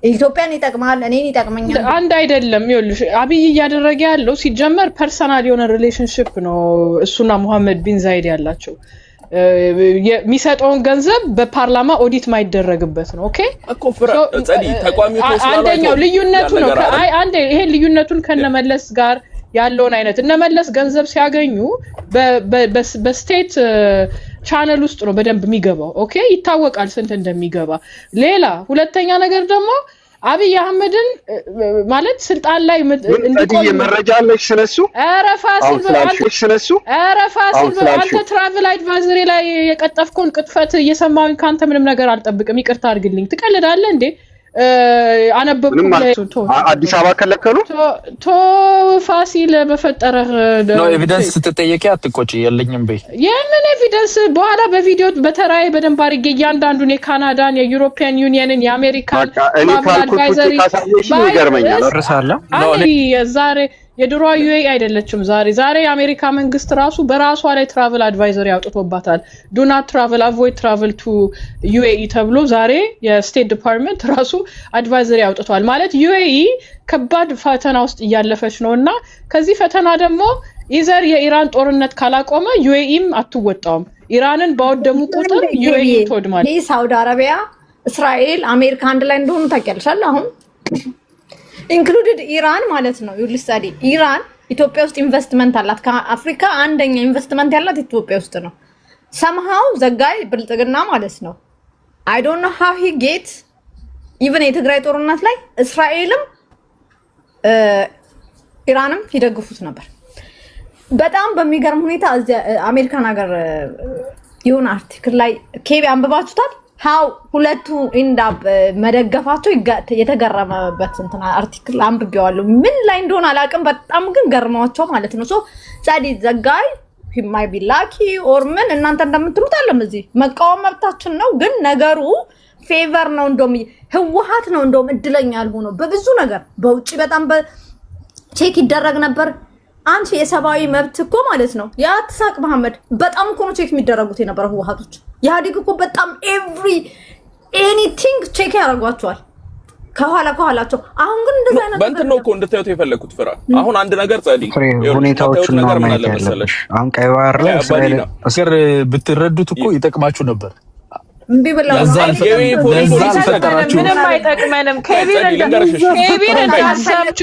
ኢትዮጵያን ይጠቅማል እኔን ይጠቅመኛል አንድ አይደለም ይኸውልሽ አብይ እያደረገ ያለው ሲጀመር ፐርሰናል የሆነ ሪሌሽንሺፕ ነው እሱና መሐመድ ቢን ዛይድ ያላቸው የሚሰጠውን ገንዘብ በፓርላማ ኦዲት ማይደረግበት ነው ኦኬ እኮ ጸዲ ተቋሚው ተስላላቸው አንደኛው ልዩነቱ ነው አንዴ ይሄ ልዩነቱን ከነመለስ ጋር ያለውን አይነት እነመለስ ገንዘብ ሲያገኙ በስቴት ቻነል ውስጥ ነው በደንብ የሚገባው ኦኬ ይታወቃል ስንት እንደሚገባ ሌላ ሁለተኛ ነገር ደግሞ አብይ አህመድን ማለት ስልጣን ላይ እንዲቆም መረጃ አለሽ ስለሱ አንተ ትራቨል አድቫይዘሪ ላይ የቀጠፍከውን ቅጥፈት እየሰማሁኝ ካንተ ምንም ነገር አልጠብቅም ይቅርታ አድርግልኝ ትቀልዳለህ እንዴ አነበብኩ አዲስ አበባ ከለከሉ ፋሲል በፈጠረህ ነው ኤቪደንስ ስትጠየቂ አትቆጪ የለኝም በይ የምን ኤቪደንስ በኋላ በቪዲዮ በተራይ በደንብ አድርጌ እያንዳንዱን የካናዳን የዩሮፒያን ዩኒየንን የአሜሪካን አድቫይዘሪ ይገርመኛል እርሳለሁ ዛሬ የድሮ ዩኤኢ አይደለችም ዛሬ የአሜሪካ መንግስት ራሱ በራሷ ላይ ትራቨል አድቫይዘሪ አውጥቶባታል ዱ ናት ትራቨል አቮይድ ትራቨል ቱ ዩኤኢ ተብሎ ዛሬ የስቴት ዲፓርትመንት ራሱ አድቫይዘሪ አውጥቷል ማለት ዩኤኢ ከባድ ፈተና ውስጥ እያለፈች ነውና ከዚህ ፈተና ደግሞ ኢዘር የኢራን ጦርነት ካላቆመ ዩኤኢም አትወጣውም ኢራንን ባወደሙ ቁጥር ዩኤኢ ትወድማለች ይህ ሳውዲ አረቢያ እስራኤል አሜሪካ አንድ ላይ እንደሆኑ ታውቂያለሽ አሁን ኢንክሉዲድ ኢራን ማለት ነው ዩልስታዲ ኢራን ኢትዮጵያ ውስጥ ኢንቨስትመንት አላት ከአፍሪካ አንደኛ ኢንቨስትመንት ያላት ኢትዮጵያ ውስጥ ነው somehow ዘጋይ ብልጽግና ማለት ነው I don't know how he get even የትግራይ ጦርነት ላይ እስራኤልም ኢራንም ይደግፉት ነበር በጣም በሚገርም ሁኔታ አሜሪካን ሀገር የሆነ አርቲክል ላይ ኬቢ አንብባችሁታል how ሁለቱ ኢንዳብ መደገፋቸው የተገረመበት እንትና አርቲክል አንብቤዋለሁ ምን ላይ እንደሆነ አላውቅም በጣም ግን ገርማቸው ማለት ነው ሶ ጻዲ ዘጋይ he might be lucky or ምን እናንተ እንደምትሉት አለም እዚህ መቃወም መብታችን ነው ግን ነገሩ ፌቨር ነው እንደም ህወሓት ነው እንደም እድለኛ ያልሆነው በብዙ ነገር በውጪ በጣም ቼክ ይደረግ ነበር አንቺ የሰባዊ መብት እኮ ማለት ነው ያ ተሳቅ መሐመድ በጣም እኮ ነው ቼክ የሚደረጉት የነበረው ህወሓቶች ያዲግ እኮ በጣም ኤኒቲንግ ቼክ ያደርጓቸዋል ከኋላቸው አሁን ግን እንደዛ አይነት በእንትን ነው እኮ እንድታዩት የፈለኩት ፍራ አሁን አንድ ነገር ጻዲ ሁኔታዎችን ነው ማለት ያለሽ አሁን ቀይ ባህር ላይ እስራኤል ብትረዱት እኮ ይጠቅማችሁ ነበር እምቢ ብለው ምንም አይጠቅመንም። ኬቪን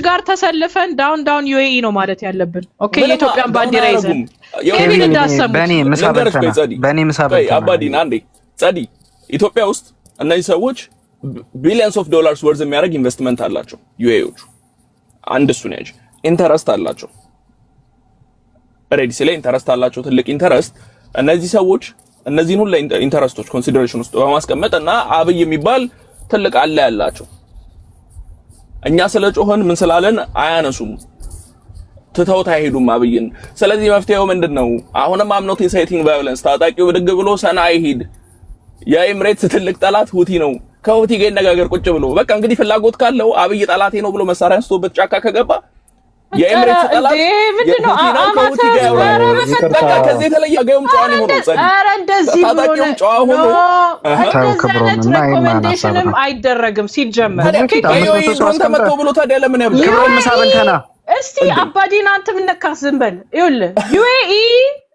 ጋር ተሰልፈን ዳውን ዩኤኢ ነው ማለት ያለብን። ኦኬ የኢትዮጵያን ባንዲራ ይዘን ኬቪን እንዳሰሙ በእኔ ምሳበ አባዲን አንዴ ጸዲ ኢትዮጵያ ውስጥ እነዚህ ሰዎች ቢሊየንስ ኦፍ ዶላርስ ወርዝ የሚያደርግ ኢንቨስትመንት አላቸው። ዩኤኢዎቹ አንድ እሱን ያጅ ኢንተረስት አላቸው። ሬዲ ላይ ኢንተረስት አላቸው፣ ትልቅ ኢንተረስት። እነዚህ ሰዎች እነዚህን ሁሉ ኢንተረስቶች ኮንሲደሬሽን ውስጥ በማስቀመጥ እና አብይ የሚባል ትልቅ አለ ያላቸው እኛ ስለ ጮህን ምን ስላለን አያነሱም፣ ትተውት አይሄዱም አብይን። ስለዚህ መፍትሄው ምንድነው? አሁንም አምኖት ኢንሳይቲንግ ቫዮለንስ ታጣቂው ብድግ ብሎ ሰና ይሄድ። የኤምሬትስ ትልቅ ጠላት ሁቲ ነው። ከሁቲ ጋር ይነጋገር ቁጭ ብሎ በቃ እንግዲህ ፍላጎት ካለው አብይ ጠላቴ ነው ብሎ መሳሪያ አንስቶበት ጫካ ከገባ የኤምሬትስ ጠላት ምንድነው? ከሁቲ ጋር ያወራል። በቃ ከዚህ የተለየ ጋዩም ጨዋን ሆኖ ጸድ ታጣቂውም ጨዋ ሆኖ እንደዚህ ሪኮሜንዴሽንም አይደረግም ሲጀመር። ድሮን ተመቶ ብሎ ታዲያ ለምን ያብቃ? ክብሮም ምሳበን ከና እስቲ አባዲና አንተ ምን ነካስ? ዝም በል ይኸውልህ ዩኤኢ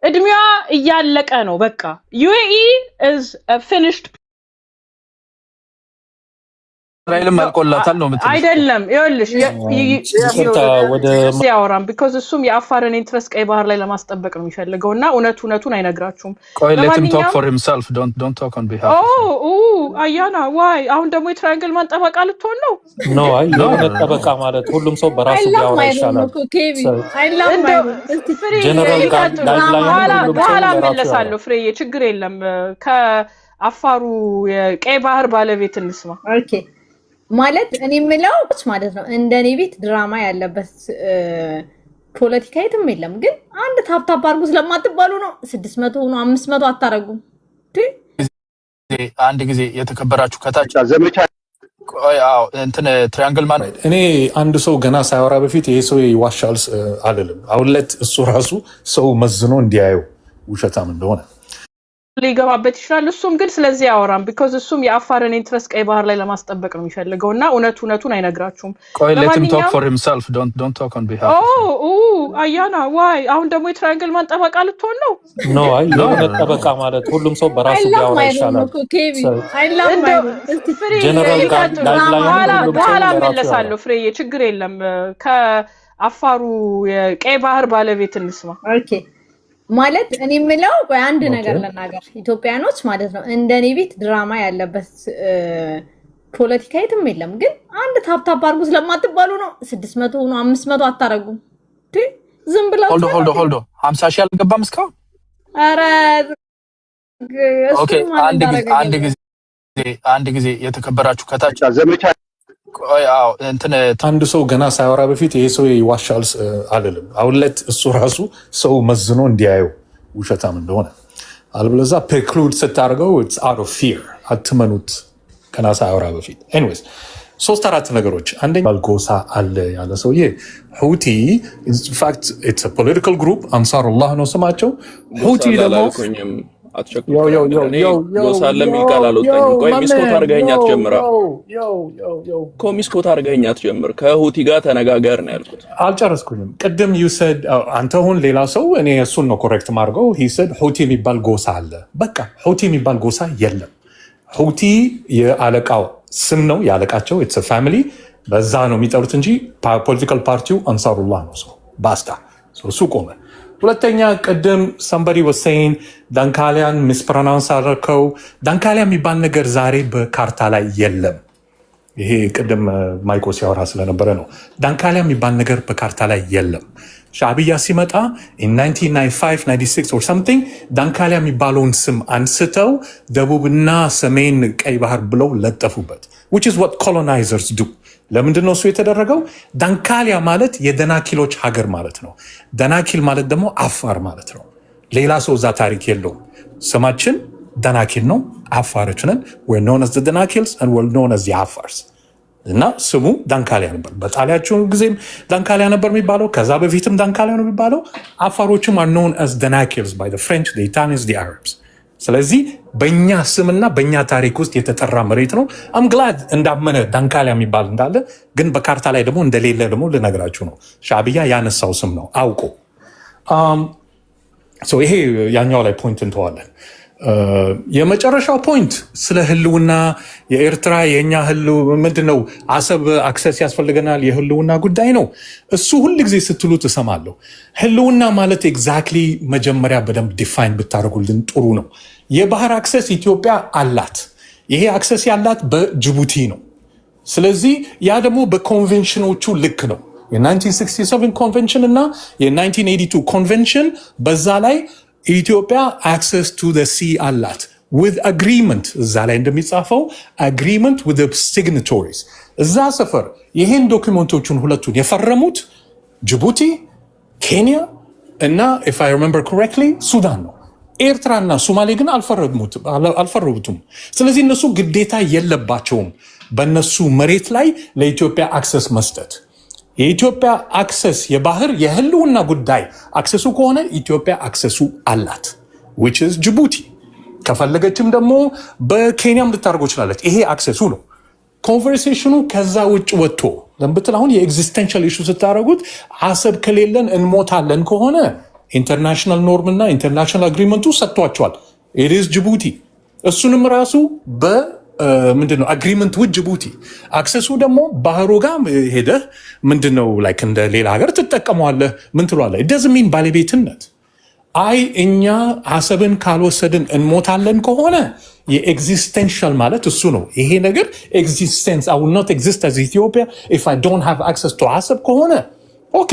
እድሜዋ እያለቀ ነው። በቃ ዩኤኢ is a finished እስራኤልም አልቆላታል ነው የምትለው አይደለም። ይኸውልሽ ወደ ያወራም because እሱም የአፋርን ኢንትረስት ቀይ ባህር ላይ ለማስጠበቅ ነው የሚፈልገውና እውነቱን አይነግራችሁም። ቆይ let him talk for himself, don't talk on behalf አያና why አሁን ደግሞ የትራያንግል ማንጠበቃ ልትሆን ነው? ኖ አይ ለመጠበቃ ማለት ሁሉም ሰው በራሱ ቢያወራ ይሻላል። ጀነራል ጋይድላይን በኋላ መለሳለሁ። ፍሬዬ ችግር የለም። ከአፋሩ የቀይ ባህር ባለቤት እንስማ። ኦኬ ማለት እኔ የምለው ማለት ነው እንደኔ ቤት ድራማ ያለበት ፖለቲካ የትም የለም። ግን አንድ ታፕታፕ አድርጉ ስለማትባሉ ነው 600 ሆኖ 500 አታረጉም። አንድ ጊዜ የተከበራችሁ ከታች ዘመቻ እንትን ትራያንግል ማለት እኔ አንድ ሰው ገና ሳያወራ በፊት ይሄ ሰው ይዋሻል አልልም። አሁንለት እሱ ራሱ ሰው መዝኖ እንዲያየው ውሸታም እንደሆነ ሊገባበት ይችላል። እሱም ግን ስለዚህ ያወራም because እሱም የአፋርን ኢንትረስት ቀይ ባህር ላይ ለማስጠበቅ ነው የሚፈልገውና እውነቱን አይነግራችሁም። ቆይ let him talk for himself, don't talk on behalf አያና why አሁን ደግሞ የትራያንግል ማንጠበቃ ልትሆን ነው? ኖ አይ ለመጠበቃ ማለት ሁሉም ሰው በራሱ ቢያወራ ይሻላል። ጀነራል ጋይድላይን በኋላ መለሳለሁ። ፍሬዬ ችግር የለም። ከአፋሩ የቀይ ባህር ባለቤት እንስማ። ኦኬ ማለት እኔ የምለው አንድ ነገር ለናገር ኢትዮጵያኖች ማለት ነው እንደኔ ቤት ድራማ ያለበት ፖለቲካ የትም የለም። ግን አንድ ታፕታፕ አድርጉ ስለማትባሉ ነው 600 ሆኖ 500 አታረጉም። ዝም ብላችሁ ሆልዶ 50 ሺህ አልገባም እስካሁን። ኧረ ኦኬ አንድ ጊዜ የተከበራችሁ ከታች ዘመቻ እንትን አንድ ሰው ገና ሳያወራ በፊት ይሄ ሰው ይዋሻል አልልም። አሁንለት እሱ ራሱ ሰው መዝኖ እንዲያየው ውሸታም እንደሆነ አልበለዚያ ፕሪክሉድ ስታደርገው it's out of fear አትመኑት ገና ሳያወራ በፊት። ኤኒዌይስ 3-4 ነገሮች። አንደኛ ጎሳ አለ ያለ ሰውዬ ሁቲ ኢንፋክት ኢትስ አ ፖለቲካል ግሩፕ አንሳሩላህ ነው ስማቸው። ሁቲ ደግሞ ሚስኮት አድርገኸኝ አትጀምር። ከሁቲ ጋር ተነጋገር ነው ያልኩት። አልጨረስኩኝም። ቅድም ዩሰድ አንተ ሁን ሌላ ሰው እኔ እሱን ነው ኮሬክት ማድርገው። ሂሰድ ሁቲ የሚባል ጎሳ አለ። በቃ ሁቲ የሚባል ጎሳ የለም። ሁቲ የአለቃው ስም ነው ያለቃቸው። ኢትስ አ ፋሚሊ በዛ ነው የሚጠሩት እንጂ ፖለቲካል ፓርቲው አንሳሩላህ ነው። ሰው ባስታ እሱ ቆመ። ሁለተኛ ቅድም somebody was saying ዳንካሊያን ሚስፕሮናንስ አደረከው። ዳንካሊያ የሚባል ነገር ዛሬ በካርታ ላይ የለም። ይሄ ቅድም ማይኮ ሲያወራ ስለነበረ ነው። ዳንካሊያ የሚባል ነገር በካርታ ላይ የለም። ሻዕብያ ሲመጣ in 1995 96 or something ዳንካሊያ የሚባለውን ስም አንስተው ደቡብና ሰሜን ቀይ ባህር ብለው ለጠፉበት which is what colonizers do። ለምንድን ነው እሱ የተደረገው? ዳንካሊያ ማለት የደናኪሎች ሀገር ማለት ነው። ደናኪል ማለት ደግሞ አፋር ማለት ነው። ሌላ ሰው እዛ ታሪክ የለውም። ስማችን ደናኪል ነው። አፋሮች ነን። we're known as the Danakils and we're known as the Afars እና ስሙ ዳንካሊያ ነበር። በጣሊያቸው ጊዜም ዳንካሊያ ነበር የሚባለው። ከዛ በፊትም ዳንካሊያ ነው የሚባለው። አፋሮችም are known as Danakils by the French, the Italians, the Arabs። ስለዚህ በእኛ ስምና በእኛ ታሪክ ውስጥ የተጠራ መሬት ነው። አም ግላድ እንዳመነ ዳንካሊያ የሚባል እንዳለ ግን በካርታ ላይ ደግሞ እንደሌለ ደግሞ ልነግራችሁ ነው። ሻዕብያ ያነሳው ስም ነው አውቆ። ይሄ ያኛው ላይ ፖይንት እንተዋለን። የመጨረሻው ፖይንት ስለ ህልውና የኤርትራ የኛ ምንድነው አሰብ አክሰስ ያስፈልገናል የህልውና ጉዳይ ነው። እሱ ሁል ጊዜ ስትሉ ትሰማለሁ። ህልውና ማለት ኤግዛክትሊ መጀመሪያ በደንብ ዲፋይን ብታደርጉልን ጥሩ ነው። የባህር አክሰስ ኢትዮጵያ አላት። ይሄ አክሰስ ያላት በጅቡቲ ነው። ስለዚህ ያ ደግሞ በኮንቬንሽኖቹ ልክ ነው። የ1967 ኮንቬንሽን እና የ1982 ኮንቬንሽን በዛ ላይ ኢትዮጵያ አክሰስ ቱ ዘ ሲ አላት with agreement እዛ ላይ እንደሚጻፈው agreement with the signatories እዛ ሰፈር ይሄን ዶክመንቶቹን ሁለቱን የፈረሙት ጅቡቲ፣ ኬንያ እና if I remember correctly ሱዳን ነው። ኤርትራና ሶማሌ ግን አልፈረሙትም። ስለዚህ እነሱ ግዴታ የለባቸውም በእነሱ መሬት ላይ ለኢትዮጵያ አክሰስ መስጠት። የኢትዮጵያ አክሰስ የባህር የህልውና ጉዳይ አክሰሱ ከሆነ ኢትዮጵያ አክሰሱ አላት which is ጅቡቲ። ከፈለገችም ደግሞ በኬንያም ልታደርገው ይችላለች። ይሄ አክሰሱ ነው። ኮንቨርሴሽኑ ከዛ ውጭ ወጥቶ ለምብትል አሁን የኤግዚስተንሻል ኢሹ ስታደርጉት አሰብ ከሌለን እንሞታለን ከሆነ ኢንተርናሽናል ኖርም እና ኢንተርናሽናል አግሪመንቱ ሰጥቷቸዋል። it is ጅቡቲ። እሱንም ራሱ ምንድነው አግሪመንት ውድ ጅቡቲ አክሰሱ ደግሞ ባህሩ ጋር ሄደህ ምንድነው ላይክ እንደ ሌላ ሀገር ትጠቀመዋለህ። ምን ትሏለህ? doesn't mean ባለቤትነት። አይ እኛ አሰብን ካልወሰድን እንሞታለን ከሆነ የኤግዚስተንሻል ማለት እሱ ነው። ይሄ ነገር ኤግዚስተንስ I will not exist as Ethiopia if I don't have access to አሰብ ከሆነ ኦኬ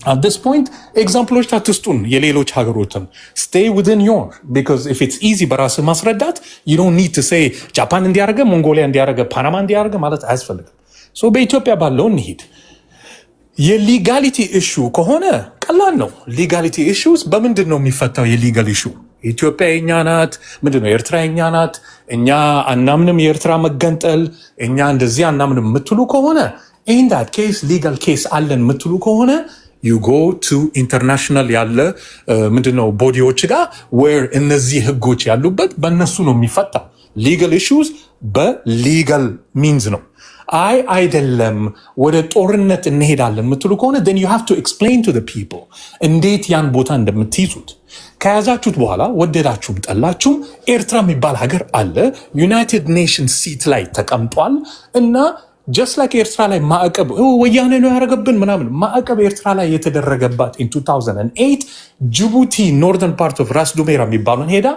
at this point ኤግዛምፕሎች ታትስጡን የሌሎች ሀገሮችን stay within your because if it's easy በራስ ማስረዳት you don't need to say ጃፓን እንዲያደርገ ሞንጎሊያ እንዲያደርገ ፓናማ እንዲያደርገ ማለት አያስፈልግም። ሶ በኢትዮጵያ ባለው እንሂድ። የሊጋሊቲ ኢሹ ከሆነ ቀላል ነው። ሊጋሊቲ ኢሹስ በምንድን ነው የሚፈታው? የሊጋል ኢሹ ኢትዮጵያ የኛ ናት፣ ምንድነው ኤርትራ የኛ ናት፣ እኛ አናምንም የኤርትራ መገንጠል፣ እኛ እንደዚህ አናምንም የምትሉ ከሆነ in that case legal case አለን የምትሉ ከሆነ you go to international ያለ ምንድነው ቦዲዎች ጋር where እነዚህ ህጎች ያሉበት በእነሱ ነው የሚፈታው። legal issues በlegal means ነው። አይ አይደለም ወደ ጦርነት እንሄዳለን የምትሉ ከሆነ then you have to explain to the people እንዴት ያን ቦታ እንደምትይዙት። ከያዛችሁት በኋላ ወደዳችሁም ጠላችሁም ኤርትራ የሚባል ሀገር አለ። ዩናይትድ ኔሽንስ ሲት ላይ ተቀምጧል እና just like ኤርትራ ላይ ማዕቀብ ወያኔ ነው ያደረገብን ምናምን ማዕቀብ ኤርትራ ላይ የተደረገባት in 2008 ጅቡቲ ኖርዘርን ፓርት ኦፍ ራስ ዱሜራ የሚባሉን ሄዳ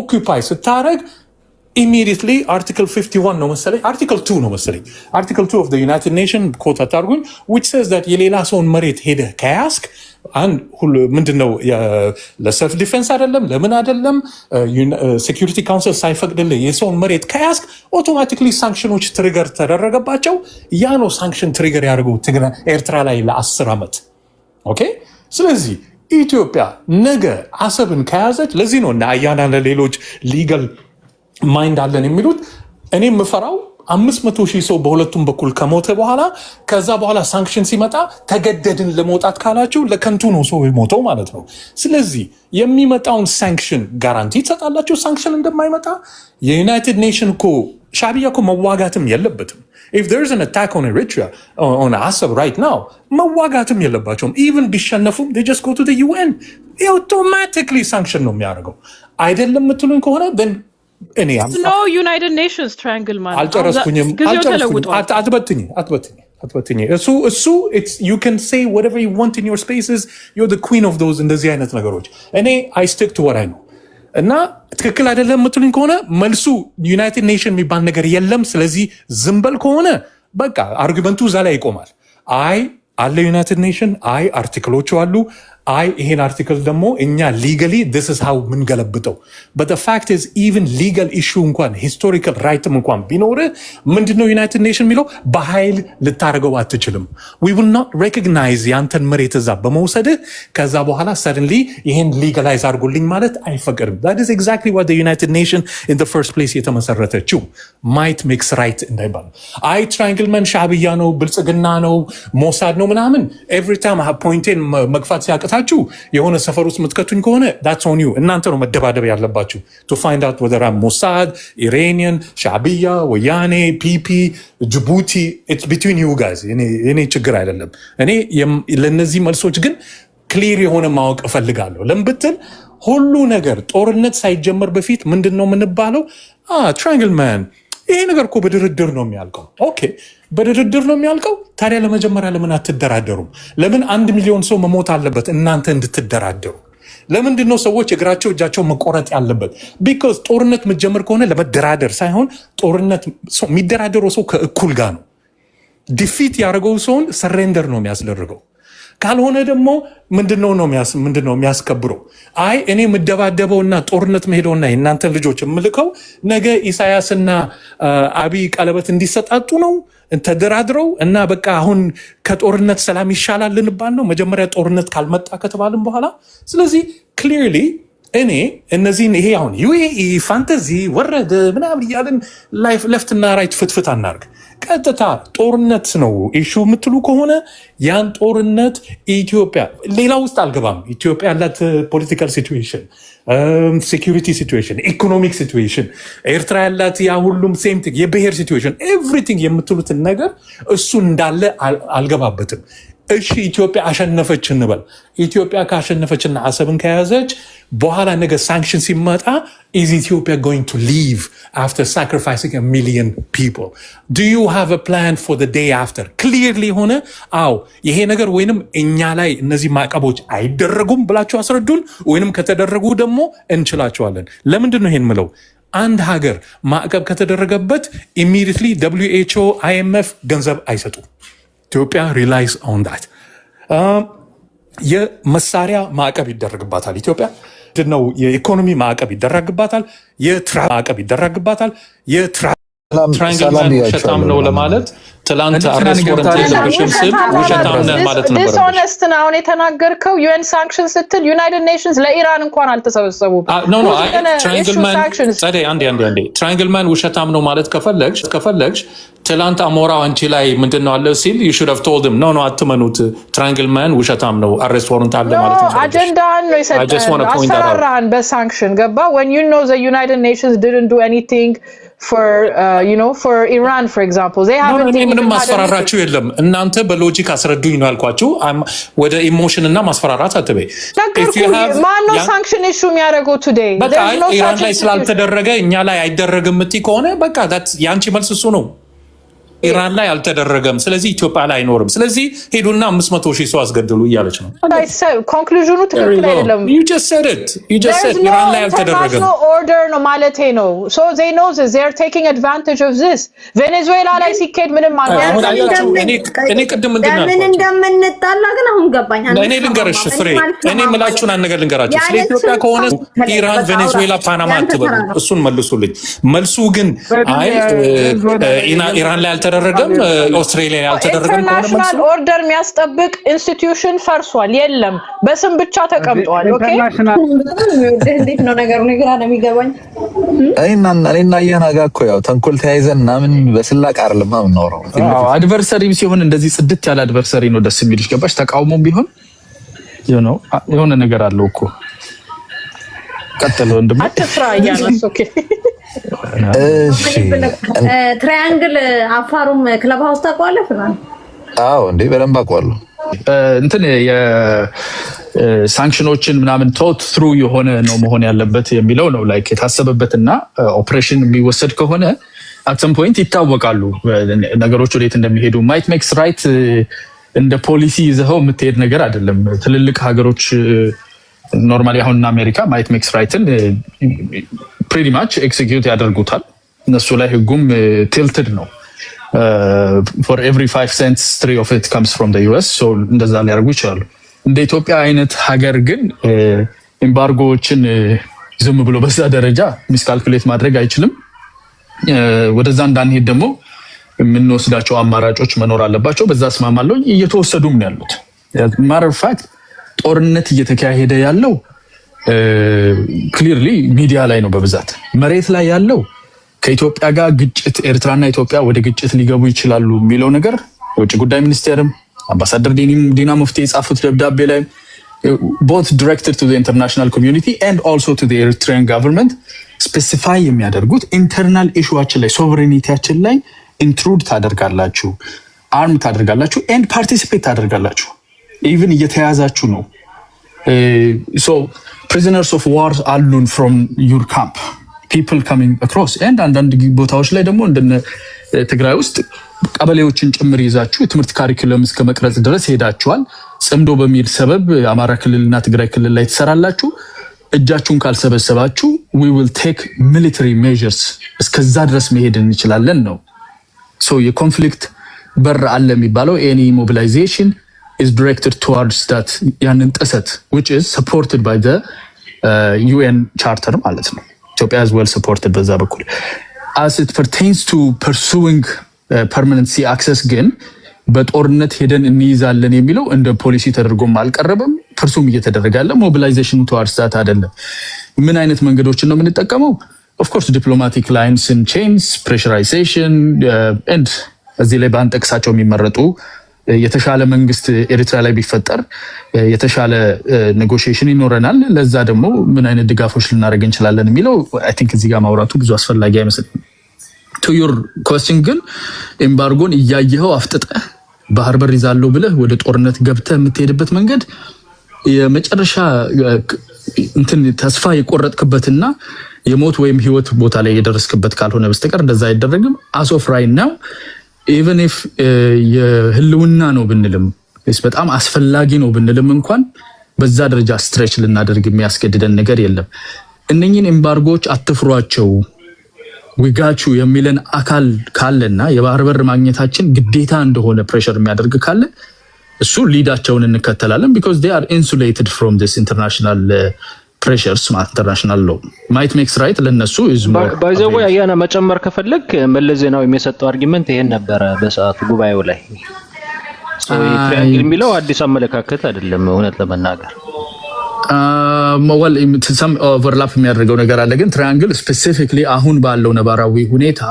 ኦኩፓይ ስታረግ immediately article 51 ነው መሰለኝ article 2 ነው መሰለኝ article 2 of the United Nations ኮታ ታርጉኝ which says that የሌላ ሰውን መሬት ሄደ ከያስክ አንድ ሁሉ ምንድነው ለሰልፍ ዲፌንስ አይደለም ለምን አይደለም ሴኩሪቲ ካውንስል ሳይፈቅድልህ የሰውን መሬት ከያስክ አውቶማቲካሊ ሳንክሽኖች ትሪገር ተደረገባቸው። ያ ነው ሳንክሽን ትሪገር ያደርገው ትግራይ ኤርትራ ላይ ለ10 ዓመት ኦኬ። ስለዚህ ኢትዮጵያ ነገ አሰብን ከያዘች ለዚህ ነው እና አያና ለሌሎች ሊጋል ማይንድ አለን የሚሉት። እኔ የምፈራው 500,000 ሰው በሁለቱም በኩል ከሞተ በኋላ ከዛ በኋላ ሳንክሽን ሲመጣ ተገደድን ለመውጣት ካላችሁ ለከንቱ ነው ሰው የሞተው ማለት ነው። ስለዚህ የሚመጣውን ሳንክሽን ጋራንቲ ትሰጣላችሁ ሳንክሽን እንደማይመጣ። የዩናይትድ ኔሽን እኮ ሻዕቢያ እኮ መዋጋትም የለበትም። if there's an attack on Eritrea on Assab right now መዋጋትም የለባቸውም። even ቢሸነፉም they just go to the UN automatically sanction ነው የሚያደርገው። አይደለም የምትሉኝ ከሆነ then እኔ ዩናይትድ ኔሽንስ ትራያንግል ማለት አልጨረስኩኝም። አትበትኝ እሱ you can say whatever you want in your spaces you're the queen of those እንደዚህ አይነት ነገሮች። እኔ I stick to what I know እና ትክክል አይደለም የምትሉኝ ከሆነ መልሱ ዩናይትድ ኔሽን የሚባል ነገር የለም ስለዚህ ዝምበል ከሆነ በቃ አርጊመንቱ እዛ ላይ ይቆማል። አይ አለ ዩናይትድ ኔሽን፣ አይ አርቲክሎቹ አሉ፣ አይ ይሄን አርቲክል ደግሞ እኛ ሊጋሊ this is how ምንገለብጠው። but the fact is even legal issue እንኳን historical rightም እንኳን ቢኖር ምንድነው ዩናይትድ ኔሽን የሚለው በኃይል ልታደርገው አትችልም። we will not recognize ያንተን መሬት እዛ በመውሰድ ከዛ በኋላ suddenly ይሄን legalize አድርጉልኝ ማለት አይፈቀድም። that is exactly what the United Nation in the first place የተመሰረተችው might makes right እንዳይባል። አይ ትራያንግልመን ሻዕቢያ ነው ብልጽግና ነው ሞሳድ ነው ምናምን every time ፖይንቴን መግፋት ሲያቅታ የሆነ ሰፈር ውስጥ ምትከቱኝ ከሆነ that's on you። እናንተ ነው መደባደብ ያለባችሁ to find out whether I'm Mossad, Iranian, ሻዕቢያ፣ ወያኔ፣ ፒፒ፣ ጅቡቲ it's between you guys። እኔ ችግር አይደለም። እኔ ለነዚህ መልሶች ግን ክሊር የሆነ ማወቅ እፈልጋለሁ። ለምን ብትል ሁሉ ነገር ጦርነት ሳይጀመር በፊት ምንድነው የምንባለው? ትራያንግል ማን ይሄ ነገር እኮ በድርድር ነው የሚያልቀው። ኦኬ በድርድር ነው የሚያልቀው። ታዲያ ለመጀመሪያ ለምን አትደራደሩም? ለምን 1 ሚሊዮን ሰው መሞት አለበት እናንተ እንድትደራደሩ? ለምንድን ነው ሰዎች እግራቸው እጃቸው መቆረጥ ያለበት? ቢኮዝ ጦርነት መጀመር ከሆነ ለመደራደር ሳይሆን ጦርነት የሚደራደረው ሰው ከእኩል ጋር ነው። ዲፊት ያደረገው ሰውን ሰሬንደር ነው የሚያስደርገው። ካልሆነ ደግሞ ምንድነው የሚያስከብረው? አይ እኔ የምደባደበውና ጦርነት መሄደውና የእናንተን ልጆች የምልከው ነገ ኢሳያስና አብይ ቀለበት እንዲሰጣጡ ነው ተደራድረው እና በቃ አሁን ከጦርነት ሰላም ይሻላል ልንባል ነው መጀመሪያ ጦርነት ካልመጣ ከተባልን በኋላ። ስለዚህ ክሊርሊ እኔ እነዚህን ይሄ አሁን ዩኤኢ ፋንታዚ ወረደ ምናምን እያልን ለፍትና ራይት ፍትፍት አናርግ። ቀጥታ ጦርነት ነው ኢሹ የምትሉ ከሆነ ያን ጦርነት ኢትዮጵያ ሌላ ውስጥ አልገባም። ኢትዮጵያ ያላት ፖለቲካል ሲትዌሽን፣ ሴኪሪቲ ሲትዌሽን፣ ኢኮኖሚክ ሲትዌሽን፣ ኤርትራ ያላት ያ ሁሉም ሴም ቲንግ የብሔር ሲትዌሽን ኤቭሪቲንግ የምትሉትን ነገር እሱ እንዳለ አልገባበትም። እሺ ኢትዮጵያ አሸነፈች እንበል። ኢትዮጵያ ካሸነፈችና አሰብን ከያዘች በኋላ ነገ ሳንክሽን ሲመጣ is Ethiopia going to leave after sacrificing 1 million people? Do you have a plan for the day after? Clearly ሆነ አው ይሄ ነገር ወይንም እኛ ላይ እነዚህ ማዕቀቦች አይደረጉም ብላችሁ አስረዱን፣ ወይንም ከተደረጉ ደግሞ እንችላቸዋለን። ለምንድን ነው ይሄን ምለው? አንድ ሀገር ማዕቀብ ከተደረገበት immediately WHO IMF ገንዘብ አይሰጡም። ኢትዮጵያ ሪላይዝ ኦን ዳት። የመሳሪያ ማዕቀብ ይደረግባታል ኢትዮጵያ ነው። የኢኮኖሚ ማዕቀብ ይደረግባታል። የትራንስፖርት ማዕቀብ ይደረግባታል። ትራያንግል ማን ውሸታም ነው ለማለት ትላንት ሬስቶራንት የለበሽም ስል ውሸታም ነህ ማለት ነበር። ዲስኦነስት ነው አሁን የተናገርከው። ዩኤን ሳንክሽን ስትል ዩናይትድ ኔሽንስ ለኢራን እንኳን አልተሰበሰቡም። ኖ ትራያንግል ማን ውሸታም ነው ማለት ከፈለግሽ ትላንት አሞራው አንቺ ላይ ምንድን ነው አለ ሲል you should have told him ኖ አትመኑት፣ ትራያንግል ማን ውሸታም ነው ሬስቶራንት አለ ማለት ነው። አጀንዳን ነው የሰጠን፣ አስፈራራን በሳንክሽን ገባ። when you know the United Nations didn't do anything for for Iran for example they haven't ምንም ማስፈራራችሁ የለም። እናንተ በሎጂክ አስረዱኝ ነው ያልኳችሁ። ወደ ኢሞሽን እና ማስፈራራት አትበይ። ማነው ሳንክሽን ኢሹ የሚያደርገው ቱዴይ? በቃ ኢራን ላይ ስላልተደረገ እኛ ላይ አይደረግም የምትይ ከሆነ በቃ ያንቺ መልስ እሱ ነው። ኢራን ላይ አልተደረገም፣ ስለዚህ ኢትዮጵያ ላይ አይኖርም። ስለዚህ ሄዱና 500,000 ሰው አስገድሉ እያለች ነው። ኮንክሉዥኑ ትክክል አይደለም። you just said ኢራን ላይ አልተደረገም ኦርደር ነው ማለቴ ነው። so they know this, they are taking advantage of this. ቬኔዙዌላ ላይ ሲኬድ ምንም እኔ ቅድም ለምን እንደምንጣላ ግን አሁን ገባኝ። እኔ ልንገርሽ ፍሬ፣ እኔ የምላችሁን አንድ ነገር ልንገራችሁ። ስለ ኢትዮጵያ ከሆነ ኢራን፣ ቬኔዙዌላ፣ ፓናማ አትበሉ። እሱን መልሱልኝ። መልሱ ግን አይ ኢራን ላይ አልተደረገም፣ ኦስትሬሊያ ያልተደረገም ከሆነ ኢንተርናሽናል ኦርደር የሚያስጠብቅ ኢንስቲትዩሽን ፈርሷል። የለም በስም ብቻ ተቀምጧል። ኦኬ እንዴት ነው ነገሩ? ነገር አለ የሚገባኝ እኔና አያና እኮ ያው ተንኮል ተያይዘን ምናምን በስላቅ አይደለም የምናወራው። አድቨርሰሪም ሲሆን እንደዚህ ጽድት ያለ አድቨርሰሪ ነው ደስ የሚልሽ። ገባሽ? ተቃውሞም ቢሆን የሆነ ነገር አለው እኮ። ቀጥሎ እንደም አትፍራ አያና። ኦኬ ትራያንግል አፋሩም ክለብ ሃውስ ታውቀዋለህ? አዎ እንዴ በደንብ አውቀዋለሁ። እንትን የሳንክሽኖችን ምናምን ቶት ትሩ የሆነ ነው መሆን ያለበት የሚለው ነው ላይክ የታሰበበትና ኦፕሬሽን የሚወሰድ ከሆነ አት ሰም ፖይንት ይታወቃሉ ነገሮች ወዴት እንደሚሄዱ። ማይት ሜክስ ራይት እንደ ፖሊሲ ይዘኸው የምትሄድ ነገር አይደለም። ትልልቅ ሀገሮች ኖርማሊ አሁን አሜሪካ ማይት ሜክስ ራይትን ፕሪቲ ማች ኤክሲኪዩት ያደርጉታል። እነሱ ላይ ህጉም ቲልትድ ነው። ፎር ኤቭሪ 5 cents 3 of it comes from the US so እንደዛ ሊያደርጉ ይችላሉ። እንደ ኢትዮጵያ አይነት ሀገር ግን ኤምባርጎዎችን ዝም ብሎ በዛ ደረጃ ሚስካልኩሌት ማድረግ አይችልም። ወደዛ እንዳንሄድ ደግሞ የምንወስዳቸው አማራጮች መኖር አለባቸው። በዛ አስማማለሁ። እየተወሰዱም ነው ያሉት። ማተር ኦፍ ፋክት ጦርነት እየተካሄደ ያለው ክሊርሊ ሚዲያ ላይ ነው በብዛት። መሬት ላይ ያለው ከኢትዮጵያ ጋር ግጭት፣ ኤርትራና ኢትዮጵያ ወደ ግጭት ሊገቡ ይችላሉ የሚለው ነገር የውጭ ጉዳይ ሚኒስቴርም አምባሳደር ዲና ሙፍቲ የጻፉት ደብዳቤ ላይ both directed to the international community and also to the Eritrean government specify የሚያደርጉት ኢንተርናል ኢሹዋችን ላይ ሶቨሬኒቲያችን ላይ ኢንትሩድ ታደርጋላችሁ፣ አርም ታደርጋላችሁ and participate ታደርጋላችሁ። ኢቭን እየተያዛችሁ ነው So prisoners of war አሉን from your camp, people coming across and አንዳንድ ቦታዎች ላይ ደግሞ እንደነ ትግራይ ውስጥ ቀበሌዎችን ጭምር ይዛችሁ የትምህርት ካሪኩለም እስከ መቅረጽ ድረስ ሄዳችኋል። ጽምዶ በሚል ሰበብ አማራ ክልልና ትግራይ ክልል ላይ ተሰራላችሁ። እጃችሁን ካልሰበሰባችሁ we will take military measures እስከዛ ድረስ መሄድ እንችላለን ነው። so የኮንፍሊክት በር አለ የሚባለው any mobilization is directed towards that ያንን ጥሰት which is supported by the UN charter ማለት ነው። ኢትዮጵያ as well supported በዛ በኩል as it pertains to pursuing permanency access ግን በጦርነት ሄደን እንይዛለን የሚለው እንደ ፖሊሲ ተደርጎም አልቀረበም። ፐርሱም እየተደረገ ያለ ሞቢላይዜሽን towards that አይደለም። ምን አይነት መንገዶችን ነው የምንጠቀመው? of course diplomatic lines and chains, pressurization and እዚህ ላይ ባንጠቅሳቸው የሚመረጡ የተሻለ መንግስት ኤርትራ ላይ ቢፈጠር የተሻለ ኔጎሺዬሽን ይኖረናል። ለዛ ደግሞ ምን አይነት ድጋፎች ልናደርግ እንችላለን የሚለው I think እዚህ ጋር ማውራቱ ብዙ አስፈላጊ አይመስልም። to your question ግን ኤምባርጎን እያየኸው አፍጥጠህ ባህር በር ይዛለው ብለህ ወደ ጦርነት ገብተህ የምትሄድበት መንገድ የመጨረሻ እንትን ተስፋ የቆረጥክበትና የሞት ወይም ህይወት ቦታ ላይ የደረስክበት ካልሆነ በስተቀር እንደዛ አይደረግም። as of right now even if የህልውና ነው ብንልም በጣም አስፈላጊ ነው ብንልም እንኳን በዛ ደረጃ ስትሬች ልናደርግ የሚያስገድደን ነገር የለም። እነኚህን ኤምባርጎች አትፍሯቸው ዊጋቹ የሚለን አካል ካለና የባህር በር ማግኘታችን ግዴታ እንደሆነ ፕሬሸር የሚያደርግ ካለ እሱ ሊዳቸውን እንከተላለን because they are insulated from this international pressures international law might makes right ለነሱ is more by the way አያና መጨመር ከፈለክ መለስ ዜናዊ የሚሰጠው አርጊመንት ይሄን ነበረ በሰዓቱ ጉባኤው ላይ ትሪያንግል የሚለው አዲስ አመለካከት አይደለም እውነት ለመናገር well some overlap የሚያደርገው ነገር አለ። ግን ትራያንግል ስፔሲፊክሊ አሁን ባለው ነባራዊ ሁኔታ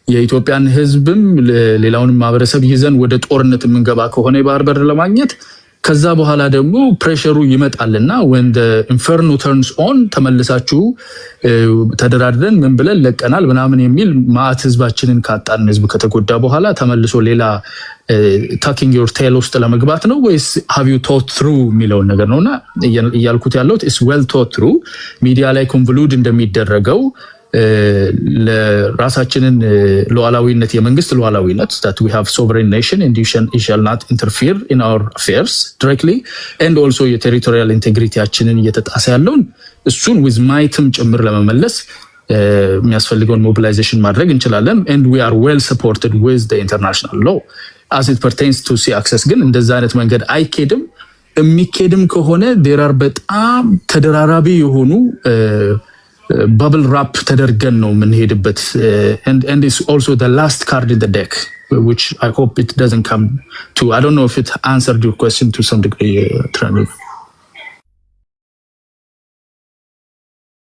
የኢትዮጵያን ህዝብም ሌላውን ማህበረሰብ ይዘን ወደ ጦርነት የምንገባ ከሆነ የባህር በር ለማግኘት ከዛ በኋላ ደግሞ ፕሬሸሩ ይመጣልና when the inferno turns on ተመልሳችሁ ተደራድረን ምን ብለን ለቀናል ምናምን የሚል ማአት ህዝባችንን ካጣን ህዝብ ከተጎዳ በኋላ ተመልሶ ሌላ tucking your tail ውስጥ ለመግባት ነው ወይስ have you thought through የሚለው ነገር ነውና እያልኩት ያለው is well thought through ሚዲያ ላይ ኮንቮሉድ እንደሚደረገው ለራሳችንን ሉዓላዊነት የመንግስት ሉዓላዊነት that we have sovereign nation and you shall not interfere in our affairs directly and also የቴሪቶሪያል ኢንቴግሪቲያችንን እየተጣሰ ያለውን እሱን with might ጭምር ለመመለስ የሚያስፈልገውን ሞቢላይዜሽን ማድረግ እንችላለን and we are well supported with the international law as it pertains to sea access ግን እንደዛ አይነት መንገድ አይኬድም። የሚኬድም ከሆነ there are በጣም ተደራራቢ የሆኑ bubble wrap ተደርገን ነው የምንሄድበት and it's also the last card in the deck which I hope it doesn't come to I don't know if it answered your question to some degree.